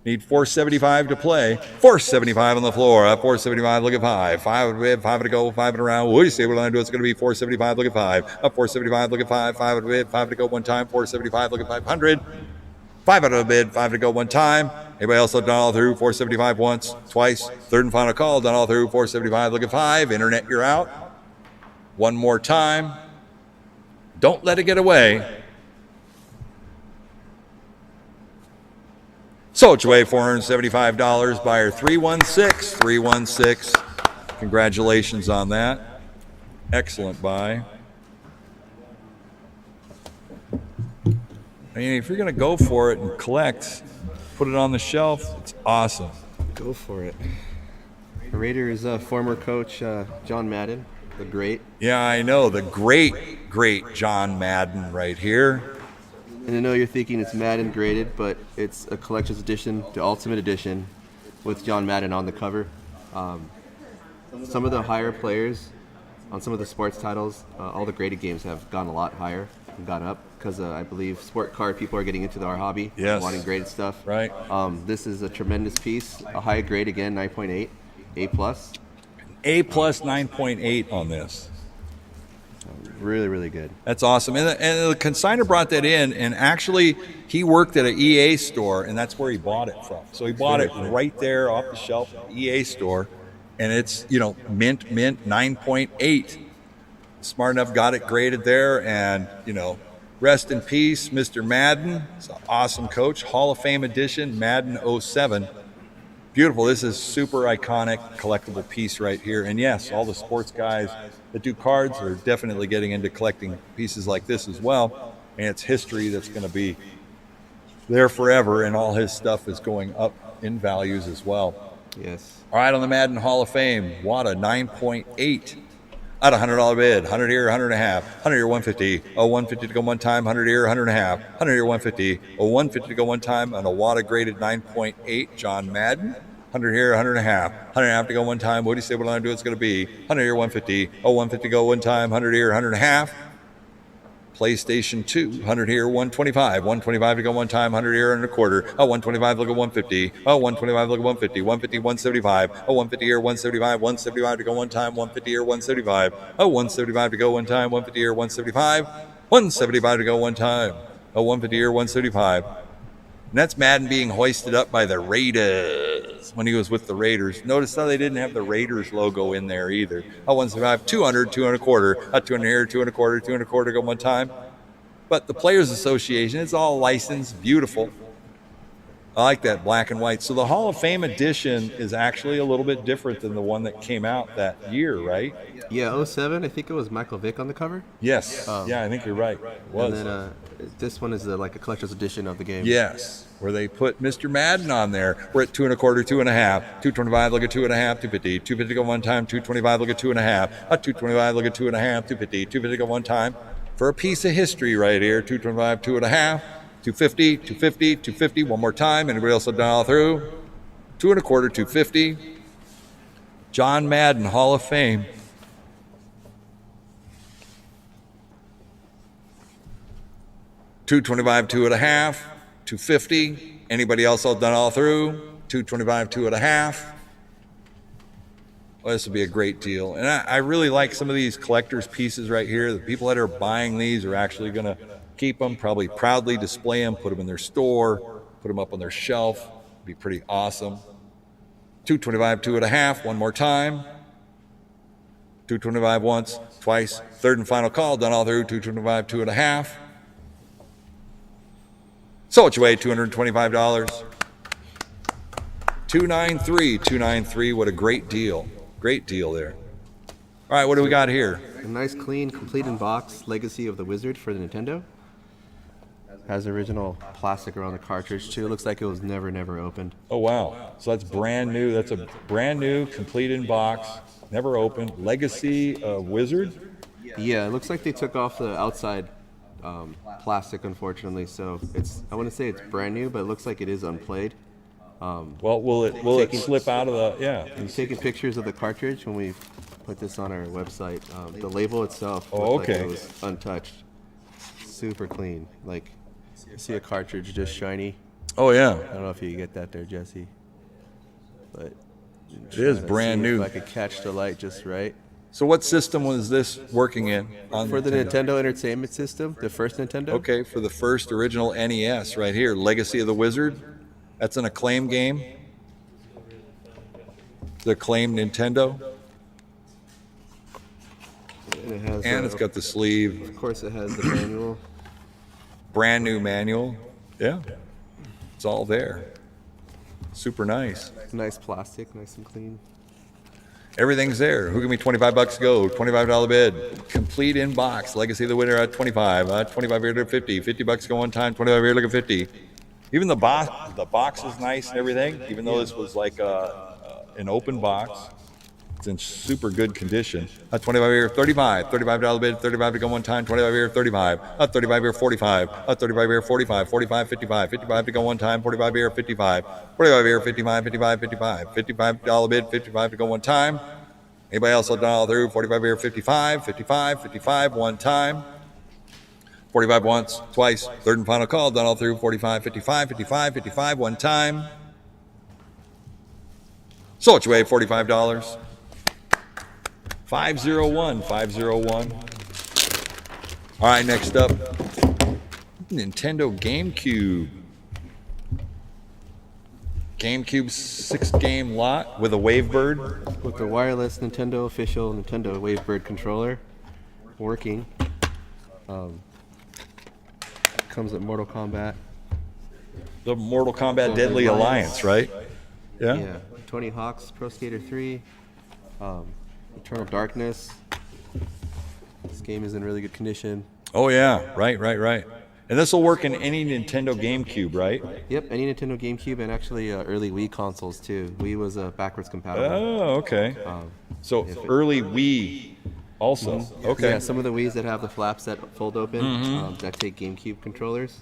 Need 475 to play. 475 on the floor. 475, look at 5. 5 to go, 5 and around. What do you say? What line do it's going to be? 475, look at 5. 475, look at 5. 5 to bid, 5 to go one time. 475, look at 500. 5 out of a bid, 5 to go one time. Anybody else done all through? 475 once, twice. Third and final call, done all through. 475, look at 5. Internet, you're out. One more time. Don't let it get away. So it's away $475. Buyer 316. Congratulations on that. Excellent buy. I mean, if you're going to go for it and collect, put it on the shelf, it's awesome. Go for it. The Raiders' former coach John Madden, the great. Yeah, I know. The great John Madden right here. And I know you're thinking it's Madden graded, but it's a collector's edition, the Ultimate Edition, with John Madden on the cover. Some of the higher players on some of the sports titles, all the graded games have gone a lot higher and gone up because I believe sport card people are getting into our hobby, Yes. wanting graded stuff. Right. This is a tremendous piece, a high grade again, 9.8, A plus. A plus 9.8 on this. Really, really good. That's awesome. And the consignor brought that in, and actually he worked at an EA store, and that's where he bought it from. So he bought it right there off the shelf at the EA store, and it's, mint 9.8. Smart enough, got it graded there, and, rest in peace, Mr. Madden. He's an awesome coach. Hall of Fame edition, Madden 07. Beautiful. This is super iconic collectible piece right here. And yes, all the sports guys that do cards are definitely getting into collecting pieces like this as well. And it's history that's going to be there forever, and all his stuff is going up in values as well. Yes. All right, on the Madden Hall of Fame, Wada 9.8 at $100 bid, 100 here, 100 and a half, 100 here, 150, 150 to go one time, 100 here, 100 and a half, 100 here, 150, 150 to go one time, and a Wada graded 9.8, John Madden, 100 here, 100 and a half, 100 and a half to go one time. What do you say what I'm going to do it's going to be? 100 here, 150, 150 to go one time, 100 here, 100 and a half. PlayStation 2, 100 here, 125, 125 to go one time, 100 here and a quarter, 125, look at 150, 125, look at 150, 150, 175, 150 here, 175, 175 to go one time, 150 here, 175, 175 to go one time, 150 here, 175, 175 to go one time, 150 here, 175. And that's Madden being hoisted up by the Raiders when he was with the Raiders. Notice how they didn't have the Raiders logo in there either. 175, 200, 200 and a quarter, 200 here, 200 and a quarter, 200 and a quarter go one time. But the Players Association, it's all licensed, beautiful. I like that black and white. So the Hall of Fame edition is actually a little bit different than the one that came out that year, right? Yeah, 07, I think it was Michael Vick on the cover. Yes. Yeah, I think you're right. It was. And then this one is like a collector's edition of the game. Yes, where they put Mr. Madden on there. We're at 2 and a quarter, 2 and a half, 225, look at 2 and a half, 250, 250 go one time, 225, look at 2 and a half, 225, look at 2 and a half, 250, 250 go one time. For a piece of history right here, 225, 2 and a half, 250, 250, 250, one more time. Anybody else have done all through? 2 and a quarter, 250. John Madden, Hall of Fame. $225, 2 and a half, $250. Anybody else all done all through? $225, 2 and a half. Well, this would be a great deal. And I really like some of these collector's pieces right here. The people that are buying these are actually going to keep them, probably proudly display them, put them in their store, put them up on their shelf. Be pretty awesome. $225, 2 and a half, one more time. $225 once, twice. Third and final call, done all through. $225, 2 and a half. So what you weigh, $225. 293, what a great deal. Great deal there. All right, what do we got here? A nice, clean, complete in box Legacy of the Wizard for the Nintendo. Has original plastic around the cartridge too. Looks like it was never opened. Oh, wow. So that's brand new. That's a brand new, complete in box, never opened. Legacy Wizard? Yeah, it looks like they took off the outside plastic, unfortunately. So I wouldn't say it's brand new, but it looks like it is unplayed. Well, will it slip out of the, yeah. I'm taking pictures of the cartridge when we put this on our website. The label itself Oh, looked okay. like it was untouched. Super clean. Like, you see a cartridge just shiny. Oh, yeah. I don't know if you get that there, Jesse. But It is brand new. If I could catch the light just right. So what system was this working in? On For the Nintendo Entertainment System, the first Nintendo. Okay, for the first original NES right here, Legacy of the Wizard. That's an acclaimed game. The acclaimed Nintendo. And it has. And it's got the sleeve. Of course, it has the manual. Brand new manual. Yeah. It's all there. Super nice. Nice plastic, nice and clean. Everything's there. Who give me $25 to go? $25 bid. Complete in box. Legacy of the Winner at 25. 25 here to 50. $50 go one time. 25 here, look at 50. Even the box is nice and everything. Even though this was like an open box, it's in super good condition. 25 here, 35. $35 bid. 35 to go one time. 25 here, 35. 35 here, 45. 35 here, 45. 45, 55. 55 to go one time. 45 here, 55. 45 here, 55, 55, 55. $55 bid. 55 to go one time. Anybody else will dial through? 45 here, 55. 55, 55 one time. 45 once, twice. Third and final call, done all through. 45, 55, 55, 55 one time. So what you weigh, $45. 501. All right, next up, Nintendo GameCube. GameCube 6-game lot with a Wavebird. With the wireless Nintendo official Nintendo Wavebird controller working. Comes with Mortal Kombat. The Mortal Kombat Deadly Alliance, right? Yeah? Tony Hawk's Pro Skater 3, Eternal Darkness. This game is in really good condition. Oh, yeah. Right. And this will work in any Nintendo GameCube, right? Yep, any Nintendo GameCube and actually early Wii consoles too. Wii was backwards compatible. Oh, okay. So early Wii also. Okay. Yeah, some of the Wiis that have the flaps that fold open that take GameCube controllers,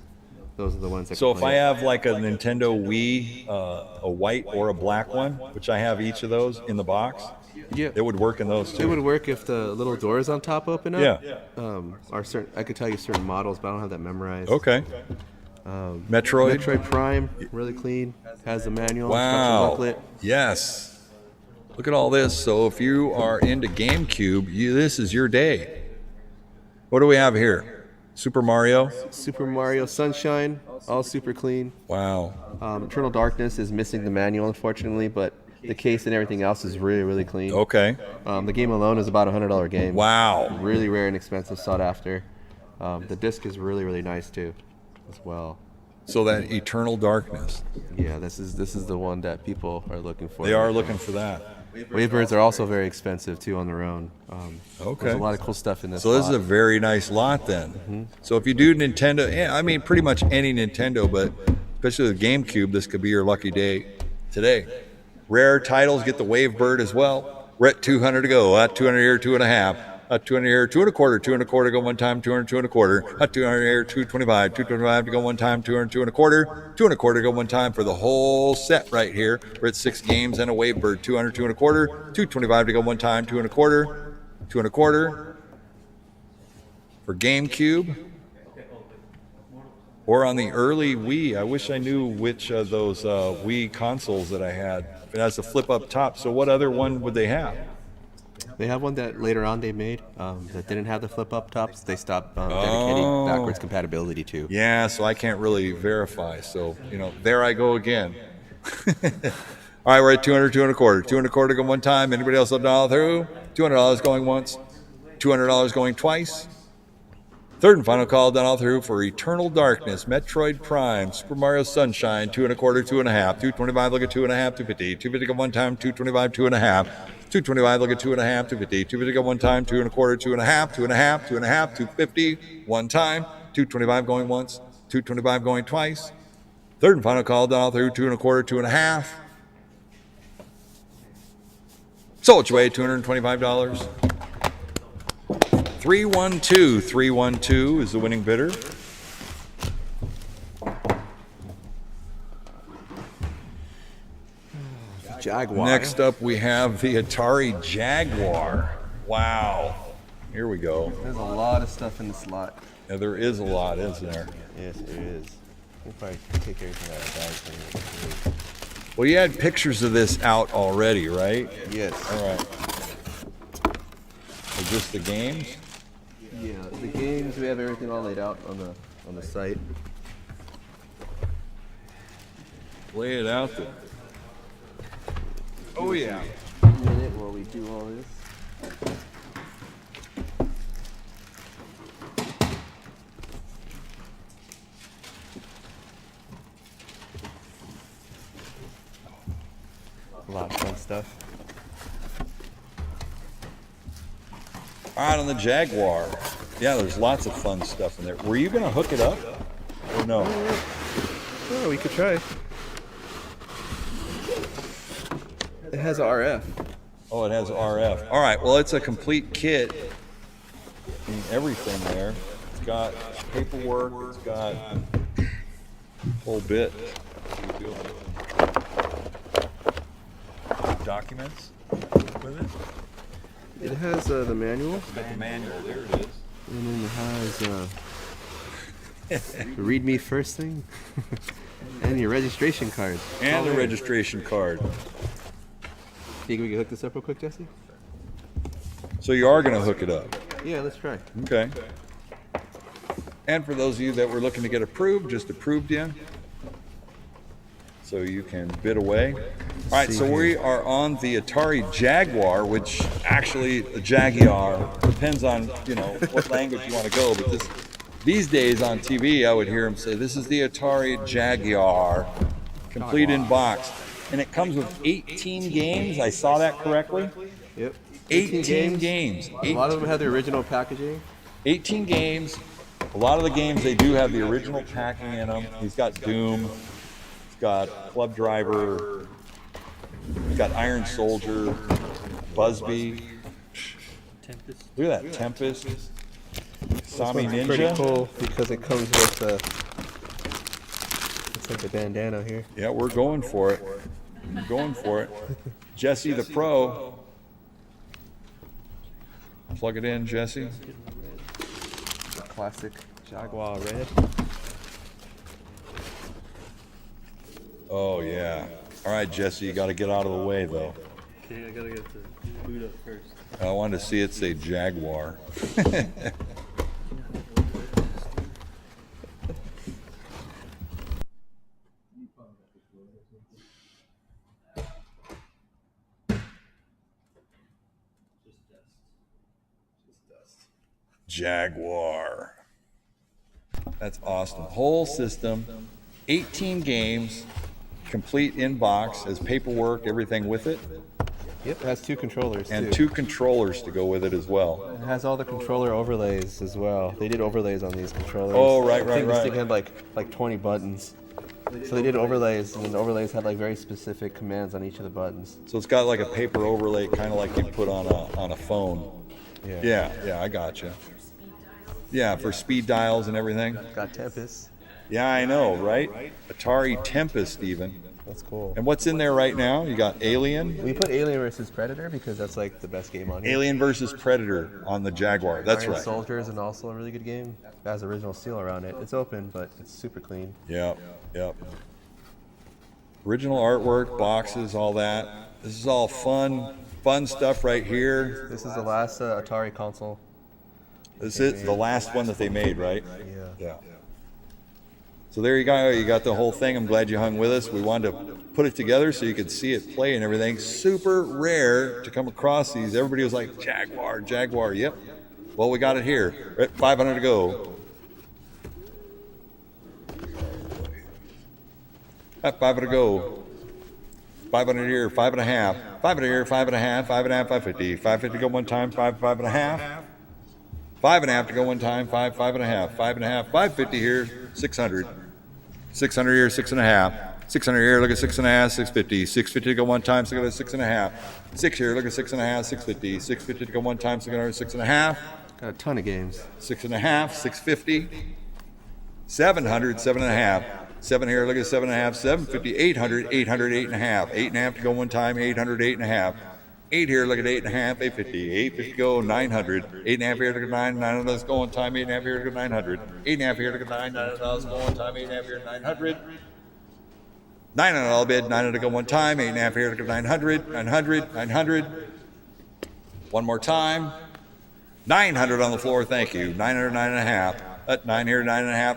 those are the ones that. So can if play I it. have like a Nintendo Wii, a white or a black one, which I have each of those in the box, Yeah. it would work in those It too. would work if the little doors on top open up. Yeah. Are certain. I could tell you certain models, but I don't have that memorized. Okay. Metroid. Metroid Prime, really clean. Has the manual. instruction Wow. booklet. Yes. Look at all this. So if you are into GameCube, this is your day. What do we have here? Super Mario. Super Mario Sunshine, all super clean. Wow. Eternal Darkness is missing the manual, unfortunately, but the case and everything else is really, really clean. Okay. The game alone is about a $100 game. Wow. Really rare and expensive, sought after. The disc is really, really nice too, as well. So that Eternal Darkness. Yeah, this is the one that people are looking for. They are looking for that. Wavebirds are also very expensive too on their own. Okay. There's a lot of cool stuff in this. So this is lot. a very nice lot then. So if you do Nintendo, I mean pretty much any Nintendo, but especially the GameCube, this could be your lucky day today. Rare titles get the Wavebird as well. We're at 200 to go. 200 here, 2.5. 200 here, 2.25. 2.25 to go one time. 200, 2.25. 200 here, 225. 225 to go one time. 200, 2.25. 2.25 to go one time for the whole set right here. We're at 6 games and a Wavebird. 200, 2.25. 225 to go one time. 2.25. 2.25 for GameCube. Or on the early Wii. I wish I knew which of those Wii consoles that I had. It has the flip up top. So what other one would they have? They have one that later on they made that didn't have the flip up tops. They stopped dedicating backwards compatibility to. Yeah, so I can't really verify. So, there I go again. All right, we're at 200, 2.25. 2.25 to go one time. Anybody else $1 through? $200 going once. $200 going twice. Third and final call done all through for Eternal Darkness, Metroid Prime, Super Mario Sunshine, 2.25, 2.5, 225, look at 2.5, 250, 250 go one time, 225, 2.5, 225, look at 2.5, 250, 250 go one time, 2.25, 2.5, 2.5, 2.5, 250, one time, 225 going once, 225 going twice. Third and final call done all through 2.25, 2.5. Sold your way, $225. 312 is the winning bidder. Jaguar. Next up, we have the Atari Jaguar. Wow. Here we go. There's a lot of stuff in this lot. Yeah, there is a lot, isn't there? Yes, there is. We'll probably take everything out of the bag for you. Well, you had pictures of this out already, right? Yes. All right. Is this the games? Yeah, the games, we have everything all laid out on the site. Lay it out there. Oh, yeah. A minute while we do all this. A lot of fun stuff. All right, on the Jaguar. Yeah, there's lots of fun stuff in there. Were you going to hook it up or no? Oh, we could try. It has RF. Oh, it has RF. All right, well, it's a complete kit. I mean, everything there. It's got paperwork. It's got a whole bit. Documents with it. It has the manual, Got the manual. There it is. and then it has the read me first thing, and your registration card. And the registration card. Think we can hook this up real quick, Jesse? So you are going to hook it up. Yeah, let's try. Okay. And for those of you that were looking to get approved, just approved you. So you can bid away. All right, so we are on the Atari Jaguar, which actually the Jaguar depends on, what language you want to go. But these days on TV, I would hear them say, this is the Atari Jaguar, complete in box. and it comes with 18 games. I saw that correctly. Yep. 18 games. A lot of them have the original packaging. 18 games. A lot of the games, they do have the original packing in them. He's got Doom. He's got Club Driver. He's got Iron Soldier. Busby. Tempest. Look at that. Tempest. Sami This one's pretty Ninja. cool because it comes with the. It's like the bandana here. Yeah, we're going for it. We're going for it. Jesse the Pro. Plug it in, Jesse. Classic Jaguar red. Oh, yeah. All right, Jesse, you got to get out of the way, though. Okay, I gotta get the boot up first. I wanted to see it say Jaguar. Jaguar. That's awesome. Whole system, 18 games, complete in box, has paperwork, everything with it, Yep, it has two controllers and too. 2 controllers to go with it as well. It has all the controller overlays as well. They did overlays on these controllers. Oh, right, I think right, this thing right. had like 20 buttons. So they did overlays, and then the overlays had like very specific commands on each of the buttons. So it's got like a paper overlay, kind of like you put on a phone. Yeah, I gotcha. Yeah, for speed dials and everything. Got Tempest. Yeah, I know, right? Atari Tempest even. That's cool. And what's in there right now? You got Alien, We put Alien vs Predator because that's like the best game on here. Alien versus Predator on the Jaguar. That's Iron right. Soldiers and also a really good game. It has original seal around it. It's open, but it's super clean. Yep. Original artwork, boxes, all that. This is all fun stuff right here. This is the last Atari console. This is the last one that they made, right? Yeah. So there you go. You got the whole thing. I'm glad you hung with us. We wanted to put it together so you could see it play and everything. Super rare to come across these. Everybody was like, Jaguar. Yep. Well, we got it here. We're at 500 to go. At 500 to go. 500 here, 5.5. 500 here, 5.5, 5.5, 550. 550 to go one time, 5.5. 5.5 to go one time, 5.5. 5.5, 550 here, 600. 600 here, 6.5. 600 here, look at 6.5, 650. 650 to go one time, so go to 6.5. 6 here, look at 6.5, 650. 650 to go one time, so go to 6.5. Got a ton of games. 6.5, 650. 700, 7.5. 7 here, look at 7.5, 750, 800, 800, 8.5. 8.5 to go one time, 800, 8.5. 8 here, look at 8.5, 850. 850 go, 900. 8.5 here, look at 9, 900, let's go one time, 8.5 here, look at 900. 8.5 here, look at 9, 900, let's go one time, 8.5 here, 900. 900 all bid, 900 to go one time, 8.5 here, look at 900, 900, 900. One more time. 900 on the floor, thank you. 900, 9.5. 9 here, 9.5,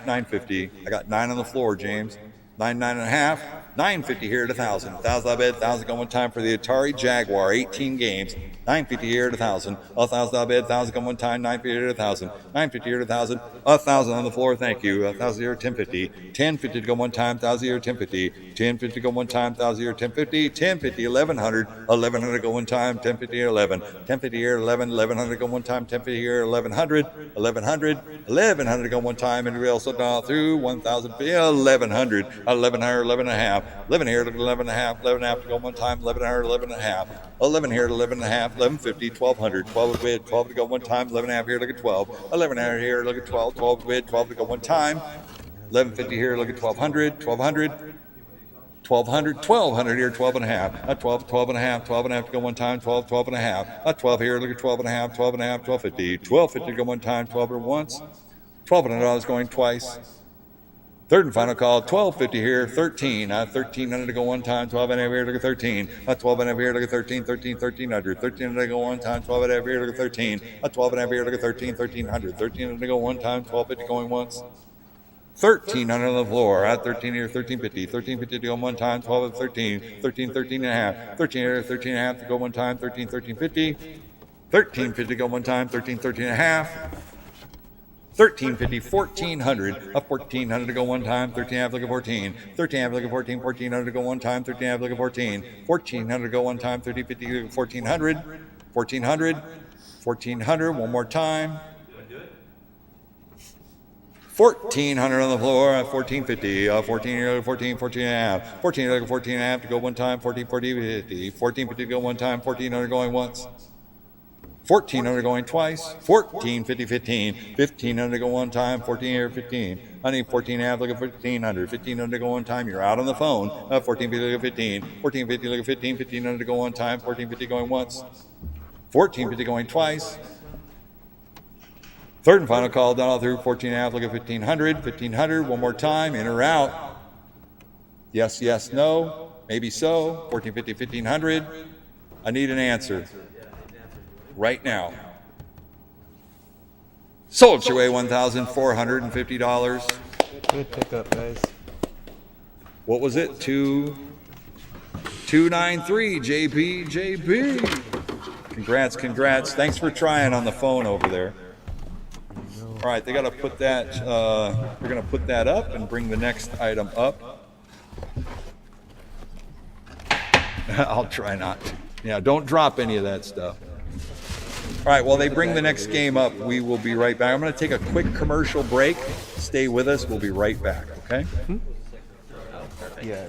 950. I got 9 on the floor, James. 9, 9.5. 950 here at 1,000. 1,000 I bet, 1,000 go one time for the Atari Jaguar, 18 games. 950 here at 1,000. 1,000 I bet, 1,000 go one time, 950 here at 1,000. 950 here at 1,000. 1,000 on the floor, thank you. 1,000 here at 1050. 1050 to go one time, 1,000 here at 1050. 1050 to go one time, 1,000 here at 1050. 1050, 1,100. 1,100 to go one time, 1050 here 11. 1050 here 11. 1,100 to go one time, 1050 here 1,100. 1,100. 1,100 to go one time, and we also down through 1,000. 1,100. 1,100, 11.5. 11 here to 11.5. 11.5 to go one time, 1100, 11.5. 11 here to 11.5. 1150, 1,200. 12 bid, 12 to go one time, 11.5 here, look at 12. 11 here, look at 12. 12 bid, 12 to go one time. 1150 here, look at 1,200. 1,200. 1,200, 1,200 here, 12.5. 12, 12.5, 12.5 to go one time, 12, 12.5. 12 here, look at 12.5, 12.5, 1250. 1250 to go one time, 12 or once. $1,200 going twice. Third and final call, 1250 here, 13. 1,300 to go one time, 12.5 here, look at 13. 12.5 here, look at 13, 13, 1,300. 1,300 to go one time, 12.5 here, look at 13. 12.5 here, look at 13, 1,300. 1,300 to go one time, 1250 going once. 1,300 on the floor. 13 here, 1,350. 1,350 to go one time, 12 at 13. 13, 13.5. 13 here, 13.5 to go one time, 13, 1350. 1,350 to go one time, 13, 13.5. 1350, 1400, a 1400 to go one time, 13.5 look at 14, 13.5 look at 14, 1400 to go one time, 13.5 look at 14, 1400 to go one time, 3050 look at 1400, 1400, 1400, one more time. 1400 on the floor at 1450, 14, 14, 14 and a half, 14, 14 and a half to go one time, 14, 40, 50, 1450 to go one time, 1400 going once, 1400 going twice, 14, 50, 15, 1500 to go one time, 14 here, 15, honey, 14 and a half, look at 1500, 1500 to go one time, you're out on the phone, 1450 look at 15, 1450 look at 15, 1500 to go one time, 1450 going once, 1450 going twice, third and final call, down all through, 14 and a half, look at 1500, 1500, one more time, in or out, yes, yes, no, maybe so, 1450, 1500, I need an answer. Right now. Sold your way $1,450. Good pickup, guys. What was it? 293 JP. Congrats. Thanks for trying on the phone over there. All right, they got to put that. We're going to put that up and bring the next item up. I'll try not to. Yeah, don't drop any of that stuff. All right, while they bring the next game up, we will be right back. I'm going to take a quick commercial break. Stay with us. We'll be right back, okay? Yeah.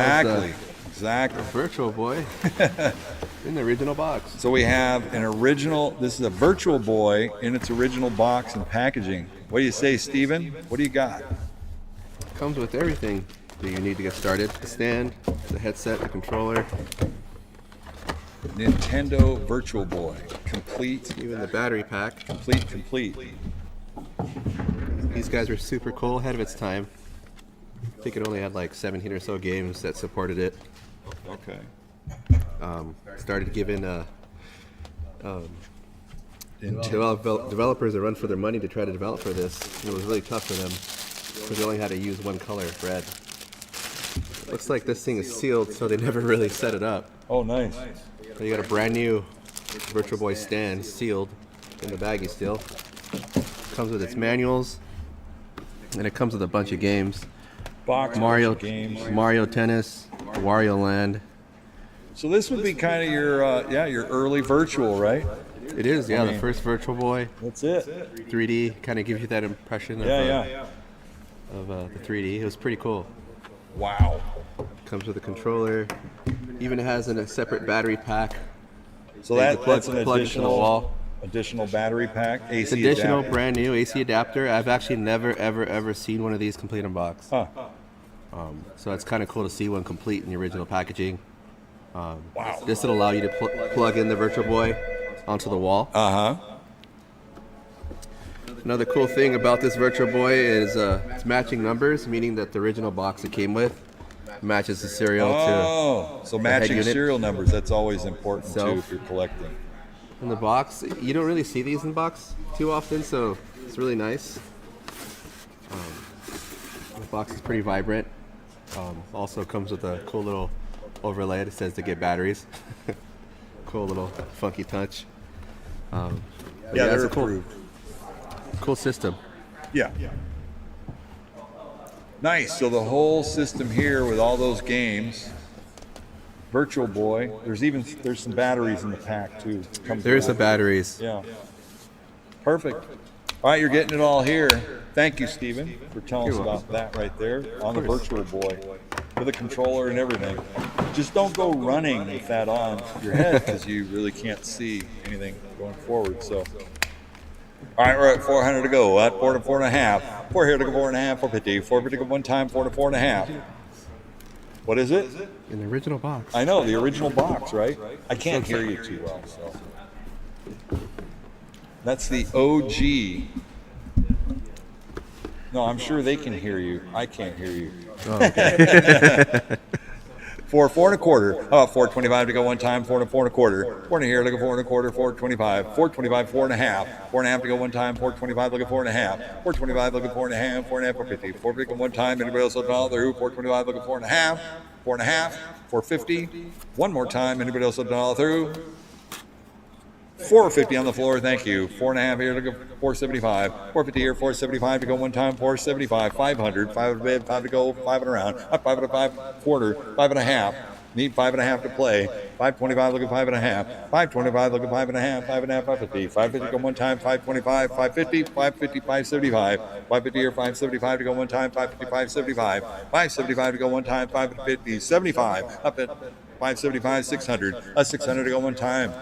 Exactly. Exactly. Virtual Boy in the original box. So we have an original, this is a Virtual Boy in its original box and packaging. What do you say, Steven? What do you got? Comes with everything that you need to get started. The stand, the headset, the controller, Nintendo Virtual Boy. Complete, even the battery pack. complete. These guys were super cool, ahead of its time. I think it only had like 17 or so games that supported it. Okay. Started giving developers a run for their money to try to develop for this. And it was really tough for them because they only had to use one color, red. Looks like this thing is sealed, so they never really set it up. Oh, nice. So you got a brand new Virtual Boy stand, sealed in the baggie still. Comes with its manuals, and it comes with a bunch of games. Box Mario games. Mario Tennis, Wario Land. So this would be kind of your, your early virtual, right? It is, yeah, I mean- the first Virtual Boy. That's it. 3D kind of gives you that impression of, the 3D. It was pretty cool. Wow. Comes with a controller. Even has a separate battery pack. So That you that's plug an into the additional wall. additional battery pack. It's AC additional, adapter. brand new AC adapter. I've actually never, ever seen one of these complete in box. Huh. So it's kind of cool to see one complete in the original packaging. Wow. This will allow you to plug in the Virtual Boy onto the wall. Uh huh. Another cool thing about this Virtual Boy is it's matching numbers, meaning that the original box it came with matches the serial Oh, so head matching unit. serial numbers, that's always important too Self. if you're collecting. to in the box. You don't really see these in box too often, so it's really nice. The box is pretty vibrant. Also comes with a cool little overlay that says to get batteries. Cool little funky touch. But Yeah, it's they're a cool, approved. cool system. Yeah. Nice. So the whole system here with all those games, Virtual Boy. There's some batteries in the pack too. Comes There's with the it. batteries. Yeah. Perfect. All right, you're getting it all here. Thank you, Stephen, for telling us You're about that right there on the course. Virtual Boy with a controller and everything. Just don't go running with that on your head because you really can't see anything going forward. So, all right, we're at 400 to go. At 4 to 4.5. 4 here to go 4.5. 450. 450 to go one time. 4 to 4.5. What is it? In the original box. I know the original box, right? I can't hear you too well, so that's the OG. No, I'm sure they can hear you. I can't hear you. Oh, okay. 4 4.25. 4.25 to go one time. 4 to 4.25. 4 to here. Look at 4.25. 4.25. 4.25. 4.5. 4.5 to go one time. 4.25. Look at 4.5. 4.25. Look at 4.5. 4.5. 4.50. 4.50 go one time. Anybody else on through? 4.25. Look at 4.5. 4.5. 4.50. One more time. Anybody else on through? 450 on the floor, thank you. 4.5 here, look at 475. 450 here, 475 to go one time, 475. 500, 5 to bed, 5 to go, 5 and around. Up 5 and a 5 quarter, 5.5. Need 5.5 to play. 525, look at 5.5. 525, look at 5.5. 5.5, 550. 550 go one time, 525, 550, 550, 575. 550 here, 575 to go one time, 550, 575. 575 to go one time, 550, 75. Up at 575, 600. 600 to go one time.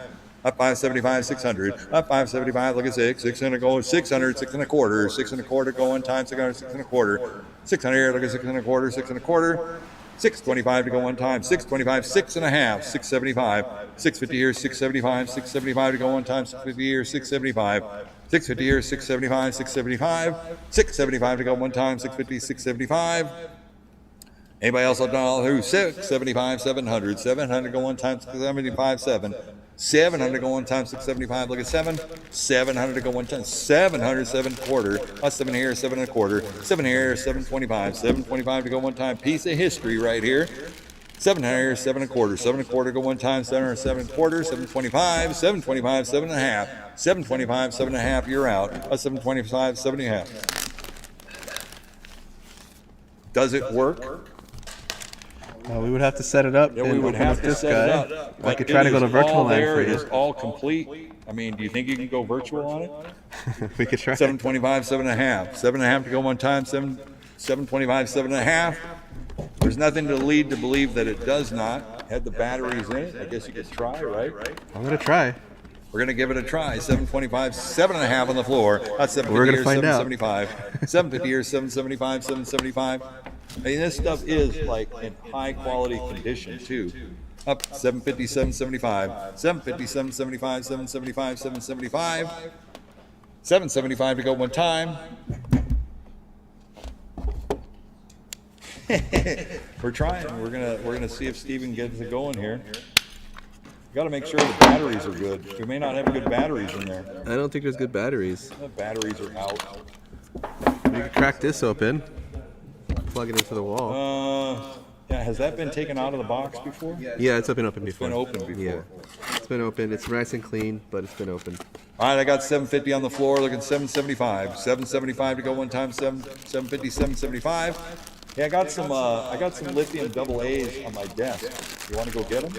Up 575, 600. Up 575, look at 600 go 600, 6 and a quarter. 6 and a quarter go one time, 600, 6 and a quarter. 600 here, look at 6 and a quarter, 6 and a quarter. 625 to go one time, 625, 6 and a half, 675. 650 here, 675, 675 to go one time, 650 here, 675. 650 here, 675, 675. 675 to go one time, 650, 675. Anybody else on dollar who? 675, 700. 700 go one time, 675, 7. 700 go one time, 675. Look at 7. 700 to go one time, 700, 7 quarter. 7 here, 7 and a quarter. 7 here, 725. 725 to go one time. Piece of history right here. 7 here, 7 and a quarter. 7 and a quarter go one time. 7 or 7 and a quarter. 725. 725, 7 and a half. 725, 7 and a half. You're out. 725, 7 and a half. Does it work? We would have to set it up. Yeah, and we would open have up to this set guy. it up. I But could it try to go is to virtual all land there. for It you. is all complete. I mean, do you think you can go virtual on it? We could try. 725, 7.5. 7.5 to go one time. 725, 7.5. There's nothing to lead to believe that it does not. Had the batteries in it. I guess you could try, right? I'm gonna try. We're gonna give it a try. 725, 7.5 on the floor. That's 750 We're gonna or find out. 775. 750 or 775, 775. I mean, this stuff is like in high quality condition too. Up 750, 775, 750, 775, 775, 775, 775 to go one time. We're trying. We're gonna see if Steven gets it going here. Got to make sure the batteries are good. We may not have good batteries in there. I don't think there's good batteries. The batteries are out. You can crack this open, plug it into the wall. Yeah. Has that been taken out of the box before? Yeah, it's been open before. been open before. Yeah, it's been open. It's nice and clean, but it's been open. All right, I got 750 on the floor. Looking 775. 775 to go one time. 750, 775. Yeah, I got some lithium double A's on my desk. You want to go get them?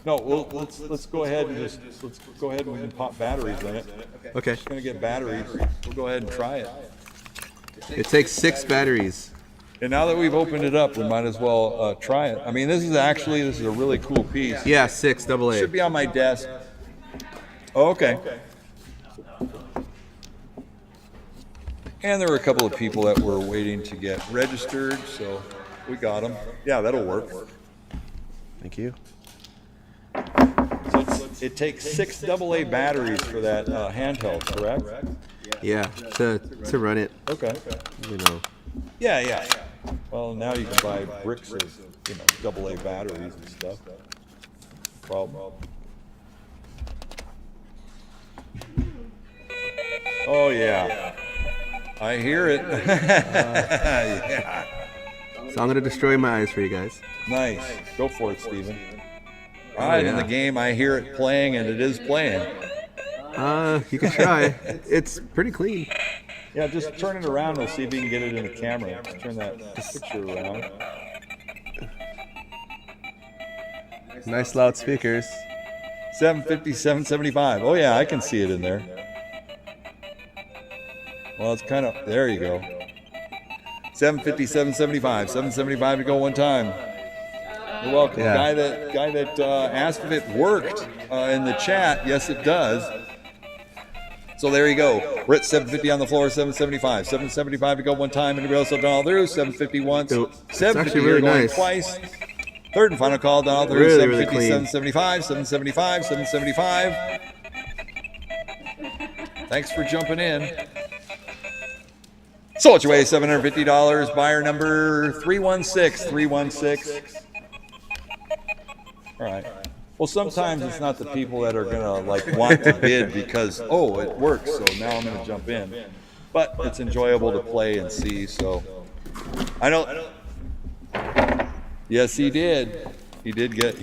No, let's go ahead and let's go ahead and we can pop batteries in it. Okay. Just gonna get batteries. We'll go ahead and try it. It takes 6 batteries. And now that we've opened it up, we might as well try it. I mean, this is a really cool piece. Yeah, 6 AA. Should be on my desk. Oh, okay. And there were a couple of people that were waiting to get registered, so we got them. Yeah, that'll work. Thank you. So it takes 6 AA batteries for that handheld, correct? Yeah, to run it, Okay. you know. Yeah. Well, now you can buy bricks of, AA batteries and stuff. Problem. Oh yeah. I hear it. Yeah. So I'm gonna destroy my eyes for you guys. Nice. Go for it, Steven. All right, in the game, I hear it playing, and it is playing. You can try. It's pretty clean. Yeah, just turn it around. We'll see if you can get it in the camera. Just turn that picture around. Nice loud speakers. 750, 775. Oh, yeah, I can see it in there. Well, it's kind of, there you go. 750, 775. 775 to go one time. You're welcome. Yeah. Guy that asked if it worked in the chat. Yes, it does. So there you go. We're at 750 on the floor, 775. 775 to go one time. Anybody else have done all through? 750 once. So, it's 750 actually really going nice. twice. Third and final call, done all through. Really, 750, really clean. 775, 775, 775. Thanks for jumping in. So what you weigh, $750. Buyer number 316. 316. All right. Well, sometimes it's not the people that are gonna want to bid because it works, so now I'm gonna jump in. But it's enjoyable to play and see. So I know. Yes, he did. He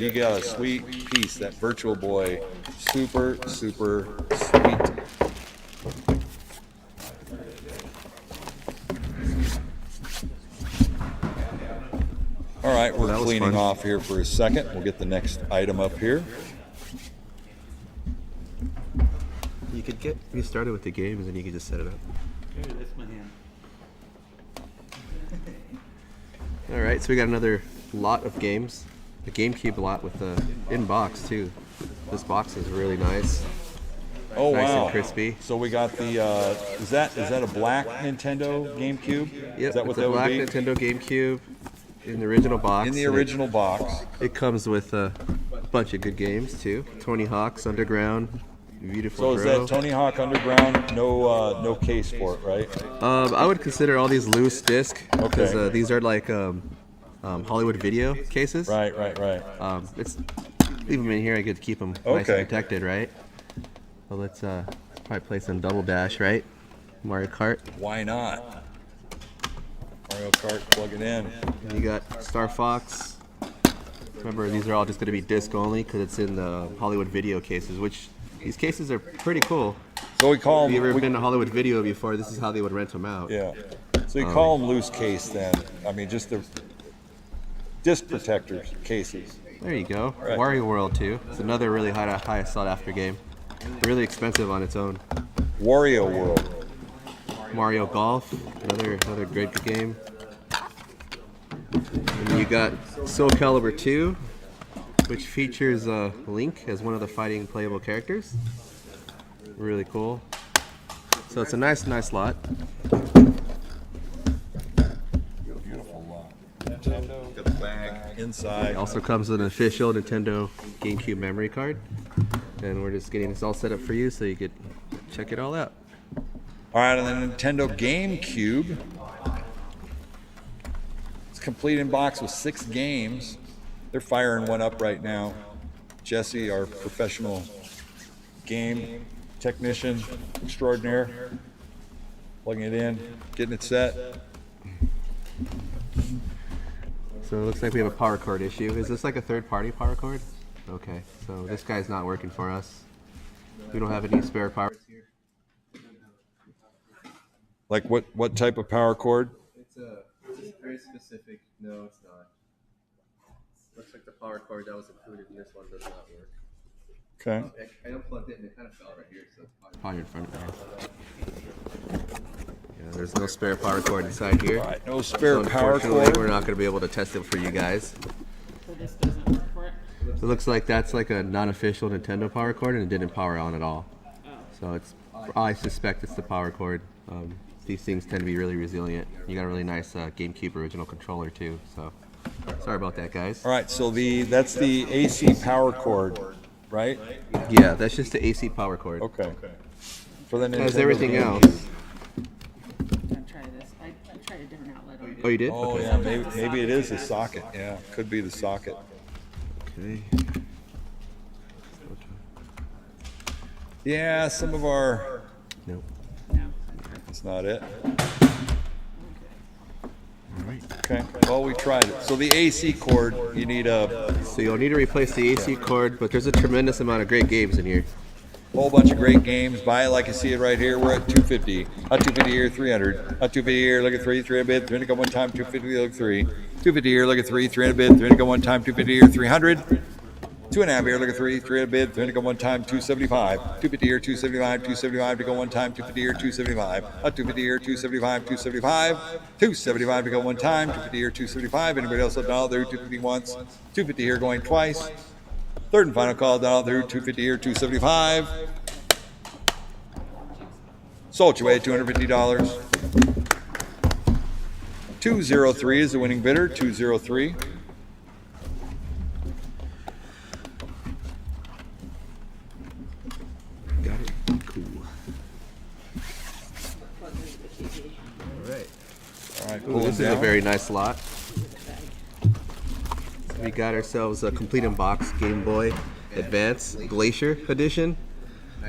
got a sweet piece. That Virtual Boy, super sweet. All right, we're That was cleaning fun. off here for a second. We'll get the next item up here. You could get me started with the games and you could just set it up. Here, that's my hand. All right, so we got another lot of games. The GameCube lot with the in-box too. This box is really nice. Oh Nice wow! and crispy. So we got the is that a black Nintendo GameCube? Yep, Is that what it's a that would black be? Nintendo GameCube in the original box. In the and original box. It comes with a bunch of good games too. Tony Hawk's Underground, Beautiful So is Girl. that Tony Hawk Underground? No case for it, right? I would consider all these loose disc because Okay. these are like Hollywood video cases. Right. It's leave them in here. I get to keep them nice Okay. and protected, right? So let's probably play some Double Dash, right? Mario Kart. Why not? Mario Kart, plug it in. And you got Star Fox. Remember, these are all just going to be disc only because it's in the Hollywood video cases, which these cases are pretty cool. So we call If you ever them. been to Hollywood video before, this is how they would rent them out. Yeah. So you call them loose case then? I mean, just the disc protectors cases. There you go. Right. Wario World too. It's another really high sought after game. Really expensive on its own. Wario World. Mario Golf, another great game. And you got Soul Calibur 2, which features Link as one of the fighting playable characters. Really cool. So it's a nice lot. Beautiful lot. Nintendo. Got the bag inside. It also comes with an official Nintendo GameCube memory card. And we're just getting this all set up for you so you could check it all out. All right, on the Nintendo GameCube, it's complete in box with 6 games. They're firing one up right now. Jesse, our professional game technician extraordinaire, plugging it in, getting it set. So it looks like we have a power cord issue. Is this like a third-party power cord? Okay, so this guy's not working for us. We don't have any spare power. Like what type of power cord? It's very specific. No, it's not. Looks like the power cord that was included in this one does not work. Okay. I unplugged it and it kind of fell right here, so it's probably in front of me. Yeah, there's no spare power cord inside here. All right, no spare So power unfortunately, cord. we're not going to be able to test it for you guys. So this doesn't work for it? It looks like that's like a non-official Nintendo power cord and it didn't power on at all. Oh. So it's, I suspect it's the power cord. These things tend to be really resilient. You got a really nice GameCube original controller too. So sorry about that, guys. All right, so that's the AC power cord, right? Yeah, that's just the AC power cord. Okay. For the Nintendo As everything GameCube. else. I'll try this. I tried a different outlet on it. Oh, you did? Oh Okay. yeah, maybe it is the socket. Yeah, could be the socket. Okay. Yeah, some of our. Nope. No. That's not it. All right. Okay. Well, we tried it. So the AC cord, you need a So you'll need to replace the AC cord, but there's a tremendous amount of great games in here. whole bunch of great games. Buy it like you see it right here. We're at 250. Not 250 here, 300. Not 250 here, look at 3, 300 bid, 300 go one time, 250 look 3. 250 here, look at 3, 300 bid, 300 go one time, 250 here, 300. 2.5 here, look at 3, 300 bid, 300 go one time, 275. 250 here, 275, 275 to go one time, 250 here, 275. 250 here, 275, 275. 275 to go one time, 250 here, 275. Anybody else $1 there, 250 once. 250 here going twice. Third and final call, $1 there, 250 here, 275. Sold you away at $250. 203 is the winning bidder, 203. Got it? Cool. All right. All right, Ooh, pull this it is a down. very nice lot. We got ourselves a complete in box Game Boy Advance Glacier Edition.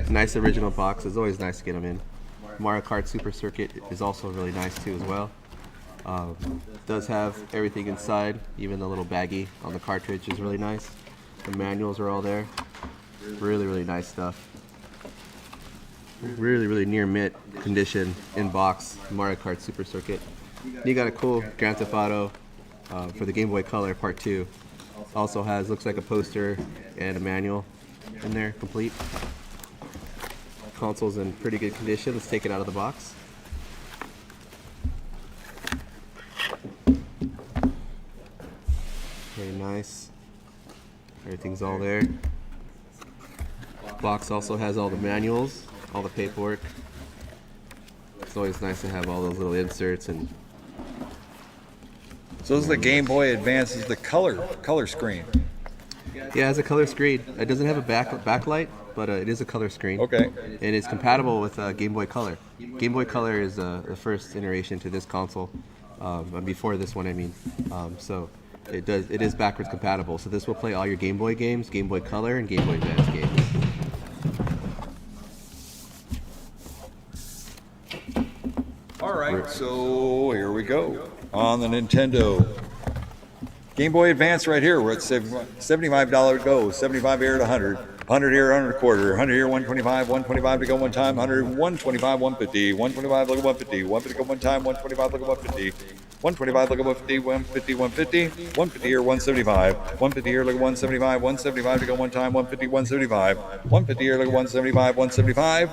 Nice original box. It's always nice to get them in. Mario Kart Super Circuit is also really nice too as well. Does have everything inside, even the little baggie on the cartridge is really nice. The manuals are all there. Really nice stuff. Really near mint condition in box Mario Kart Super Circuit. You got a cool Grand Theft Auto for the Game Boy Color Part 2. Also has, looks like a poster and a manual in there, complete. Console's in pretty good condition. Let's take it out of the box. Very nice. Everything's all there. Box also has all the manuals, all the paperwork. It's always nice to have all those little inserts and So this is the Game Boy Advance, is the color screen. yeah, it has a color screen. It doesn't have a backlight, but it is a color screen. Okay. And it's compatible with Game Boy Color. Game Boy Color is the first iteration to this console, before this one, I mean. So it is backwards compatible. So this will play all your Game Boy games, Game Boy Color, and Game Boy Advance games. All right, so here we go. On the Nintendo Game Boy Advance right here, we're at $75 go, 75 here at 100. 100 here, 100 a quarter, 100 here, 125, 125 to go one time, 100, 125, 150, 125, look at 150, 150 go one time, 125, look at 150, 125, look at 150, 150, 150, 150 here, 175, 150 here, look at 175, 175 to go one time, 150, 175, 150 here, look at 175, 175,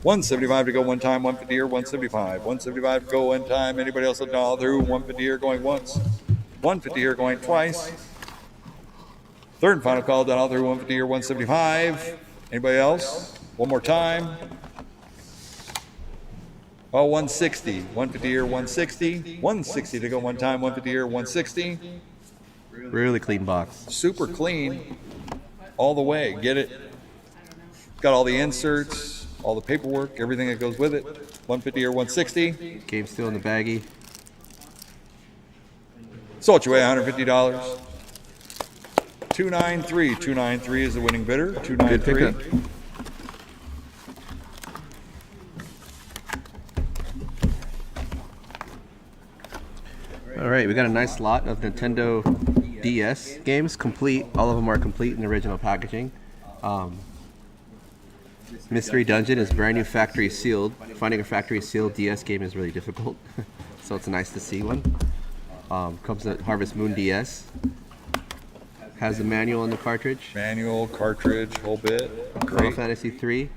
175 to go one time, 150 here, 175. 175 to go one time. Anybody else $1 through? 150 here going once. 150 here going twice. Third and final call, $1 through, 150 here, 175. Anybody else? One more time. Oh, 160. 150 here, 160. 160 to go one time, 150 here, 160. Really clean box. Super clean all the way. Get it? Got all the inserts, all the paperwork, everything that goes with it. 150 or 160. Game still in the baggie. Sold you away $150. 293. 293 is the winning bidder. Good 293. pickup. All right, we got a nice lot of Nintendo DS games, complete. All of them are complete in the original packaging. Mystery Dungeon is brand new factory sealed. Finding a factory sealed DS game is really difficult, so it's nice to see one. Comes with Harvest Moon DS. Has the manual in the cartridge. Manual, cartridge, whole bit. Final Great. Fantasy 3.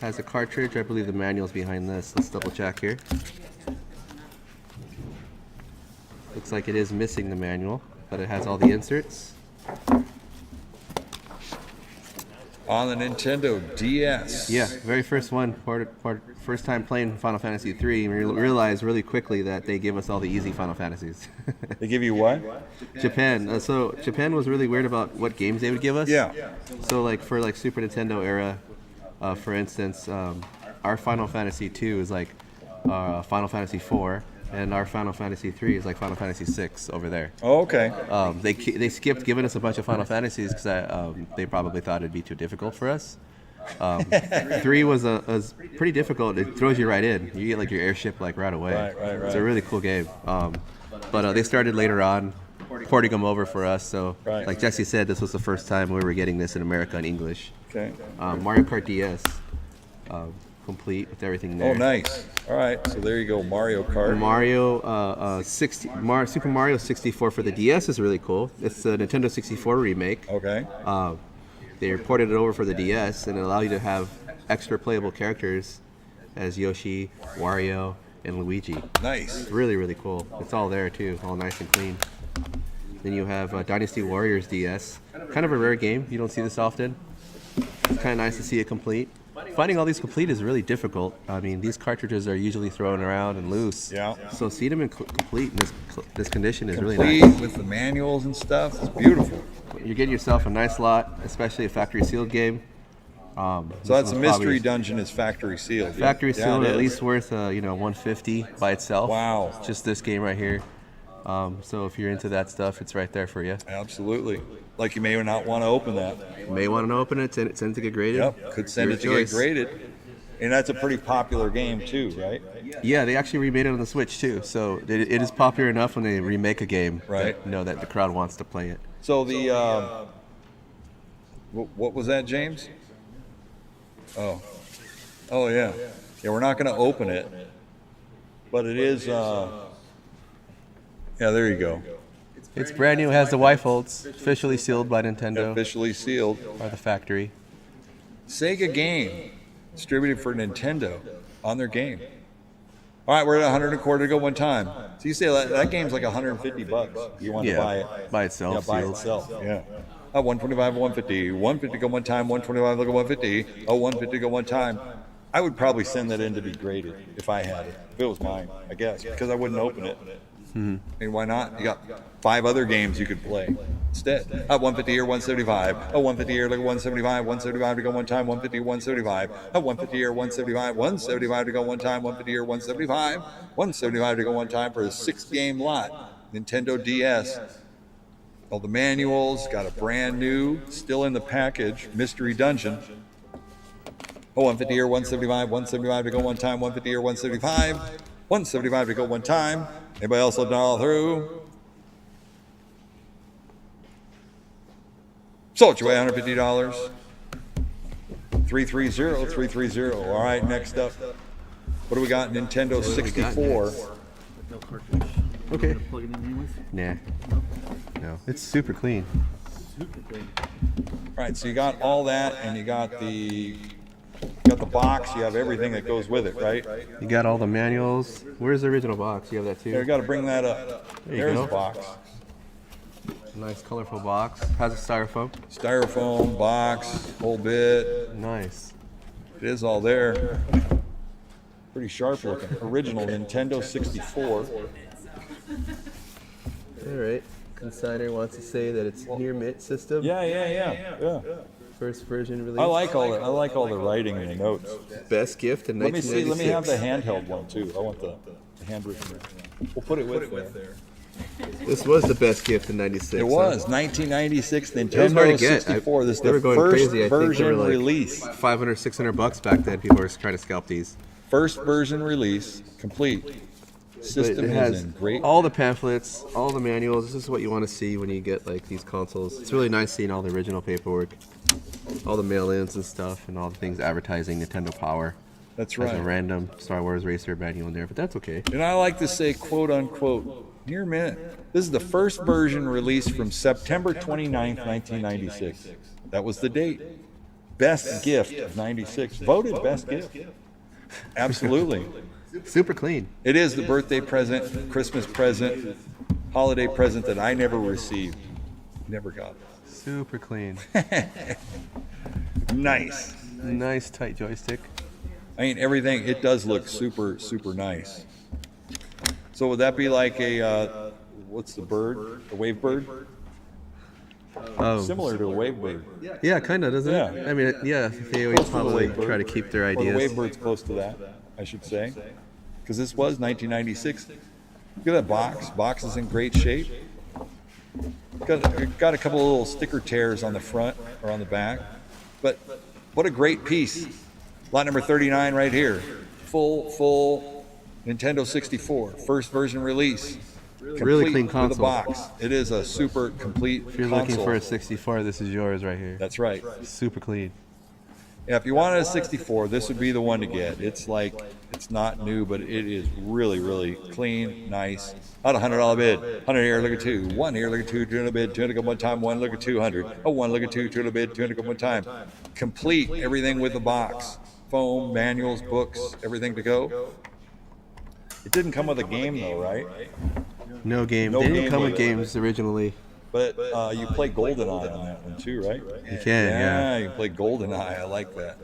Has a cartridge. I believe the manual's behind this. Let's double check here. Looks like it is missing the manual, but it has all the inserts. On the Nintendo DS. Yeah, very first one. First time playing Final Fantasy 3, we realized really quickly that they give us all the easy Final Fantasies. They give you what? Japan. So Japan was really weird about what games they would give us. Yeah. So like for like Super Nintendo era, for instance, our Final Fantasy 2 is like Final Fantasy 4, and our Final Fantasy 3 is like Final Fantasy 6 over there. Oh, okay. They skipped giving us a bunch of Final Fantasies because they probably thought it'd be too difficult for us. 3 was pretty difficult. It throws you right in. You get like your airship like right away. Right. It's a really cool game. But they started later on porting them over for us. So Right. like Jesse said, this was the first time we were getting this in America in English. Okay. Mario Kart DS, complete with everything there. Oh, nice. All right. So there you go. Mario Kart. Super Mario 64 for the DS is really cool. It's the Nintendo 64 remake. Okay. They ported it over for the DS, and it allowed you to have extra playable characters as Yoshi, Wario, and Luigi. Nice. Really, really cool. It's all there too, all nice and clean. Then you have Dynasty Warriors DS. Kind of a rare game. You don't see this often. It's kind of nice to see it complete. Finding all these complete is really difficult. I mean, these cartridges are usually thrown around and loose. Yeah. So seeing them in complete in this condition is really Complete nice. with the manuals and stuff. It's beautiful. You're getting yourself a nice lot, especially a factory sealed game. So that's a mystery dungeon. Is factory sealed. Factory Yeah, sealed, it at is. least worth $150 by itself. Wow. Just this game right here. So if you're into that stuff, it's right there for you. Absolutely. Like you may not want to open that. You may want to open it, send it to get graded. Yep. Could send Your it to get choice. graded. And that's a pretty popular game too, right? Yeah, they actually remade it on the Switch too. So it is popular enough when they remake a game Right. that, that the crowd wants to play it. So the what was that, James? Oh yeah. We're not going to open it, but it is. Yeah, there you go. It's brand new. It has the wife holds. Officially sealed by Nintendo Officially sealed. by the factory. Sega game distributed for Nintendo on their game. All right, we're at 100 and a quarter to go one time. So you say that game's like $150. You want to buy it? by itself. Yeah, by sealed. itself. Yeah. 125, 150. 150 go one time. 125 look at 150. 150 go one time. I would probably send that in to be graded if I had it. If it was mine, I guess, because I wouldn't open it. I mean, why not? You got 5 other games you could play instead. 150 here, 175. 150 here, look at 175. 175 to go one time. 150, 175. 150 here, 175. 175 to go one time. 150 here, 175. 175 to go one time for a 6-game lot. Nintendo DS. All the manuals, got a brand new, still in the package, Mystery Dungeon. 150 here, 175. 175 to go one time. 150 here, 175. 175 to go one time. Anybody else looking all through? Sold you away $150. 330, 330. All right, next up. What do we got? Nintendo 64. No cartridge. Okay. Plug it in anyways. Nah. No. It's super clean. Super clean. All right, so you got all that, and you got the box. You have everything that goes with it, right? You got all the manuals. Where's the original box? You have that There, you too. got to bring that up. There you There's go. the box. Nice colorful box. Has a styrofoam. Styrofoam box, whole bit. Nice. It is all there. Pretty sharp looking. Original Nintendo 64. All right. Consigner wants to say that it's near mint system. Yeah. First version release. I like all the writing in the notes. Best gift in Let me 1996. see. Let me have the handheld one too. I want the handwritten. We'll put it with there. This was the best gift in 96. It was 1996 It was hard to Nintendo get. 64. This is They were the going first crazy. I think they version were like release. 500, 600 bucks back then. People were trying to scalp these. First version release, complete. But System it is has in great. all the pamphlets, all the manuals. This is what you want to see when you get like these consoles. It's really nice seeing all the original paperwork, all the mail-ins and stuff, and all the things advertising Nintendo Power. That's There's a right. random Star Wars Racer manual in there, but that's okay. And I like to say, quote unquote, near mint. This is the first version released from September 29th, 1996. That was the date. Best gift of 96. Voted best gift. Absolutely. Super clean. It is the birthday present, Christmas present, holiday present that I never received. Never got. Super clean. Nice. Nice tight joystick. I mean, everything, it does look super, super nice. So would that be like a, what's the bird? A wave bird? Oh, Similar to a wave bird. yeah, kind of, doesn't it? Yeah. I mean, yeah, they always Close to the probably wave bird. try to keep their Or the ideas. wave bird's close to that, I should say. Because this was 1996. Look at that box. Box is in great shape. Got a couple of little sticker tears on the front or on the back. But what a great piece. Lot number 39 right here. Full Nintendo 64. First version release. Really clean Complete with a console. box. It is a super complete If you're console. looking for a 64, this is yours right here. That's right. Super clean. Yeah, if you wanted a 64, this would be the one to get. It's like, it's not new, but it is really, really clean, nice. About $100 bid. 100 here, look at two. One here, look at two, 200 bid, 200 go one time, one, look at 200. Oh, one, look at two, 200 bid, 200 go one time. Complete, everything with the box. Foam, manuals, books, everything to go. It didn't come with a game though, right? No game. No They didn't game come with with it. games originally. But you play GoldenEye on that one too, right? You can, yeah. You can play GoldenEye. I like that.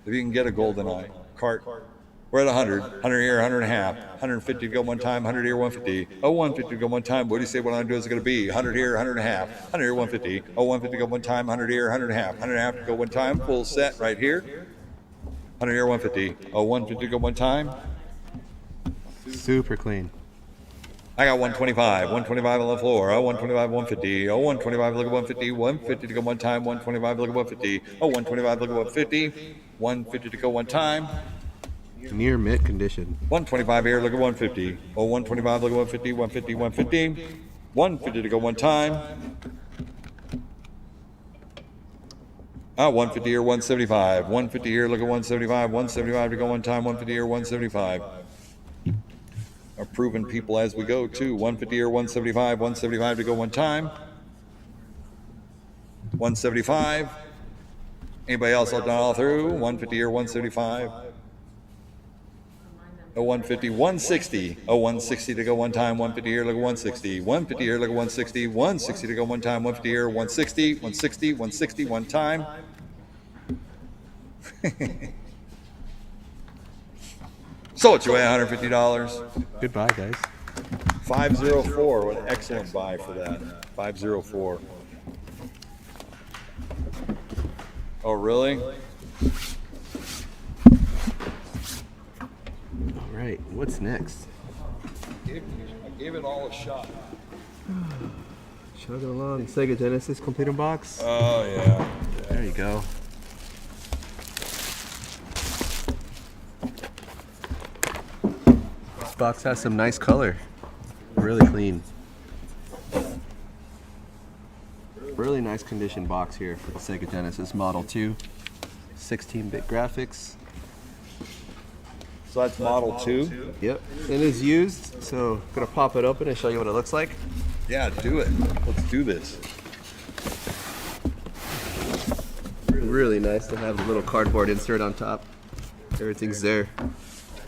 If you can get a GoldenEye cart, we're at 100. 100 here, 100 and a half. 150 to go one time, 100 here, 150. Oh, 150 to go one time. What do you say what I'm doing is going to be? 100 here, 100 and a half. 100 here, 150. Oh, 150 to go one time, 100 here, 100 and a half. 100 and a half to go one time. Full set right here. 100 here, 150. Oh, 150 to go one time. Super clean. I got 125, 125 on the floor. Oh, 125, 150. Oh, 125, look at 150. 150 to go one time. 125, look at 150. Oh, 125, look at 150. 150 to go one time. Near mint condition. 125 here, look at 150. Oh, 125, look at 150. 150, 150. 150 to go one time. 150 here, 175. 150 here, look at 175. 175 to go one time. 150 here, 175. Are proven people as we go too. 150 here, 175, 175 to go one time. 175. Anybody else all done all through? 150 here, 175. Oh, 150, 160. Oh, 160 to go one time. 150 here, look at 160. 150 here, look at 160. 160 to go one time. 150 here, 160, 160, 160 one time. So what you weigh, $150? Goodbye, guys. 504. What an excellent buy for that. 504. Oh, really? All right, what's next? I gave it all a shot. Chugging along. Sega Genesis complete in box. Oh, yeah. There you go. This box has some nice color. Really clean. Really nice condition box here for the Sega Genesis Model 2. 16-bit graphics. So that's Model 2? Yep, it is used, so I'm gonna pop it open and show you what it looks like. Yeah, do it. Let's do this. really nice to have a little cardboard insert on top. Everything's there.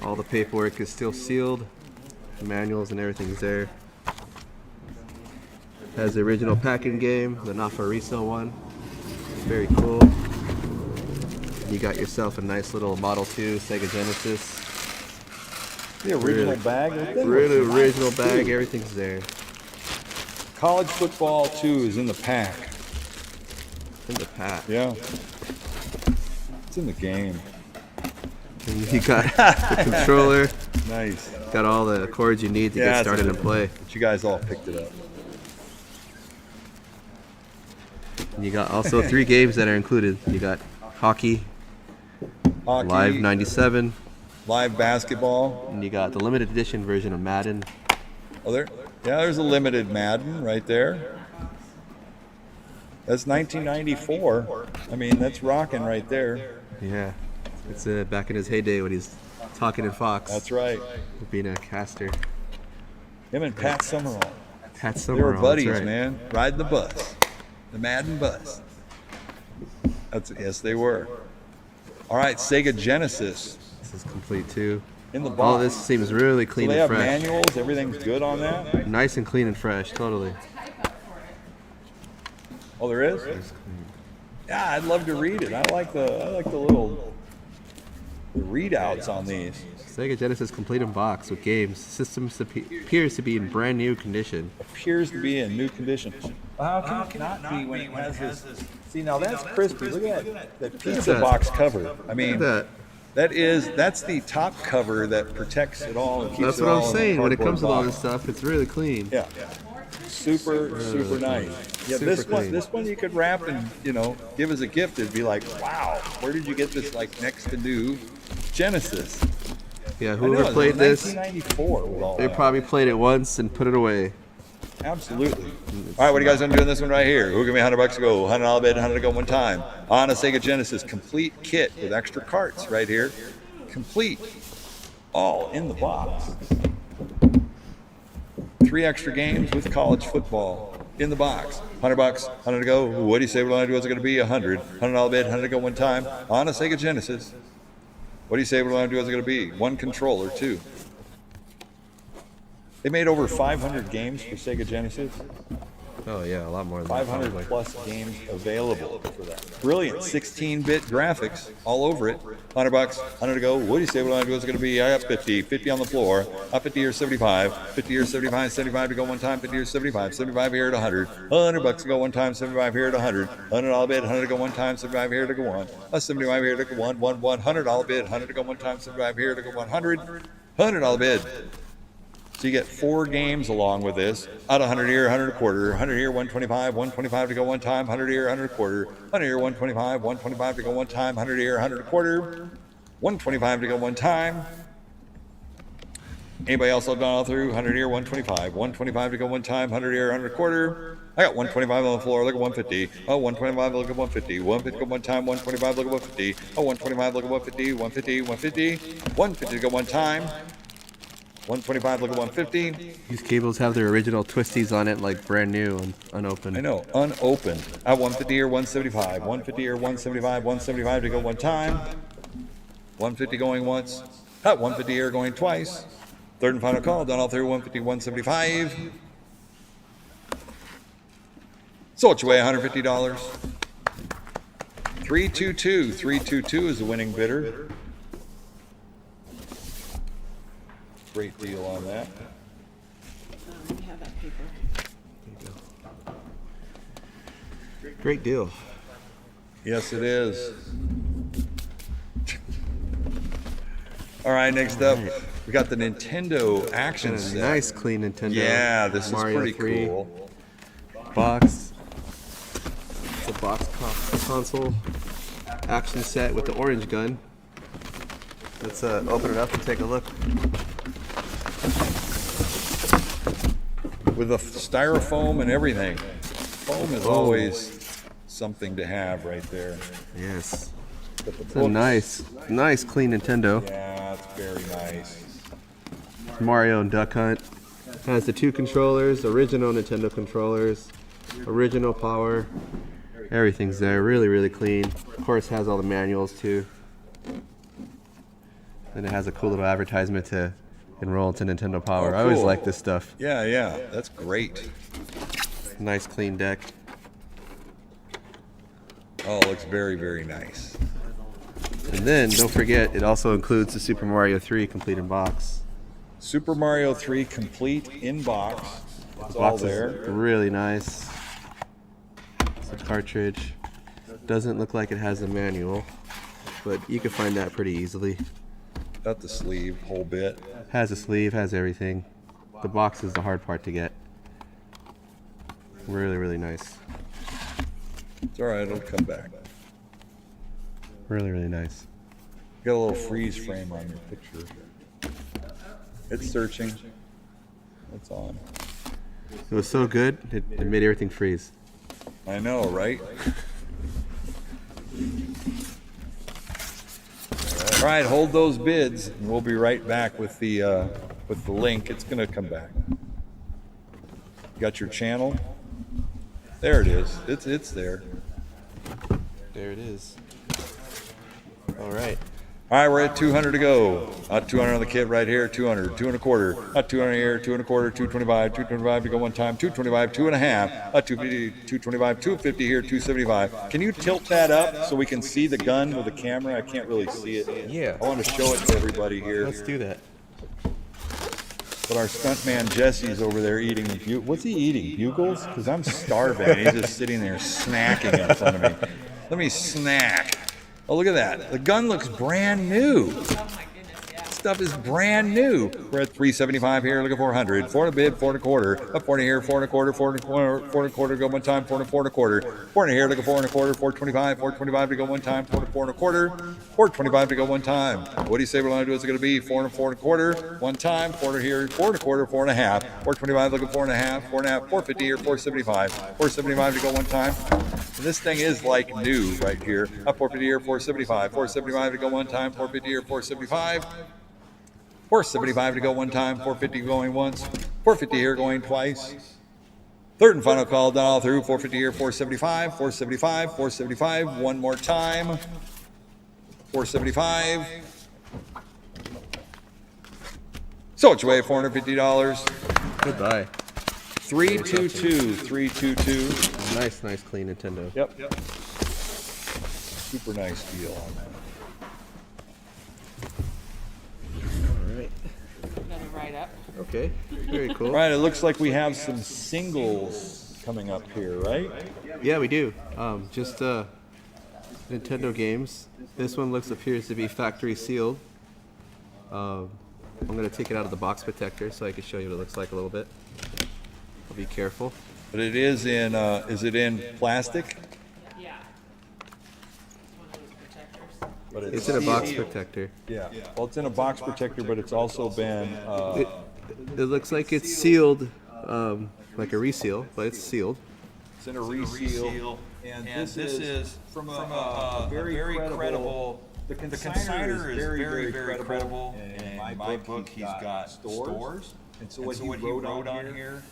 All the paperwork is still sealed. The manuals and everything's there. Has the original packing game, the not for resale one. Very cool. You got yourself a nice little Model 2 Sega Genesis. The original Really- bag. The thing Really was nice, original too. bag, everything's there. College football 2 is in the pack. In the pack. Yeah. It's in the game. And you got the controller, Nice. got all the chords you need to Yeah, get it's started a and good play. But you guys all picked it up. And you got also 3 games that are included. You got hockey, Hockey, Live 97, live basketball. and you got the limited edition version of Madden. Oh, there. Yeah, there's a limited Madden right there. That's 1994. I mean, that's rocking right there. Yeah, it's back in his heyday when he's talking in Fox. That's right. Being a caster. Him and Pat Summerall. Pat They Summerall. were that's buddies, right. man. Riding the bus. The Madden bus. Yes, they were. All right, Sega Genesis This is complete too. in the box. All this seems really So clean they and have fresh. manuals. Everything's good on that. Nice and clean and fresh, totally. Oh, there is. Yeah, I'd love to read it. I like the little readouts on these. Sega Genesis complete in box with games. System appears to be in brand new condition. Appears to be in new condition. Well, how can it not be when it has this? See, now that's crispy. Look at that pizza that. box cover. I mean, Look at that's the top cover that protects it all and keeps That's it what all I'm in the saying. When it cardboard comes with all box. this stuff, it's really clean. Yeah. Super nice. Yeah, Super this clean. one you could wrap and give as a gift. It'd be like, wow, where did you get this like next to new Genesis? Yeah, I whoever know, played this, 1994 with all they that. probably played it once and put it away. Absolutely. All right, what do you guys want to do in this one right here? Who give me $100 to go? $100 bid, $100 to go one time. On a Sega Genesis complete kit with extra carts right here. Complete. All in the box. 3 extra games with college football in the box. $100, $100 to go. What do you say? What do I do? What's it going to be? $100. $100 bid, $100 to go one time. On a Sega Genesis. What do you say? What do I do? What's it going to be? 1 controller, too. They made over 500 games for Sega Genesis. Oh yeah, a lot more than that. 500 probably. plus games available for that. Brilliant 16-bit graphics all over it. $100, $100 to go. What do you say? What do I do? What's it going to be? I got 50. 50 on the floor. 50 or 75. 50 or 75. 75 to go one time. 50 or 75. 75 here at 100. $100 to go one time. 75 here at 100. $100 bid. 100 to go one time. 75 here to go one. 75 here to go one. $100 bid. 100 to go one time. 75 here to go 100. $100 bid. So you get 4 games along with this. Out of 100 here, 100 a quarter, 100 here, 125, 125 to go one time, 100 here, 100 a quarter, 100 here, 125, 125 to go one time, 100 here, 100 a quarter, 125 to go one time. Anybody else have gone all through? 100 here, 125, 125 to go one time, 100 here, 100 a quarter. I got 125 on the floor, look at 150. Oh, 125, look at 150. 150 go one time, 125, look at 150. Oh, 125, look at 150, 150, 150. 150 to go one time. 125, look at 150. These cables have their original twisties on it, like brand new and unopened. I know, unopened. At 150 or 175. 150 or 175. 175 to go one time. 150 going once. At 150 here going twice. Third and final call. Done all through 150, 175. So what you weigh? $150. 322. 322 is the winning bidder. Great deal on that. You have that paper. Great deal. Yes, it is. All right, next up, we got the Nintendo Action And a Set. nice clean Nintendo. Yeah, this is Mario pretty 3 cool. box. It's a box console action set with the orange gun. Let's open it up and take a look. With the styrofoam and everything. Foam is always something to have right there. Yes. But the It's a nice clean Nintendo. Yeah, it's very nice. Mario and Duck Hunt. Has the 2 controllers, original Nintendo controllers, original power, Everything's there, really, really clean. Of course, has all the manuals too. And it has a cool little advertisement to enroll into Nintendo Power. Oh, I always cool. like this stuff. Yeah, yeah, that's great. Nice, clean deck. Oh, it looks very, very nice. And then, don't forget, it also includes the Super Mario 3 complete in box. Super Mario 3 complete in box. It's all Box is there. really nice. It's a cartridge. Doesn't look like it has a manual, but you can find that pretty easily. Got the sleeve, whole bit. Has a sleeve, has everything. The box is the hard part to get. Really, really nice. It's all right, it'll come back. Really, really nice. Got a little freeze frame on your picture. It's searching. It's on. It was so good, it made everything freeze. I know, right? All right, hold those bids, and we'll be right back with the link. It's gonna come back. Got your channel? There it is. It's there. There it is. All right. All right, we're at 200 to go. 200 on the kit right here. 200, 2 and a quarter. 200 here, 2 and a quarter, 225, 225 to go one time. 225, 2 and a half. 250, 225, 250 here, 275. Can you tilt that up so we can see the gun with the camera? I can't really see it. Yeah. I want to show it to everybody here. Let's do that. But our stuntman Jesse's over there eating. What's he eating? Bugles? Because I'm starving. He's just sitting there snacking in front of me. Let me snack. Oh, look at that. The gun looks brand new. Oh my goodness, yeah. Stuff is brand new. We're at 375 here, looking for 400. 4 and a bid, 4 and a quarter. Up 40 here, 4 and a quarter, 4 and a quarter, 4 and a quarter, go one time, 4 and a quarter. 4 and a here, looking for 4 and a quarter, 425, 425 to go one time, 4 and a quarter, 425 to go one time. What do you say we're going to do? Is it going to be 4 and a quarter, one time, 4 here, 4 and a quarter, 4 and a half, 425 looking 4 and a half, 4 and a half, 450 here, 475, 475 to go one time. And this thing is like new right here. Up 450 here, 475, 475 to go one time, 450 here, 475. 475 to go one time, 450 going once, 450 here going twice. Third and final call done all through, 450 here, 475, 475, 475, one more time, 475. So it's away, $450. Goodbye. 322, 322. Nice, nice, clean Nintendo. Yep. Super nice deal on that. All right. Another write up. Okay. Very cool. Right, it looks like we have some singles coming up here, right? Yeah, we do. Just Nintendo games. This one appears to be factory sealed. I'm gonna take it out of the box protector so I can show you what it looks like a little bit. I'll be careful. But it is in, is it in plastic? Yeah. One of those protectors. But It's in a box protector. Yeah. Well, it's in a box protector, but it's also been, It looks like it's sealed, like a reseal, but it's sealed. it's in a reseal. And this is from a very credible. The consignor is very, very credible. And in my book, he's got stores. And so what he wrote on here,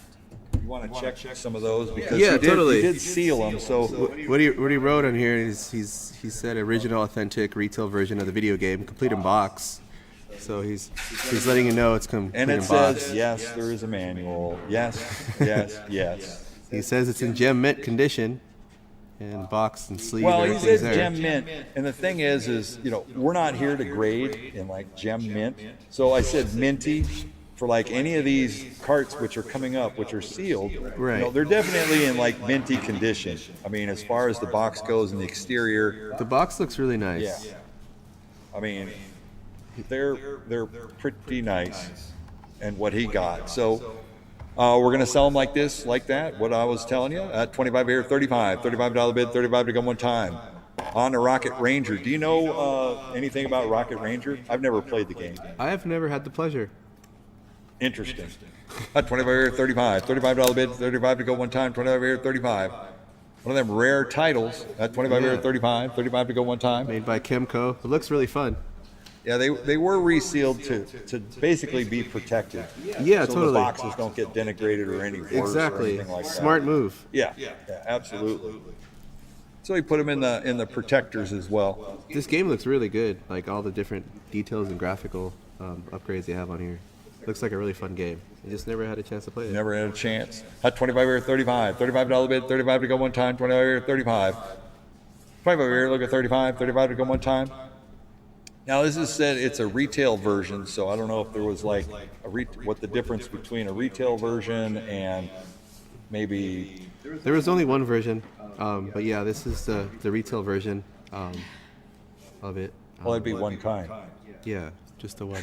you want to check some of those because Yeah, he totally. did seal them. So What he wrote on here is he said original, authentic retail version of the video game, complete in box. So he's letting you know it's complete and in it box. says yes, there is a manual. Yes, yes, yes. He says it's in gem mint condition, and box and sleeve. Well, he everything's says there. gem mint, and the thing is, you know, we're not here to grade in like gem mint. So I said minty for like any of these carts which are coming up, which are sealed. Right. You know, they're definitely in like minty condition. I mean, as far as the box goes and the exterior, The box looks really nice. yeah. I mean, they're pretty nice, and what he got. So. We're going to sell them like this, like that, what I was telling you. At 25 here, 35. $35 bid, 35 to go one time. On the Rocket Ranger. Do you know anything about Rocket Ranger? I've never played the game. I have never had the pleasure. Interesting. At 25 here, 35. $35 bid, 35 to go one time. 25 here, 35. One of them rare titles. At 25 here, 35. 35 to go one time. Made by Kimco. It looks really fun. Yeah, they were resealed to basically be protected. Yeah, so totally. the boxes don't get denigrated or any worse or Exactly. anything like that. Smart move. Yeah, absolutely. So he put them in the protectors as well. This game looks really good. Like all the different details and graphical upgrades they have on here. Looks like a really fun game. I just never had a chance to play it. Never had a chance. Hot 25 here, 35. $35 bid, 35 to go one time, 25 here, 35. 25 here, look at 35, 35 to go one time. Now this is said it's a retail version, so I don't know if there was like what the difference between a retail version and maybe. There was only one version, but yeah, this is the retail version of it. Well, it'd be one kind. Yeah, just the one.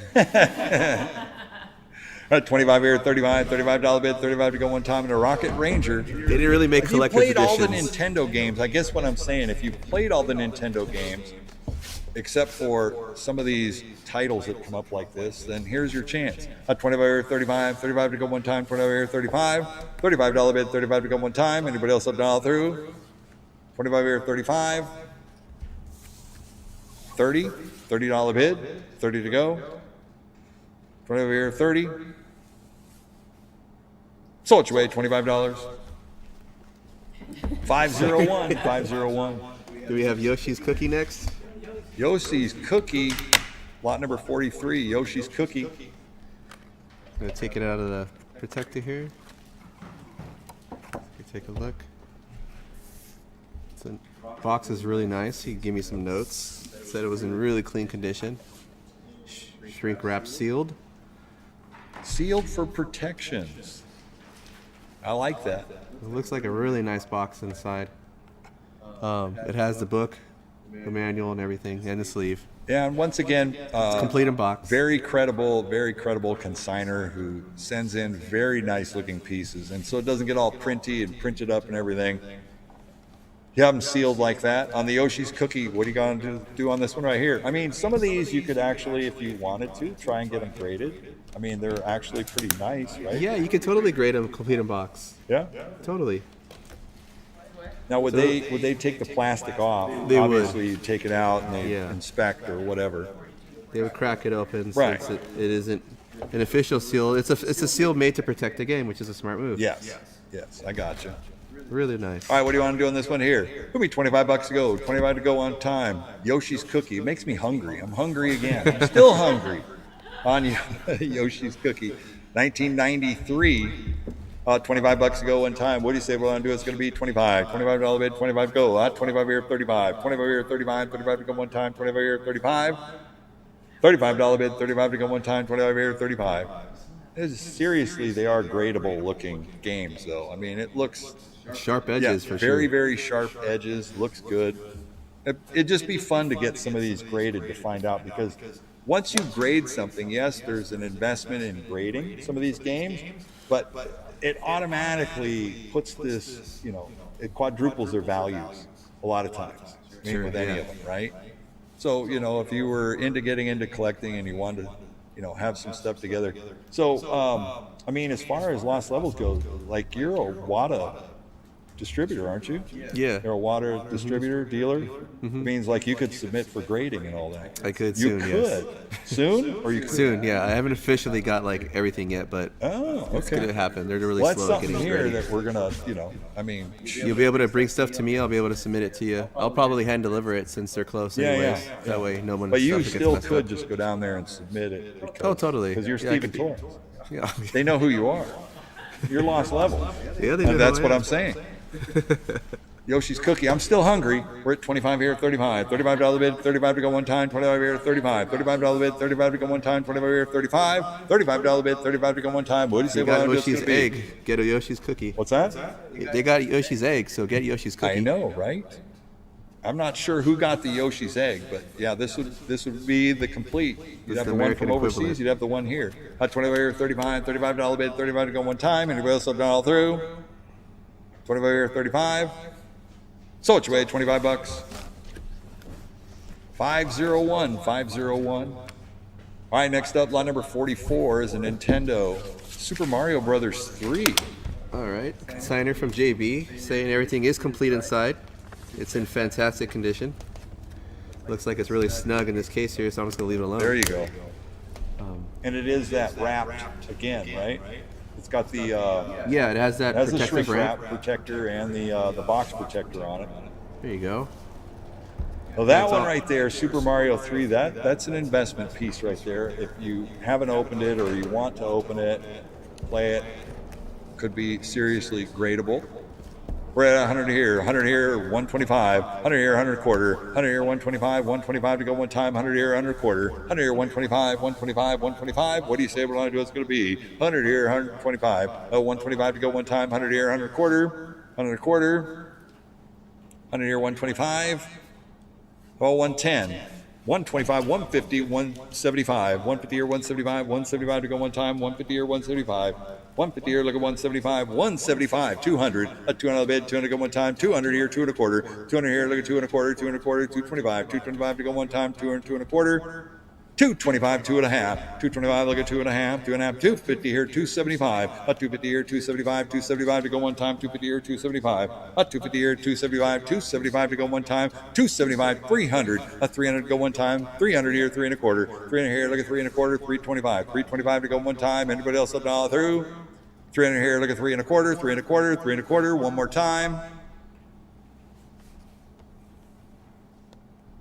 All right, 25 here, 35, $35 bid, 35 to go one time, and a Rocket Ranger. They didn't really make If you collector's played all the editions. Nintendo games, I guess what I'm saying, if you played all the Nintendo games, except for some of these titles that come up like this, then here's your chance. 25 here, 35, 35 to go one time, 25 here, 35, $35 bid, 35 to go one time. Anybody else up dial through? 25 here, 35, 30, $30 bid, 30 to go. 25 here, 30. Sold your way, $25. 501, 501. Do we have Yoshi's Cookie next? Yoshi's Cookie, lot number 43, Yoshi's Cookie. Gonna take it out of the protector here. Take a look. The box is really nice. He gave me some notes. Said it was in really clean condition. Shrink wrap sealed. Sealed for protections. I like that. It looks like a really nice box inside. It has the book, the manual, and everything, and the sleeve. Yeah, and once again, Complete in box. very credible consigner who sends in very nice looking pieces. And so it doesn't get all printy and printed up and everything. You have them sealed like that. On the Yoshi's Cookie, what are you going to do on this one right here? I mean, some of these you could actually, if you wanted to, try and get them graded. I mean, they're actually pretty nice, right? Yeah, you could totally grade them complete in box. Yeah. Totally. Now, would they take the plastic off? They would. Obviously, you take it out and they Yeah. inspect or whatever. They would crack it open Right. since it isn't an official seal. It's a seal made to protect the game, which is a smart move. Yes, I got you. Really nice. All right, what do you want to do on this one here? It'll be $25 to go, 25 to go on time. Yoshi's Cookie. It makes me hungry. I'm hungry again. I'm still hungry on Yoshi's Cookie. 1993. $25 to go one time. What do you say we're going to do? It's going to be 25. $25 bid, 25 go. 25 here, 35. 25 here, 35. 35 to go one time. 25 here, 35. $35 bid, 35 to go one time. 25 here, 35. Seriously, they are gradable looking games, though. I mean, it looks Sharp edges for sure. very, very sharp edges. Looks good. It'd just be fun to get some of these graded to find out, because once you grade something, yes, there's an investment in grading some of these games, but it automatically puts this, it quadruples their values a lot of times. I mean, Sure, with any yeah. of them, right? So, if you were getting into collecting and you wanted to, have some stuff together. So, I mean, as far as Lost Levels goes, like, you're a WATA distributor, aren't you? Yeah. You're a water distributor, dealer? It means like you could submit for grading and all that. I could You soon, yes. could. Soon? Or you could? Soon, yeah. I haven't officially got like everything yet, but Oh, it's okay. gonna happen. They're really Well, that's slow at something getting here ready. that we're gonna, I mean, You'll be able to bring stuff to me. I'll be able to submit it to you. I'll probably hand deliver it since they're close. Yeah, anyways. yeah. That way, no one. but you stuff gets still messed could up. just go down there and submit it. Because, Oh, totally. Because you're Yeah, I Stephen could Torrance. Yeah. They know who you are. You're Lost Levels. Yeah, they know And that's who I what am. I'm saying. Yoshi's Cookie. I'm still hungry. We're at 25 here, 35. $35 bid, 35 to go one time, 25 here, 35. $35 bid, 35 to go one time, 25 here, 35. $35 bid, 35 to go one time. What do you say? You got about Yoshi's this gonna be? egg. Get a Yoshi's cookie. What's that? They got Yoshi's egg, so get Yoshi's cookie. I know, right? I'm not sure who got the Yoshi's egg, but yeah, this would be the complete. You'd have the the one American from overseas. equivalent. You'd have the one here. 25 here, 35. $35 bid, 35 to go one time. Anybody else have done all through? 25 here, 35. So it's your way, $25. 501, 501. All right, next up, lot number 44 is a Nintendo Super Mario Brothers 3. All right. Signer from JB saying everything is complete inside. It's in fantastic condition. Looks like it's really snug in this case here, so I'm just gonna leave it alone. There you go. And it is that wrapped again, right? It's got the Yeah, it has that has the protective shrink wrap wrap. protector and the box protector on it. There you go. Well, that That's one all. right there, Super Mario 3, that's an investment piece right there. If you haven't opened it or you want to open it, play it, could be seriously gradable. We're at 100 here, 125, 100 here, 100 quarter, 100 here, 125, 125 to go one time, 100 here, 100 quarter, 100 here, 125, 125, 125. What do you say we're going to do? It's going to be 100 here, 125, 125 to go one time, 100 here, 100 quarter, 100 quarter, 100 here, 125, 110. 125, 150, 175, 150 here, 175, 175 to go one time, 150 here, 175, 150 here, look at 175, 175, 200, a 200 on the bid, 200 to go one time, 200 here, 2 and a quarter, 200 here, look at 2 and a quarter, 2 and a quarter, 225, 225 to go one time, 200, 2 and a quarter, 225, 2 and a half, 225, look at 2 and a half, 2 and a half, 250 here, 275, a 250 here, 275, 275 to go one time, 250 here, 275, a 250 here, 275, 275 to go one time, 275, 300, a 300 to go one time, 300 here, 3 and a quarter, 300 here, look at 3 and a quarter, 325, 325 to go one time, anybody else up all through? 300 here, look at 3 and a quarter, 3 and a quarter, 3 and a quarter, one more time.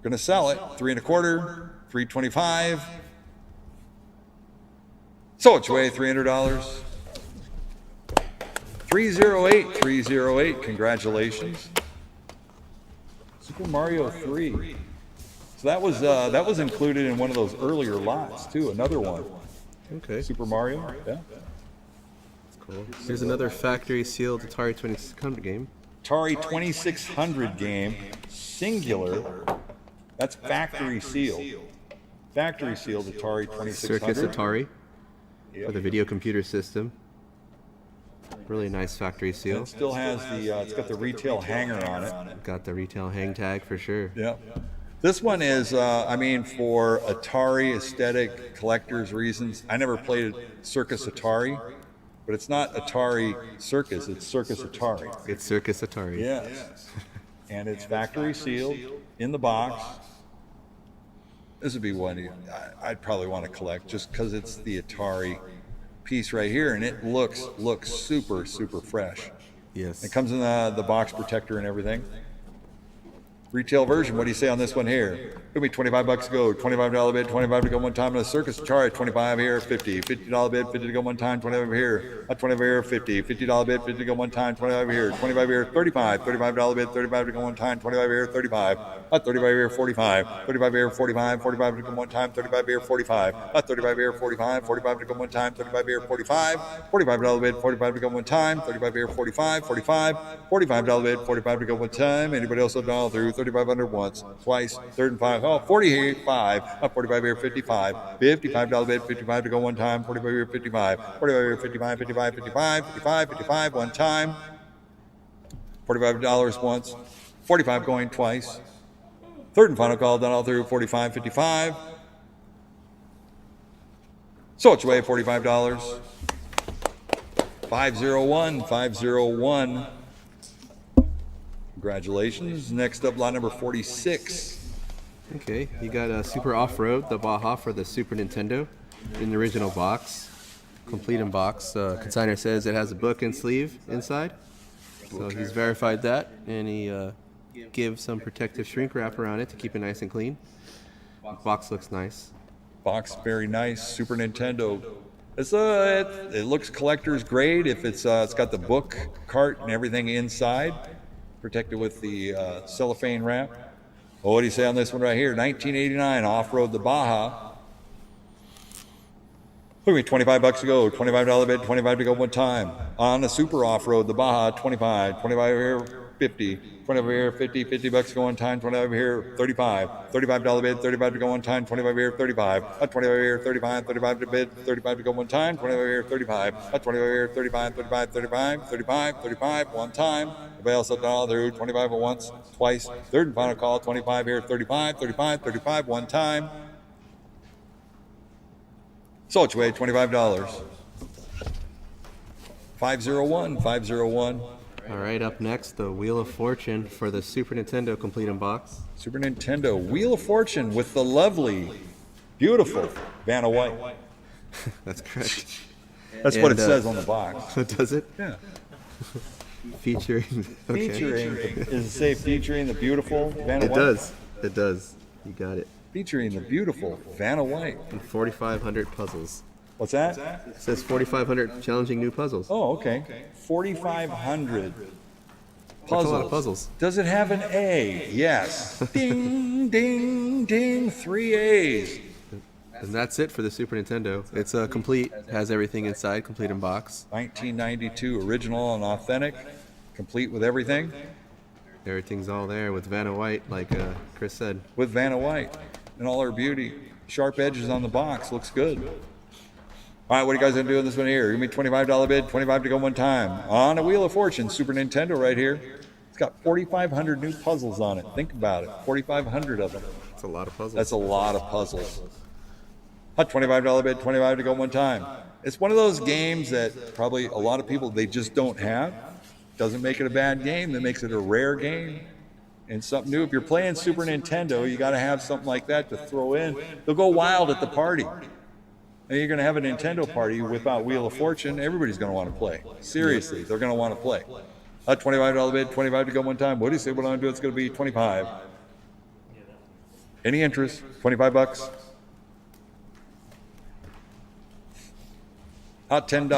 Gonna sell it, 3 and a quarter, 325. So it's way $300. 308, 308. Congratulations. Super Mario 3. So that was included in one of those earlier lots too. Another one. Okay, Super Mario. Yeah. cool. Here's another factory sealed Atari 2600 game. Atari 2600 game, singular. That's factory sealed. Factory sealed Atari 2600. Circus Atari for the video computer system. Really nice factory seal. It still has the, it's got the retail hanger on it. Got the retail hang tag for sure. Yeah. This one is, I mean, for Atari aesthetic collectors reasons. I never played Circus Atari, but it's not Atari Circus, it's Circus Atari. It's Circus Atari. Yes. And it's factory sealed in the box. This would be one I'd probably want to collect just because it's the Atari piece right here, and it looks super fresh. Yes. It comes in the box protector and everything. Retail version, what do you say on this one here? It'll be $25 to go, $25 bid, 25 to go one time. On the Circus Atari, 25 here, 50, $50 bid, 50 to go one time, 25 here, a 25 here, 50, $50 bid, 50 to go one time, 25 here, 25 here, 35, $35 bid, 35 to go one time, 25 here, 35, a 35 here, 45, 35 here, 45, 45 to go one time, 35 here, 45, a 35 here, 45, 45 to go one time, 35 here, 45, $45 bid, 45 to go one time, 35 here, 45, 45, $45 bid, 45 to go one time. Anybody else have dollar through? 3,500 once, twice, third and five. Oh, 45, up 45 here, 55, $55 bid, 55 to go one time, 45 here, 55, 45 here, 55, 55, 55, 55, 55 one time, $45 once, 45 going twice, third and final call, done all through, 45, 55. So it's away, $45. 501, 501. Congratulations. Next up, lot number 46. Okay, you got a Super Off-Road, the Baja for the Super Nintendo in the original box, complete in box. Consigner says it has a book and sleeve inside, so he's verified that, and he gives some protective shrink wrap around it to keep it nice and clean. Box looks nice. Box very nice. Super Nintendo. It looks collector's grade. If it's got the book cart and everything inside, protected with the cellophane wrap. Oh, what do you say on this one right here? 1989 Off-Road the Baja. Look at me, $25 to go, $25 bid, 25 to go one time. On the Super Off-Road the Baja, 25, 25 here, 50, 25 here, 50, $50 to go one time, 25 here, 35, $35 bid, 35 to go one time, 25 here, 35, 25 here, 35, 35 to bid, 35 to go one time, 25 here, 35, 25 here, 35, 35, 35, 35, 35, one time. Everybody else up down through, 25 at once, twice, third and final call, 25 here, 35, 35, 35, one time. So it's way $25. 501, 501. All right, up next, the Wheel of Fortune for the Super Nintendo complete in box. Super Nintendo Wheel of Fortune with the lovely, beautiful Vanna White. That's correct. That's what it And, says on the box. Does it? Yeah. Featuring. Okay. Featuring, does it say featuring the beautiful Vanna It White? does. It does. You got it. Featuring the beautiful Vanna White. And 4,500 puzzles. What's that? It says 4,500 challenging new puzzles. Oh, okay. 4,500 That's puzzles. a lot of puzzles. Does it have an A? Yes. Ding, ding, ding. 3 A's. And that's it for the Super Nintendo. It's complete. Has everything inside. Complete in box. 1992, original and authentic, complete with everything, Everything's all there with Vanna White, like Chris said. with Vanna White and all her beauty. Sharp edges on the box, looks good. All right, what are you guys gonna do in this one here? Give me $25 bid, 25 to go one time. On a Wheel of Fortune, Super Nintendo right here. It's got 4,500 new puzzles on it. Think about it, 4,500 of them. It's a lot of puzzles. That's a lot of puzzles. A $25 bid, 25 to go one time. It's one of those games that probably a lot of people, they just don't have. Doesn't make it a bad game, that makes it a rare game and something new. If you're playing Super Nintendo, you got to have something like that to throw in. They'll go wild at the party. And you're going to have a Nintendo party without Wheel of Fortune, everybody's going to want to play. Seriously, they're going to want to play. A $25 bid, 25 to go one time. What do you say what I'm going to do? It's going to be 25. Any interest? 25 bucks. $10.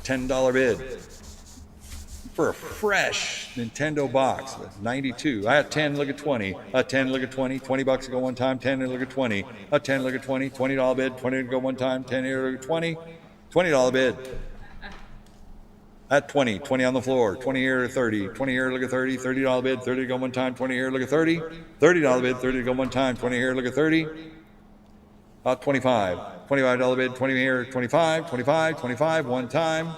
$10 bid for a fresh Nintendo box. 92. I had 10, look at 20. 10, look at 20. 20 bucks to go one time. 10, look at 20. 10, look at 20. $20 bid. 20 to go one time. 10 here, look at 20. $20 bid. At 20. 20 on the floor. 20 here, 30. 20 here, look at 30. $30 bid. 30 to go one time. 20 here, look at 30. $30 bid. 30 to go one time. 20 here, look at 30. 25. $25 bid, 20 here, 25, 25, 25, one time.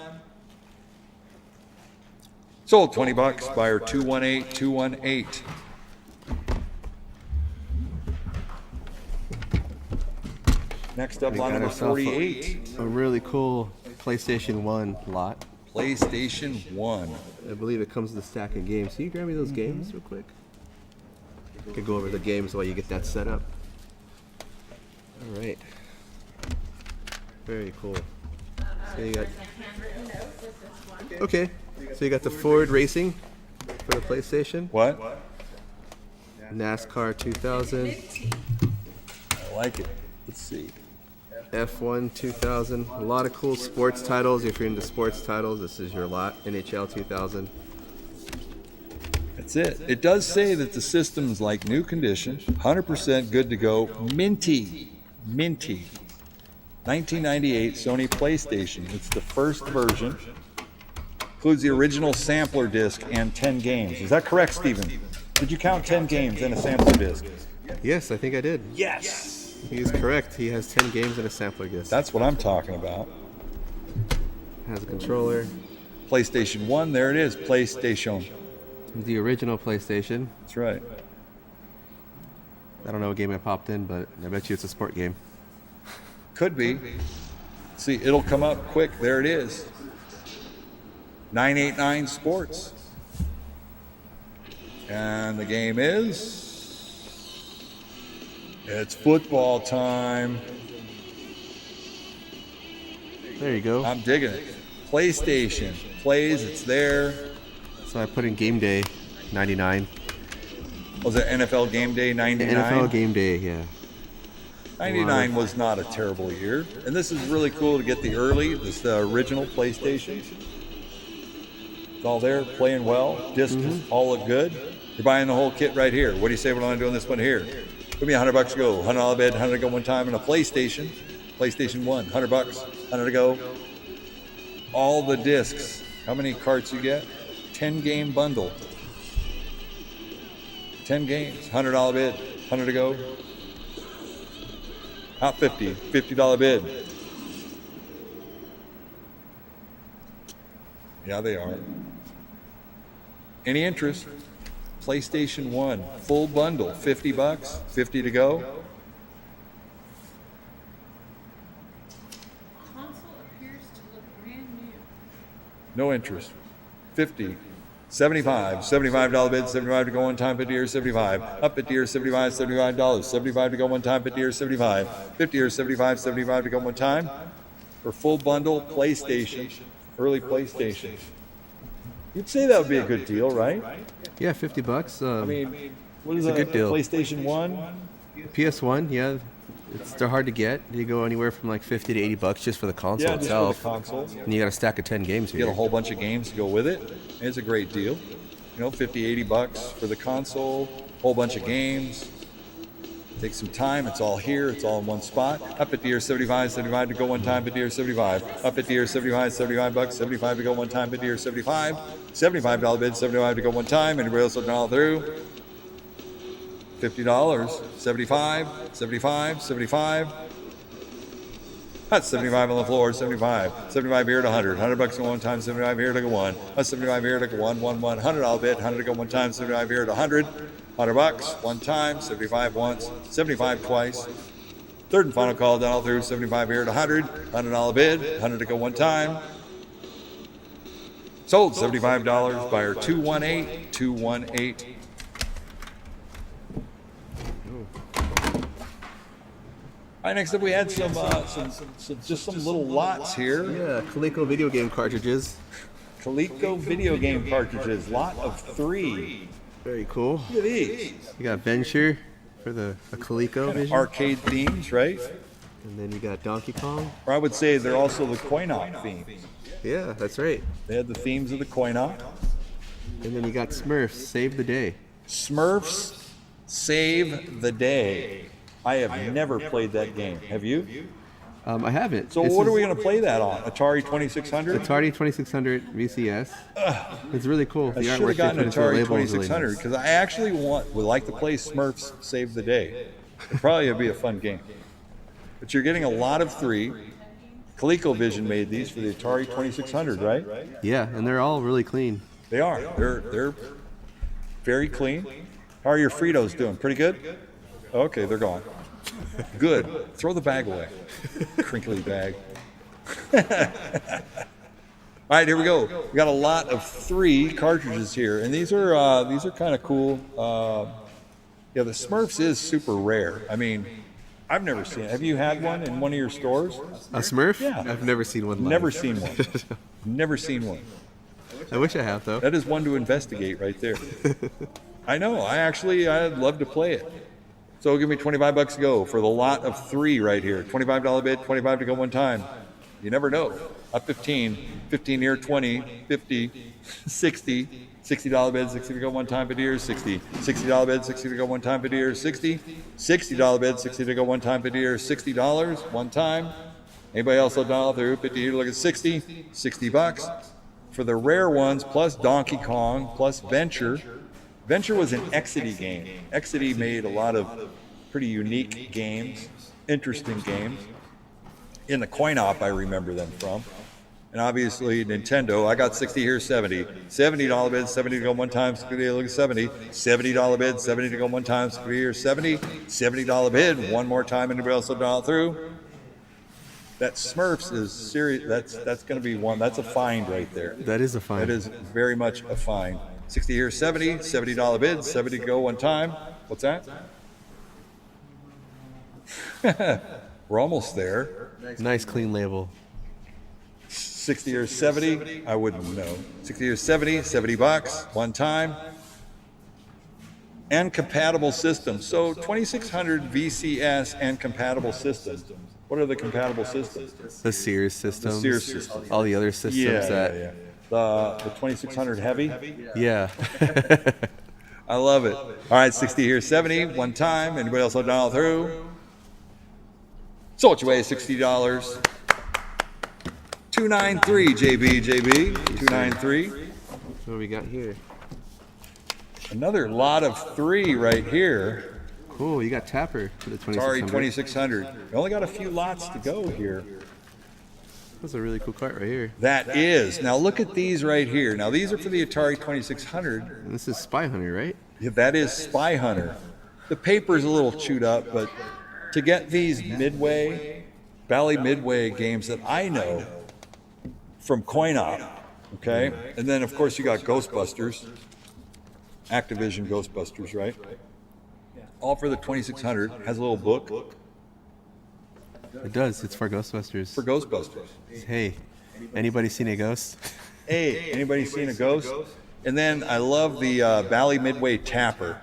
Sold 20 bucks, buyer 218, 218. Next up, We lot got number ourselves 48, a really cool PlayStation 1 lot. PlayStation 1. I believe it comes with a stack of games. Can you grab me those games real quick? I could go over the games while you get that set up. All right. Very cool. So you got. Okay. So you got the Ford Racing for the PlayStation. What? NASCAR 2000. I like it. Let's see. F1 2000. A lot of cool sports titles. If you're into sports titles, this is your lot. NHL 2000. That's it. It does say that the system's like new condition, 100% good to go, minty. 1998 Sony PlayStation. It's the first version. Includes the original sampler disc and 10 games. Is that correct, Steven? Did you count 10 games in a sampler disc? Yes, I think I did. Yes! He is correct. He has 10 games and a sampler disc. That's what I'm talking about. Has a controller. PlayStation 1, there it is, PlayStation. The original PlayStation. That's right. I don't know what game I popped in, but I bet you it's a sport game. Could be. See, it'll come up quick. There it is. 989 Sports. And the game is... It's football time. There you go. I'm digging it. PlayStation. Plays, it's there. So I put in Game Day 99. Was it NFL Game Day 99? NFL Game Day, yeah. 99 was not a terrible year. And this is really cool to get the early, this original PlayStation. It's all there, playing well. Discs all look good. You're buying the whole kit right here. What do you say we're going to do on this one here? Give me $100 to go. $100 bid, 100 to go one time, and a PlayStation. PlayStation 1, $100, 100 to go. All the discs. How many carts you get? 10 game bundle. 10 games, $100 bid, 100 to go. Out $50 bid. Yeah, they are. Any interest? PlayStation 1, full bundle, $50, 50 to go. Console appears to look brand new. No interest. 50. 75. $75 bid, 75 to go one time, 50 years, 75. Up 50 years, 75, $75. 75 to go one time, 50 years, 75. 50 years, 75, 75 to go one time. For full bundle PlayStation, early PlayStation. You'd say that would be a good deal, right? Yeah, $50. I mean, what is It's a good deal. PlayStation 1? PS1, yeah, they're hard to get. You go anywhere from like $50 to $80 just for the console Yeah, just for itself. the console. And you got a stack of 10 games You get a here. whole bunch of games to go with it. It's a great deal. You know, 50, $80 for the console, whole bunch of games. Take some time. It's all here. It's all in one spot. Up at the year 75, 75 to go one time. At the year 75. Up at the year 75, $75. 75 to go one time. At the year 75. $75 bid. 75 to go one time. Anybody else looking all through? $50. 75. 75. 75. That's 75 on the floor. 75. 75 here to 100. $100 to go one time. 75 here to go one. That's 75 here to go one. $100 bid. 100 to go one time. 75 here to 100. $100 one time, 75 once, 75 twice. Third and final call down all through, 75 here to 100, $100 bid, 100 to go one time. Sold $75, buyer 218, 218. All right, next up we had some just some little lots here. Yeah, Coleco video game cartridges. Coleco video game cartridges, lot of 3. Very cool. Look at these. You got Venture for the Coleco Vision. Arcade themes, right? And then you got Donkey Kong. Or I would say they're also the coin-op themes. Yeah, that's right. They had the themes of the coin-op. And then you got Smurfs, Save the Day. Smurfs Save the Day. I have never played that game. Have you? I haven't. So what are we going to play that on? Atari 2600? Atari 2600 VCS. It's really cool. I The should artwork have they gotten put into the Atari label is really 2600 nice. because I actually would like to play Smurfs Save the Day. It'd probably be a fun game. But you're getting a lot of 3. ColecoVision made these for the Atari 2600, right? Yeah, and they're all really clean. They are. They're very clean. How are your Fritos doing? Pretty good? Okay, they're gone. Good. Throw the bag away. Crinkly bag. All right, here we go. We got a lot of 3 cartridges here, and these are kind of cool. Yeah, the Smurfs is super rare. I mean, I've never seen it. Have you had one in one of your stores? A Smurf? Yeah. I've never seen one live. Never seen one. Never seen one. I wish I have, though. That is one to investigate right there. I know. I'd love to play it. So give me $25 to go for the lot of 3 right here. $25 bid, 25 to go one time. You never know. Up 15, 15 here, 20, 50, 60, $60 bid, 60 to go one time, bid here, 60, $60 bid, 60 to go one time, bid here, 60, $60 bid, 60 to go one time, bid here, $60 one time. Anybody else look down through 50 here, look at 60, $60 for the rare ones plus Donkey Kong plus Venture. Venture was an Exidy game. Exidy made a lot of pretty unique games, interesting games. In the coin-op, I remember them from. And obviously, Nintendo, I got 60 here, 70. $70 bid, 70 to go one time, look at 70. $70 bid, 70 to go one time, here, 70. $70 bid, one more time, anybody else will dial through? That Smurfs is serious. That's going to be one. That's a find right there. That is a fine. That is very much a find. 60 here, 70, $70 bid, 70 to go one time. What's that? We're almost there. Nice clean label. 60 or 70, I wouldn't know. 60 or 70, $70 one time. And compatible systems. So 2600 VCS and compatible systems. What are the compatible systems? The Sears systems. Sears systems. All the other systems that. The 2600 heavy. Yeah. I love it. All right, 60 here, 70 one time. Anybody else want to dial through? Sold your way, $60. 293 JB. 293. What do we got here? Another lot of 3 right here. Cool. You got Tapper for the Sorry, 2600. 2600. We only got a few lots to go here. That's a really cool cart right here. That is. Now look at these right here. Now these are for the Atari 2600. And this is Spy Hunter, right? Yeah, that is Spy Hunter. The paper's a little chewed up, but to get these Bally Midway games that I know from Coin-Op, okay? And then, of course, you got Ghostbusters. Activision Ghostbusters, right? All for the 2600. Has a little book It does. It's for Ghostbusters. for Ghostbusters. Hey, anybody seen a ghost? Hey, anybody seen a ghost? And then I love the Valley Midway Tapper.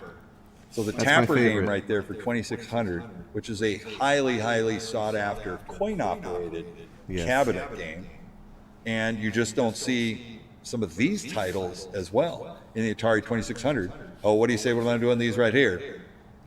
So the my Tapper game favorite. right there for 2,600, which is a highly, highly sought after coin-operated Yes. cabinet game. And you just don't see some of these titles as well in the Atari 2600. Oh, what do you say when I'm doing these right here?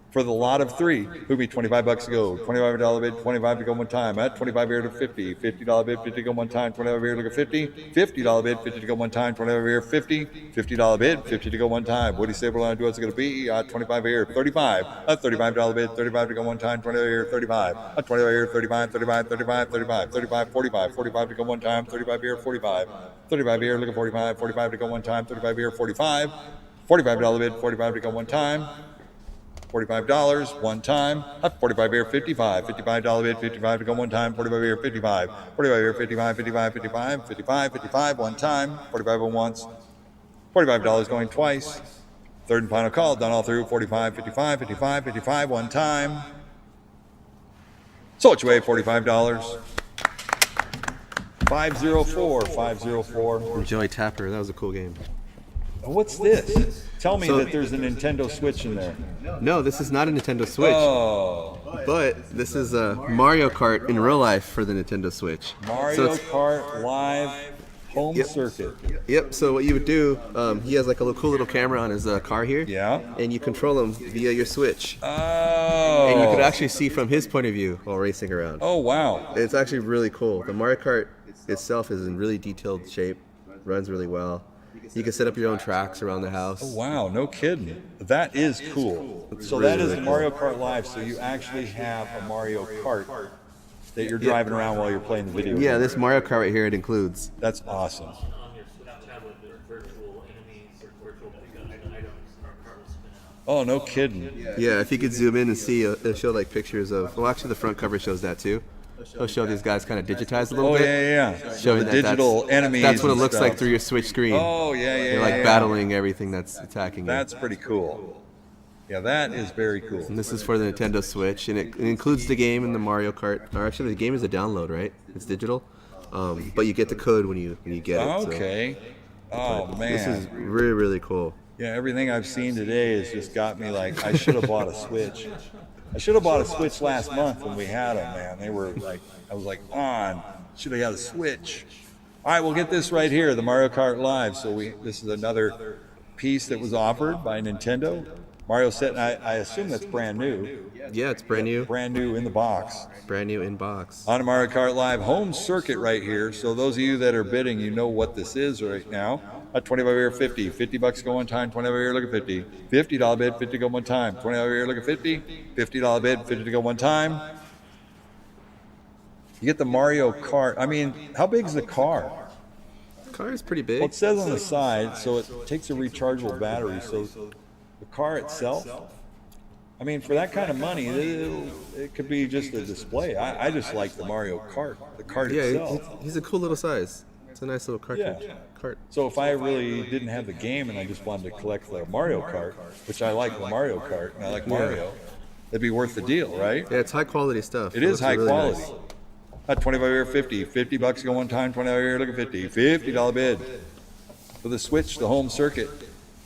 For the lot of three, who'd be $25 to go, $25 bid, 25 to go one time, at 25 here to 50, $50 bid, 50 to go one time, 25 here to go 50, $50 bid, 50 to go one time, 25 here, 50, $50 bid, 50 to go one time. What do you say we're going to do? What's it going to be? 25 here, 35, a $35 bid, 35 to go one time, 25 here, 35, a 25 here, 35, 35, 35, 35, 35, 45, 45 to go one time, 35 here, 45, 35 here, look at 45, 45 to go one time, 35 here, 45, $45 bid, 45 to go one time, $45 one time. Up 45 here, 55. $55 bid, 55 to go one time. 45 here, 55. 45 here, 55, 55, 55, 55, 55 one time. 45 on once. $45 going twice. Third and final call, done all through. 45, 55, 55, 55 one time. So it's away, $45. 504, 504. Enjoy Tapper. That was a cool game. What's this? Tell me So- that there's a Nintendo Switch in there. No, this is not a Nintendo Switch, Oh. but this is a Mario Kart in real life for the Nintendo Switch. So Mario it's- Kart Live Home Yep. Circuit. Yep. So what you would do, he has like a cool little camera on his car here. Yeah. And you control him via your Switch, Oh. and you could actually see from his point of view while racing around. Oh wow. It's actually really cool. The Mario Kart itself is in really detailed shape, runs really well. You can set up your own tracks around the house. Wow, no kidding. That is cool. So really, that is really Mario Kart Live. So you actually have a Mario Kart that you're driving around while you're playing the video game. Yeah, this Mario Kart right here it includes. That's awesome. On your Switch tablet, there's virtual enemies or virtual items our cart will spin out. Oh, no kidding. Yeah, if you could zoom in and see, it'll show like pictures of. Well, actually, the front cover shows that too. It'll show these guys kind of digitized a little Oh bit. yeah, yeah. Showing the that digital that's, enemies. That's what it and looks stuff. like through your Switch screen. Oh yeah, yeah. You're like yeah. battling everything that's attacking you. That's pretty cool. Yeah, that is very cool. And this is for the Nintendo Switch, and it includes the game and the Mario Kart. Or actually, the game is a download, right? It's digital, but you get the code when you get it. so- Okay. Oh man. This is really really cool. Yeah, everything I've seen today has just got me like, I should have bought a Switch. I should have bought a Switch last month when we had them, man. They were like, I was like, should have had a Switch. All right, we'll get this right here, the Mario Kart Live. So this is another piece that was offered by Nintendo. Mario set, and I assume that's brand new. Yeah, it's brand new, Brand new in the box. brand new in box. On a Mario Kart Live home circuit right here. So those of you that are bidding, you know what this is right now. A 25 here, 50. $50 go one time, 25 here, look at 50. $50 bid, 50 go one time. 25 here, look at 50. $50 bid, 50 to go one time. You get the Mario Kart. I mean, how big is the car? The car is pretty big. Well, it says on the side, so it takes a rechargeable battery. So the car itself, I mean, for that kind of money, it could be just a display. I just like the Mario Kart, the cart Yeah, itself. he's a cool little size. It's a nice little cartridge. Yeah. Cart. So if I really didn't have the game and I just wanted to collect the Mario Kart, which I like the Mario Kart and I like Mario, it'd be worth the deal, right? Yeah, it's high quality stuff. It is looks high really quality. nice. At 25 here, 50. $50 go one time, 25 here, look at 50. $50 bid. For the Switch, the home circuit.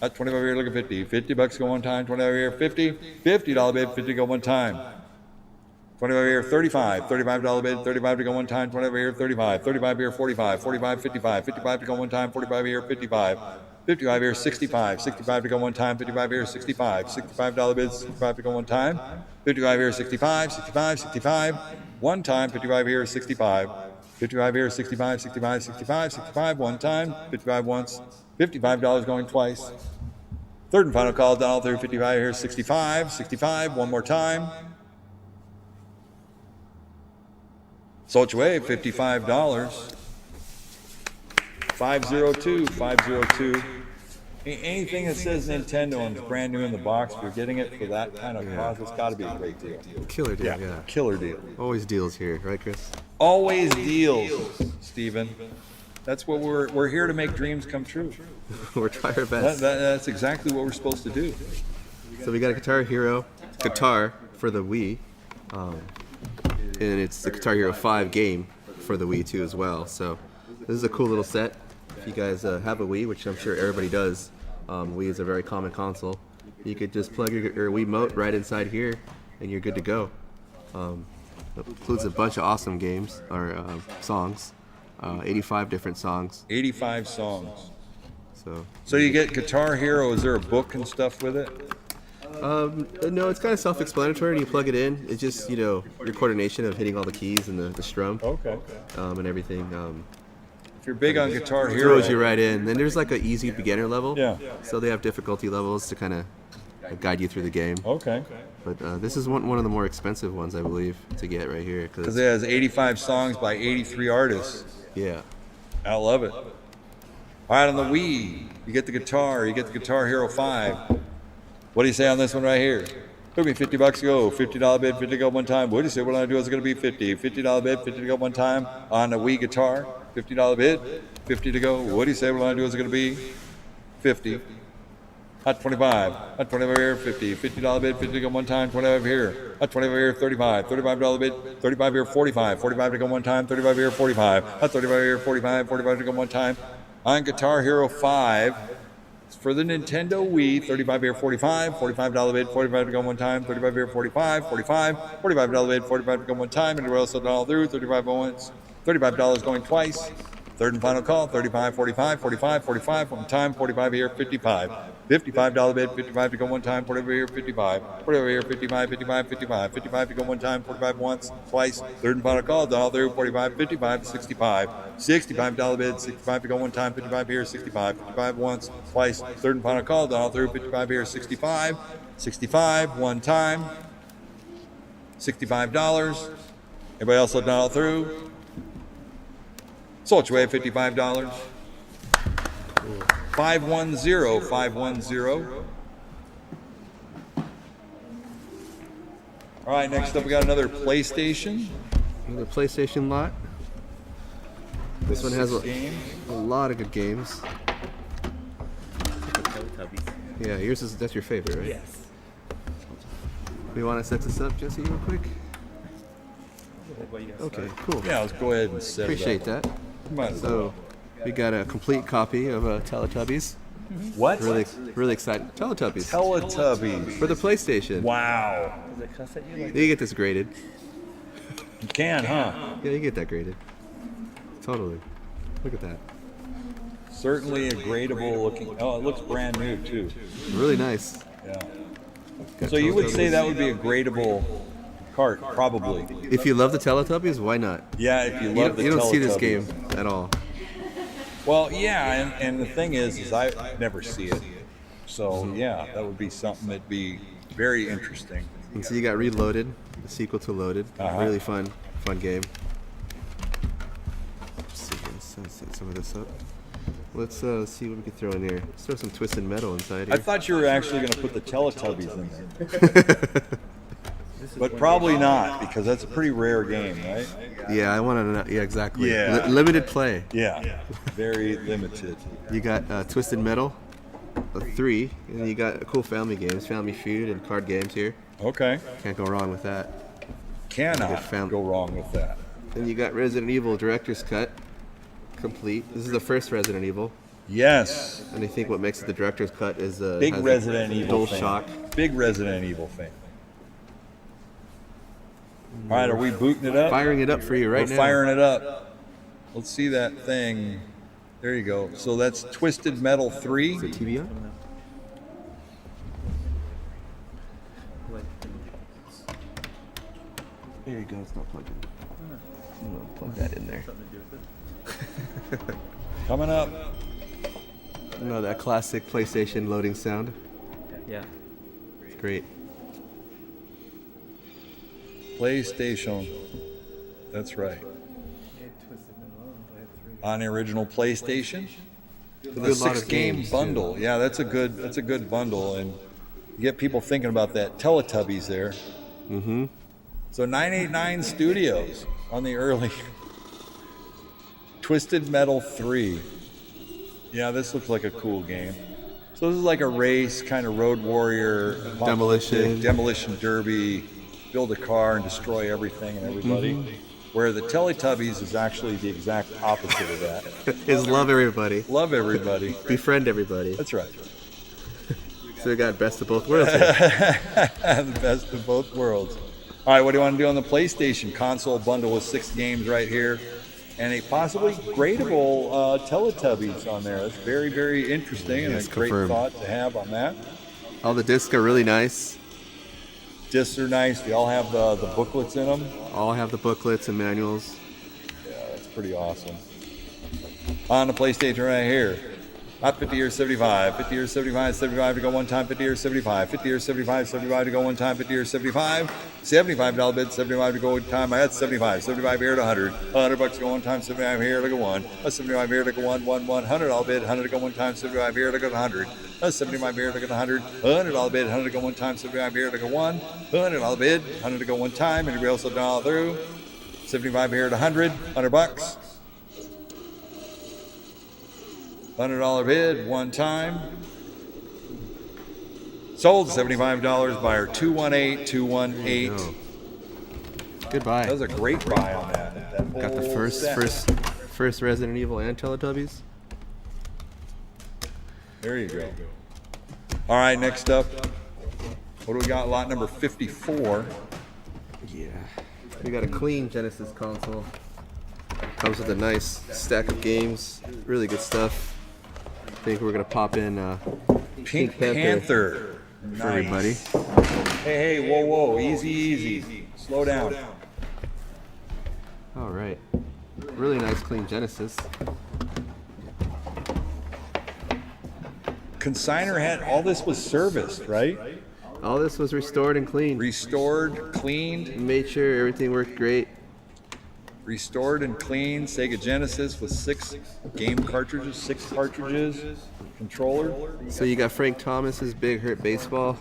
At 25 here, look at 50. $50 go one time, 25 here, 50. $50 bid, 50 go one time. 25 here, 35. $35 bid, 35 to go one time, 25 here, 35. 35 here, 45. 45, 55. 55 to go one time, 45 here, 55. 55 here, 65. 65 to go one time, 55 here, 65. $65 bid, 65 to go one time. 55 here, 65. 65, 65. One time, 55 here, 65. 55 here, 65, 65, 65, 65 one time. 55 once. $55 going twice. Third and final call, down all through 55 here, 65. 65 one more time. Sold away, $55. 502, 502. Anything that says Nintendo and is brand new in the box, if you're getting it for that kind of cost, it's got to be a great deal. Killer deal, yeah. Killer deal. Always deals here, right, Chris? Always deals, Steven. That's what we're here to make dreams come true. We're trying our best. That's exactly what we're supposed to do. So we got a Guitar Hero guitar for the Wii, and it's the Guitar Hero 5 game for the Wii too as well. So this is a cool little set. if you guys have a Wii, which I'm sure everybody does, Wii is a very common console. You could just plug your Wiimote right inside here, and you're good to go. It includes a bunch of awesome games or songs, 85 different songs. 85 songs. So You get Guitar Hero. Is there a book and stuff with it? no, it's kind of self-explanatory. You plug it in. It's just your coordination of hitting all the keys and the strum, Okay. and everything. If you're big on Guitar Hero, Throws you right in. Then there's like an easy beginner level. Yeah. So they have difficulty levels to kind of guide you through the game. Okay. But this is one of the more expensive ones, I believe, to get right here. Because it has 85 songs by 83 artists. Yeah. I love it. All right, on the Wii, you get the guitar. You get the Guitar Hero 5. What do you say on this one right here? Took me $50 to go. $50 bid, 50 to go one time. What do you say? What I do is going to be 50. $50 bid, 50 to go one time on the Wii guitar. $50 bid, 50 to go. What do you say? What I do is going to be 50. Hot 25. Hot 25 here, 50. $50 bid, 50 to go one time. 25 here. Hot 25 here, 35. $35 bid, 35 here, 45. 45 to go one time. 35 here, 45. Hot 35 here, 45. 45 to go one time. On Guitar Hero 5. For the Nintendo Wii, 35 here, 45, $45 bid, 45 to go one time, 35 here, 45, $45 bid, 45 to go one time, and we're also done all through, 35 once, $35 going twice, third and final call, 35, 45, 45, 45, one time, 45 here, 55, $55 bid, 55 to go one time, 45 here, 55, 45 here, 55, 55, 55, 55 to go one time, 45 once, twice, third and final call, done all through, 45, 55, 65, $65 bid, 65 to go one time, 55 here, 65, 55 once, twice, third and final call, done all through, 55 here, 65, 65, one time, $65. Everybody else done all through? Sold your way, $55. 510, 510. All right, next up we got another PlayStation. The PlayStation lot. This one has game. a lot of good games. Teletubbies. Yeah, that's your favorite, right? Yes. We want to set this up, Jesse, real quick? What you guys Okay, cool. Yeah, let's go ahead and set Appreciate it up. that. Might as well. So, we got a complete copy of Teletubbies. What? Really excited. Teletubbies. Teletubbies. For the PlayStation. Wow. Is it cuss at you like You get this graded. You can, huh? Yeah, you get that graded. Totally. Look at that. Certainly a gradable looking. Oh, it looks brand new too. Really nice. Yeah. Got So you would say Teletubbies. that would be a gradable cart, probably. If you love the Teletubbies, why not? Yeah, if you You love don't, the you don't see this Teletubbies. game at all. Well, yeah, and the thing is I never see it. So yeah, that would be something that'd be very interesting. And so you got Reloaded, the sequel to Loaded. Uh-huh. Really fun game. Let's see, let's set some of this up. Let's see what we can throw in here. Let's throw some Twisted Metal inside I here. thought you were actually going to put the Teletubbies in there. But probably not, because that's a pretty rare game, right? Yeah, I want to know. Yeah, exactly. Yeah. Limited play. Yeah, very limited. You got Twisted Metal, 3, and you got cool family games, Family Feud, and card games here. Okay, Can't go wrong with that. cannot fam- go wrong with that. Then you got Resident Evil Director's Cut, complete. This is the first Resident Evil, Yes, and I think what makes it the Director's Cut is big has a Resident Evil Dual fan. Shock. Big Resident Evil fan. All right, are we booting it up? Firing it up for you right We're now. firing it up. Let's see that thing. There you go. So that's Twisted Metal 3. Is the TV on? There you go. It's not plugged in. I'm gonna plug that in there. something to do with it? Coming up. No, that classic PlayStation loading sound. Yeah. It's great. PlayStation. That's right. On the original PlayStation. The Good lot of 6-game games, bundle. Yeah, that's a good bundle, and you get people thinking about that Teletubbies there. Mm-hmm. So 989 Studios on the early Twisted Metal 3. Yeah, this looks like a cool game. So this is like a race, kind of Road Warrior, Demolition. demolition derby, build a car and destroy everything and everybody. where the Teletubbies is actually the exact opposite of that. Is love everybody, Love everybody. befriend everybody. That's right. So we got best of both worlds. Here. The best of both worlds. All right, what do you want to do on the PlayStation? Console bundle with 6 games right here. And a possibly gradable Teletubbies on there. That's very, very interesting and Yes, a great confirmed. thought to have on that. All the discs are really nice. Discs are nice. They all have the booklets in them. All have the booklets and manuals. Yeah, that's pretty awesome. On the PlayStation right here. Not 50 or 75. 50 or 75, 75 to go one time. 50 or 75. 50 or 75, 75 to go one time. 50 or 75. $75 bid, 75 to go one time. I had 75. 75 here to 100. $100 to go one time. 75 here to go one. A 75 here to go one. $100 bid. 100 to go one time. 75 here to go 100. A 75 here to go 100. $100 bid. 100 to go one time. 75 here to go one. $100 bid. 100 to go one time. Anybody else will dial through? 75 here to 100. $100. $100 bid, one time. Sold $75 buyer 218-218. Oh. Goodbye. That was a great buy on that. Got the whole first set. first Resident Evil and Teletubbies. There you go. All right, next up. What do we got? Lot number 54. Yeah. We got a clean Genesis console. Comes with a nice stack of games. Really good stuff. I think we're gonna pop in Pink Panther. for everybody. Hey, whoa, easy. Slow down. All right. Really nice clean Genesis. Consigner had all this was serviced, right? All this was restored and cleaned. Restored, cleaned, Made sure everything worked great. restored and cleaned. Sega Genesis with 6 game cartridges, 6 cartridges, controller. So you got Frank Thomas's Big Hurt Baseball.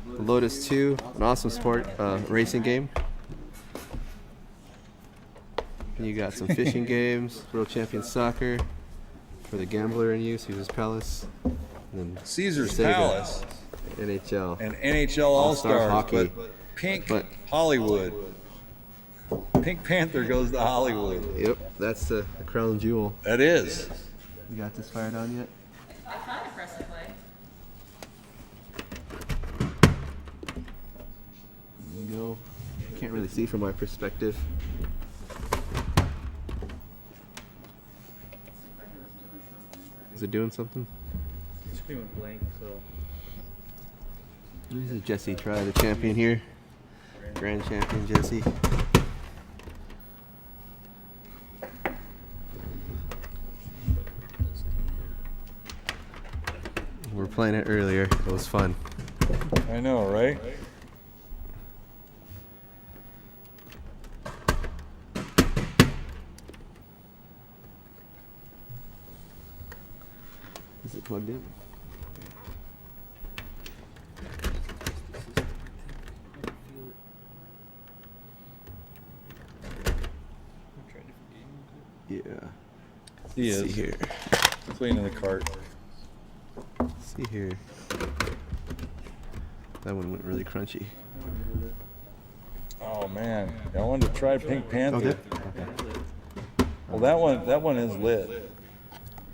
Lotus 2, an awesome sport racing game. And you got some fishing games, World Champion Soccer for the gambler in you, Caesar's Palace, and then Caesar's Sega. Palace NHL. and NHL All-Star All-Stars, Hockey. but Pink But- Hollywood. Pink Panther goes to Hollywood. Yep, that's the crown jewel. That is. You got this fired on yet? I thought I pressed play. There you go. Can't really see from my perspective. Is it doing something? Screen went blank, so This is Jesse Try, the champion here. Grand champion Jesse. We were playing it earlier. It was fun. I know, right? Is it plugged in? Yeah. He See is here. cleaning the cart. See here. That one went really crunchy. Oh man, I wanted to try Pink Oh, Panther. did? Okay. Well, that one is lit.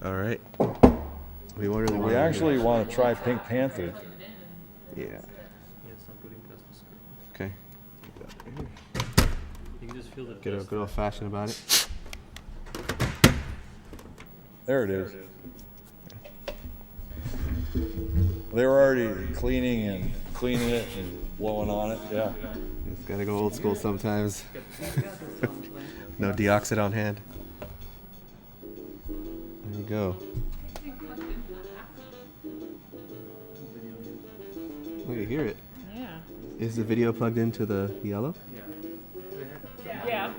All right. We really We want actually want to try Pink Panther. Yeah. yes, I'm booting past the screen. Okay. You can just feel the Get a dust. good old fashioned about it. There it is. They were already cleaning it and blowing on it. Yeah. It's gotta go old school sometimes. No deoxit on hand. There you go. Oh, you hear it. Yeah. Is the video plugged into the yellow? Yeah. Yeah,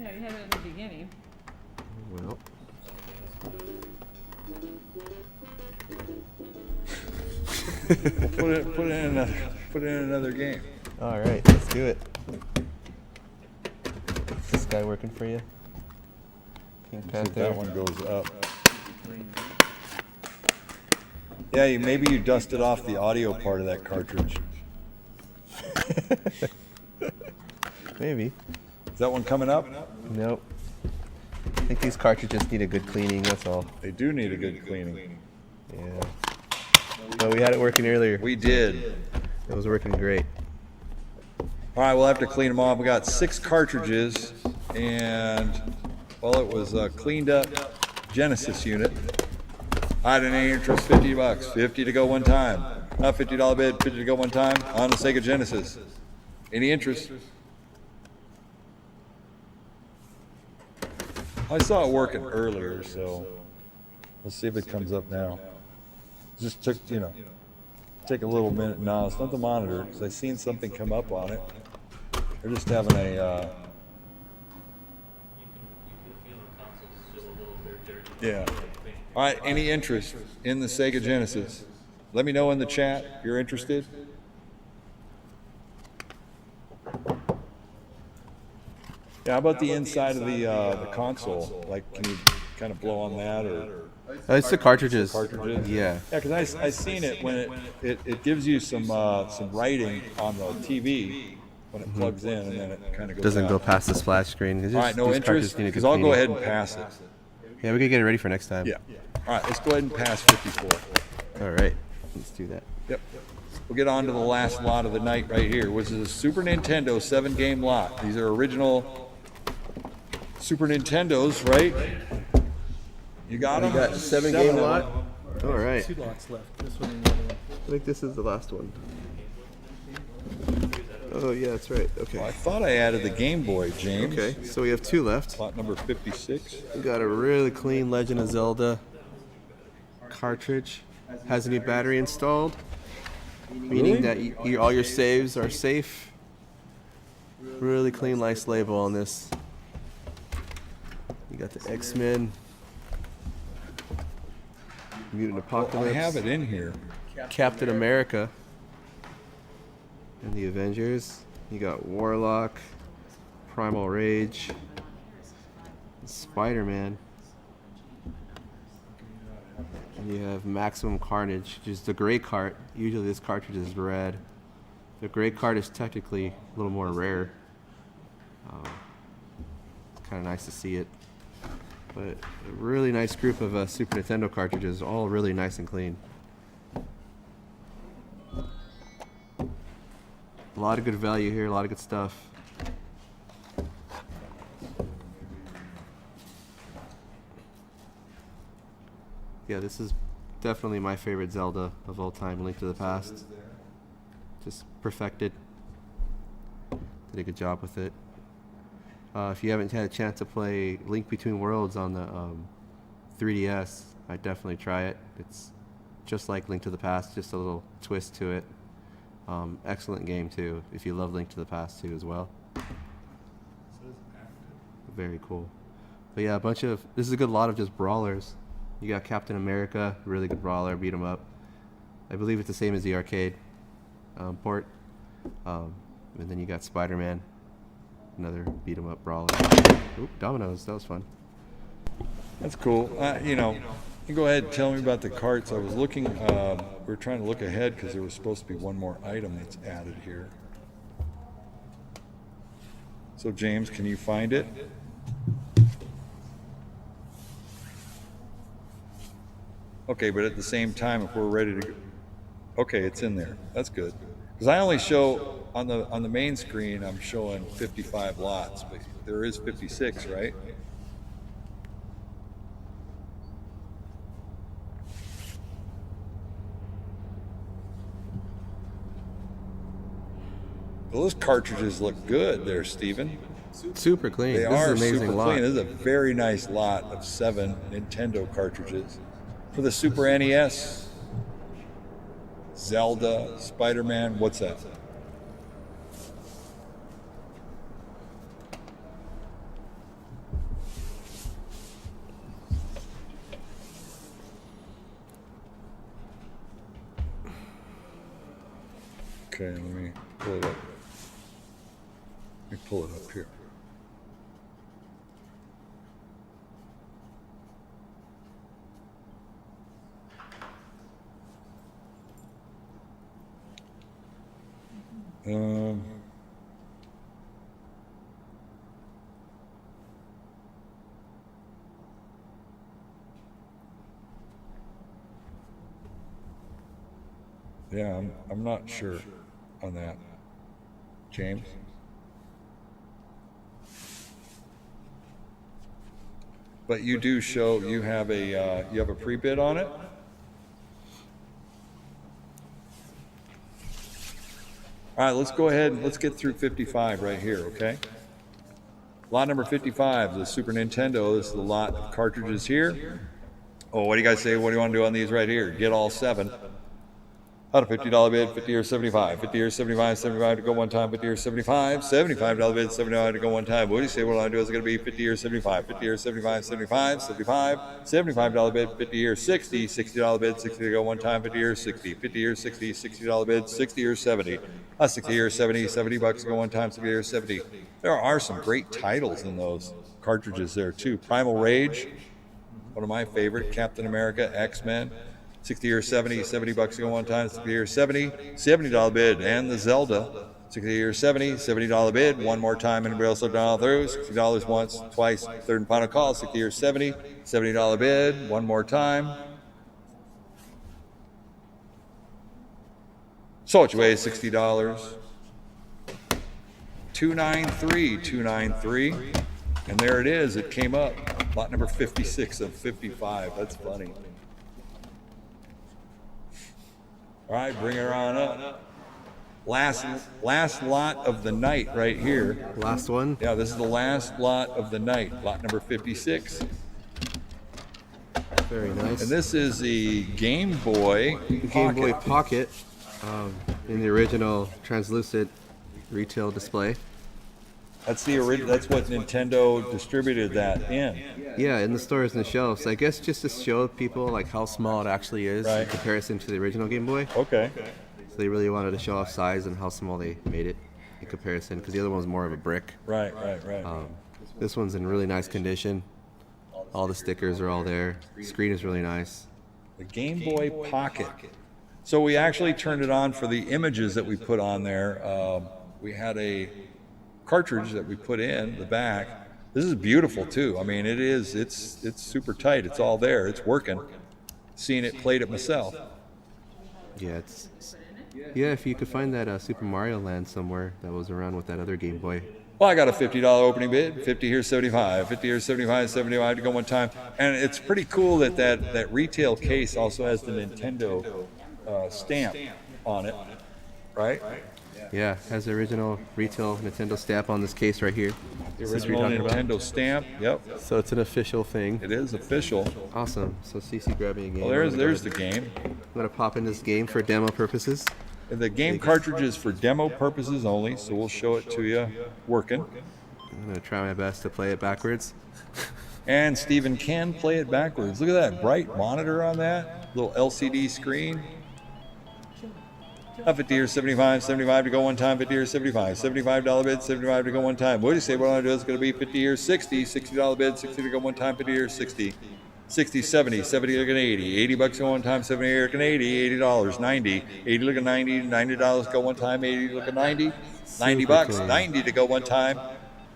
you had it in the beginning. Well, Put it in another game. all right, let's do it. Is this guy working for you? Pink See if Panther. that one goes up. Yeah, maybe you dusted off the audio part of that cartridge. Maybe. Is that one coming up? Nope. I think these cartridges need a good cleaning, that's all. They do need a good cleaning. Yeah. No, we had it working earlier. We did. It was working great. All right, we'll have to clean them off. We got 6 cartridges, and well, it was a cleaned up Genesis unit. I had an interest, $50, 50 to go one time. Not $50 bid, 50 to go one time on the Sega Genesis. Any interest? I saw it working earlier, so let's see if it comes up now. Just took, take a little minute. No, it's not the monitor, because I seen something come up on it. They're just having a, You can feel the console's still a little bit dirty. yeah. All right, any interest in the Sega Genesis? Let me know in the chat if you're interested. Yeah, how about the inside of the console? Like, can you kind of blow on that, or It's the cartridges. cartridges? Yeah. Yeah, because I seen it when it gives you some writing on the TV when it plugs in, and then it kind of goes Doesn't out. go past the splash screen. All right, no interest, because I'll go ahead and pass it. Yeah, we could get it ready for next time. Yeah. All right, let's go ahead and pass 54. All right. Let's do that. Yep. We'll get on to the last lot of the night right here, which is a Super Nintendo 7-game lot. These are original Super Nintendos, right? You got them? We got 7-game of lot. them. All right. 2 lots left. This one and the other one. I think this is the last one. Oh, yeah, that's right. Well, I Okay. thought I added the Game Boy, James. Okay, so we have 2 left. Lot number 56. We got a really clean Legend of Zelda cartridge. Has a new battery installed, meaning that all your saves are safe. Really clean, nice label on this. You got the X-Men, Mutant Apocalypse, I have it in here. Captain America, and the Avengers. You got Warlock, Primal Rage, Spider-Man. And you have Maximum Carnage, which is the gray cart. Usually this cartridge is red. The gray cart is technically a little more rare. It's kind of nice to see it. But a really nice group of Super Nintendo cartridges, all really nice and clean. A lot of good value here, a lot of good stuff. Yeah, this is definitely my favorite Zelda of all time, Link to the Past. Just perfected. Did a good job with it. If you haven't had a chance to play Link Between Worlds on the 3DS, I'd definitely try it. It's just like Link to the Past, just a little twist to it. Excellent game too, if you love Link to the Past too as well. Very cool. But yeah, this is a good lot of just brawlers. You got Captain America, really good brawler, beat 'em up. I believe it's the same as the arcade port. And then you got Spider-Man, another beat 'em up brawler. Oop, dominoes, that was fun. That's cool. You go ahead and tell me about the carts. I was looking, we were trying to look ahead because there was supposed to be one more item that's added here. So James, can you find it? Okay, but at the same time, if we're ready to go, okay, it's in there. That's good. Because I only show on the main screen, I'm showing 55 lots, but there is 56, right? Well, those cartridges look good there, Steven. Super clean. They This are is an amazing super lot. clean. This is a very nice lot of 7 Nintendo cartridges for the Super NES. Zelda, Spider-Man, what's that? Okay, let me pull it up. Let me pull it up here. Um, yeah, I'm not sure on that. James? But you do show you have a pre-bid on it? All right, let's go ahead and let's get through 55 right here, okay? Lot number 55, the Super Nintendo. This is the lot of cartridges here. Oh, what do you guys say? What do you want to do on these right here? Get all 7. Out of $50 bid, 50 or 75. 50 or 75, 75 to go one time, 50 or 75. $75 bid, 75 to go one time. What do you say? What I do is going to be 50 or 75. 50 or 75, 75, 75. $75 bid, 50 or 60. $60 bid, 60 to go one time, 50 or 60. 50 or 60, $60 bid, 60 or 70. 60 or 70, $70 to go one time, 60 or 70. There are some great titles in those cartridges there too. Primal Rage, one of my favorite. Captain America, X-Men. 60 or 70, $70 to go one time, 60 or 70, $70 bid, and the Zelda, 60 or 70, $70 bid, one more time, anybody else look down through, $60 once, twice, third and final call, 60 or 70, $70 bid, one more time. So what you weigh, $60. 293, 293, and there it is, it came up, lot number 56 of 55, that's funny. All right, bring her on up. Last lot of the night right here. Last one. Yeah, this is the last lot of the night, lot number 56. Very nice. And this is the Game Boy Game Boy Pocket. Pocket in the original translucent retail display. That's the original. That's what Nintendo distributed that in. Yeah, in the stores and the shelves. I guess just to show people like how small it actually is in Right. comparison to the original Game Boy. Okay. So they really wanted to show off size and how small they made it in comparison, because the other one was more of a brick. Right. This one's in really nice condition. All the stickers are all there. Screen is really nice. The Game Boy Pocket. So we actually turned it on for the images that we put on there. We had a cartridge that we put in the back. This is beautiful too. I mean, it's super tight. It's all there. It's working. Seeing it, played it myself. Yeah, if you could find that Super Mario Land somewhere that was around with that other Game Boy. Well, I got a $50 opening bid. 50 here, 75. 50 here, 75, 75 to go one time. And it's pretty cool that retail case also has the Nintendo stamp on it, right? Yeah, has the original retail Nintendo stamp on this case right here. The Is this what you're original talking about? Nintendo stamp. Yep, So it's an official thing. it is official. Awesome. So CC grabbing a game. Well, there's the game. I'm gonna pop in this game for demo purposes. The game cartridge is for demo purposes only, so we'll show it to you working. I'm gonna try my best to play it backwards. And Steven can play it backwards. Look at that bright monitor on that little LCD screen. 50 or 75, 75 to go one time, 50 or 75, $75 bid, 75 to go one time. What do you say? What I do is going to be 50 or 60, $60 bid, 60 to go one time, 50 or 60, 60, 70, 70 looking 80, $80 go one time, 70 looking 80, $80, 90, 80 looking 90, $90 go one time, 80 looking 90, $90, 90 to go one time.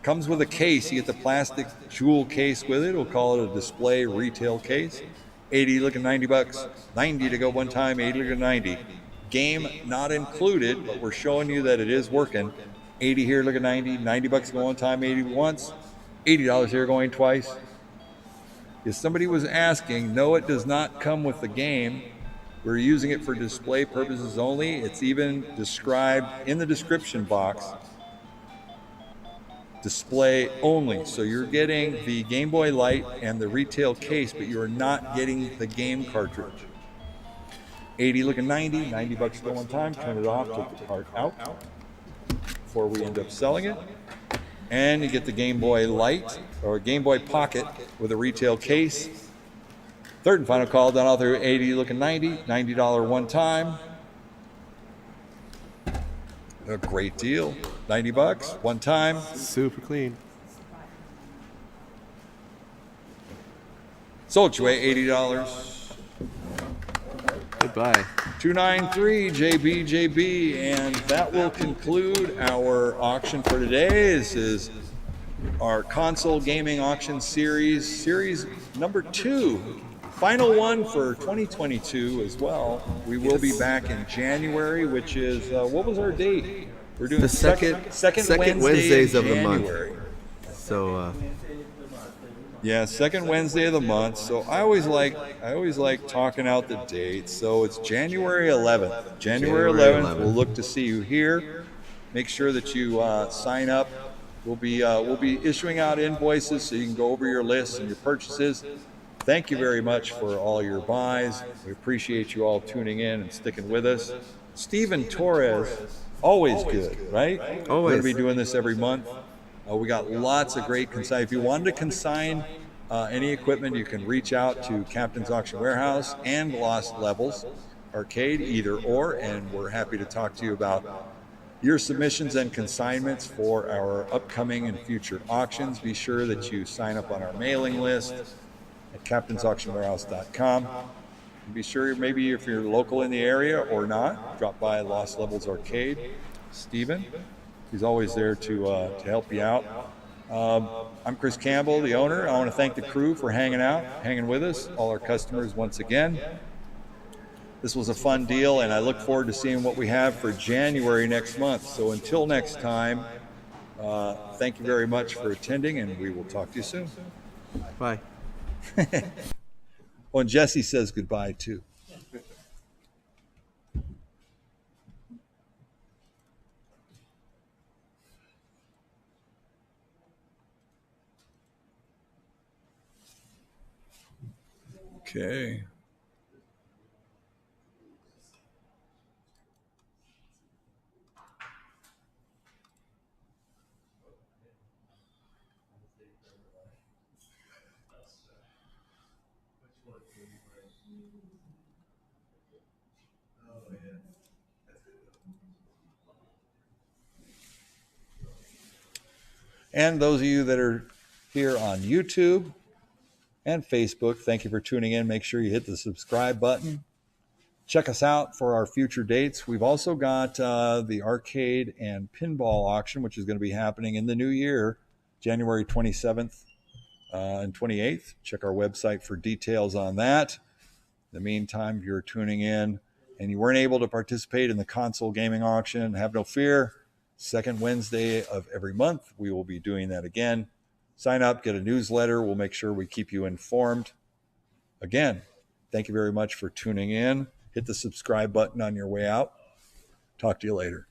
Comes with a case. You get the plastic jewel case with it. We'll call it a display retail case. 80 looking $90, 90 to go one time, 80 looking 90. Game not included, but we're showing you that it is working. 80 here, look at 90. $90 going one time, 80 once. $80 here going twice. If somebody was asking, no, it does not come with the game. We're using it for display purposes only. It's even described in the description box. Display only. So you're getting the Game Boy Light and the retail case, but you are not getting the game cartridge. 80 looking 90, $90 go one time, turn it off, take the cart out before we end up selling it. And you get the Game Boy Light or Game Boy Pocket with a retail case. Third and final call, done all through 80 looking 90, $90 one time. A great deal. $90 one time. Super clean. Sold you $80. Good Bye. 293 JBJB, and that will conclude our auction for today. This is our console gaming auction series number 2, final one for 2022 as well. We will be back in January, which is what was our date? We're doing The second Wednesdays of the month. So yeah, second Wednesday of the month. So I always like talking out the dates. So it's January 11th. January 11th. We'll look to see you here. Make sure that you sign up. We'll be issuing out invoices so you can go over your lists and your purchases. Thank you very much for all your buys. We appreciate you all tuning in and sticking with us. Steven Torres, always good, right? Always. We're going to be doing this every month. We got lots of great consign. If you wanted to consign any equipment, you can reach out to Captain's Auction Warehouse and Lost Levels Arcade, either or, and we're happy to talk to you about your submissions and consignments for our upcoming and future auctions. Be sure that you sign up on our mailing list at captainsauctionwarehouse.com. Be sure, maybe if you're local in the area or not, drop by Lost Levels Arcade. Steven, he's always there to help you out. I'm Chris Campbell, the owner. I want to thank the crew for hanging with us, all our customers once again. This was a fun deal, and I look forward to seeing what we have for January next month. So until next time, thank you very much for attending, and we will talk to you soon. bye. Oh, and Jesse says goodbye too. Okay. And those of you that are here on YouTube and Facebook, thank you for tuning in. Make sure you hit the subscribe button. Check us out for our future dates. We've also got the arcade and pinball auction, which is going to be happening in the new year, January 27th and 28th. Check our website for details on that. In the meantime, if you're tuning in and you weren't able to participate in the console gaming auction, have no fear. Second Wednesday of every month, we will be doing that again. Sign up, get a newsletter. We'll make sure we keep you informed. Again, thank you very much for tuning in. Hit the subscribe button on your way out. Talk to you later.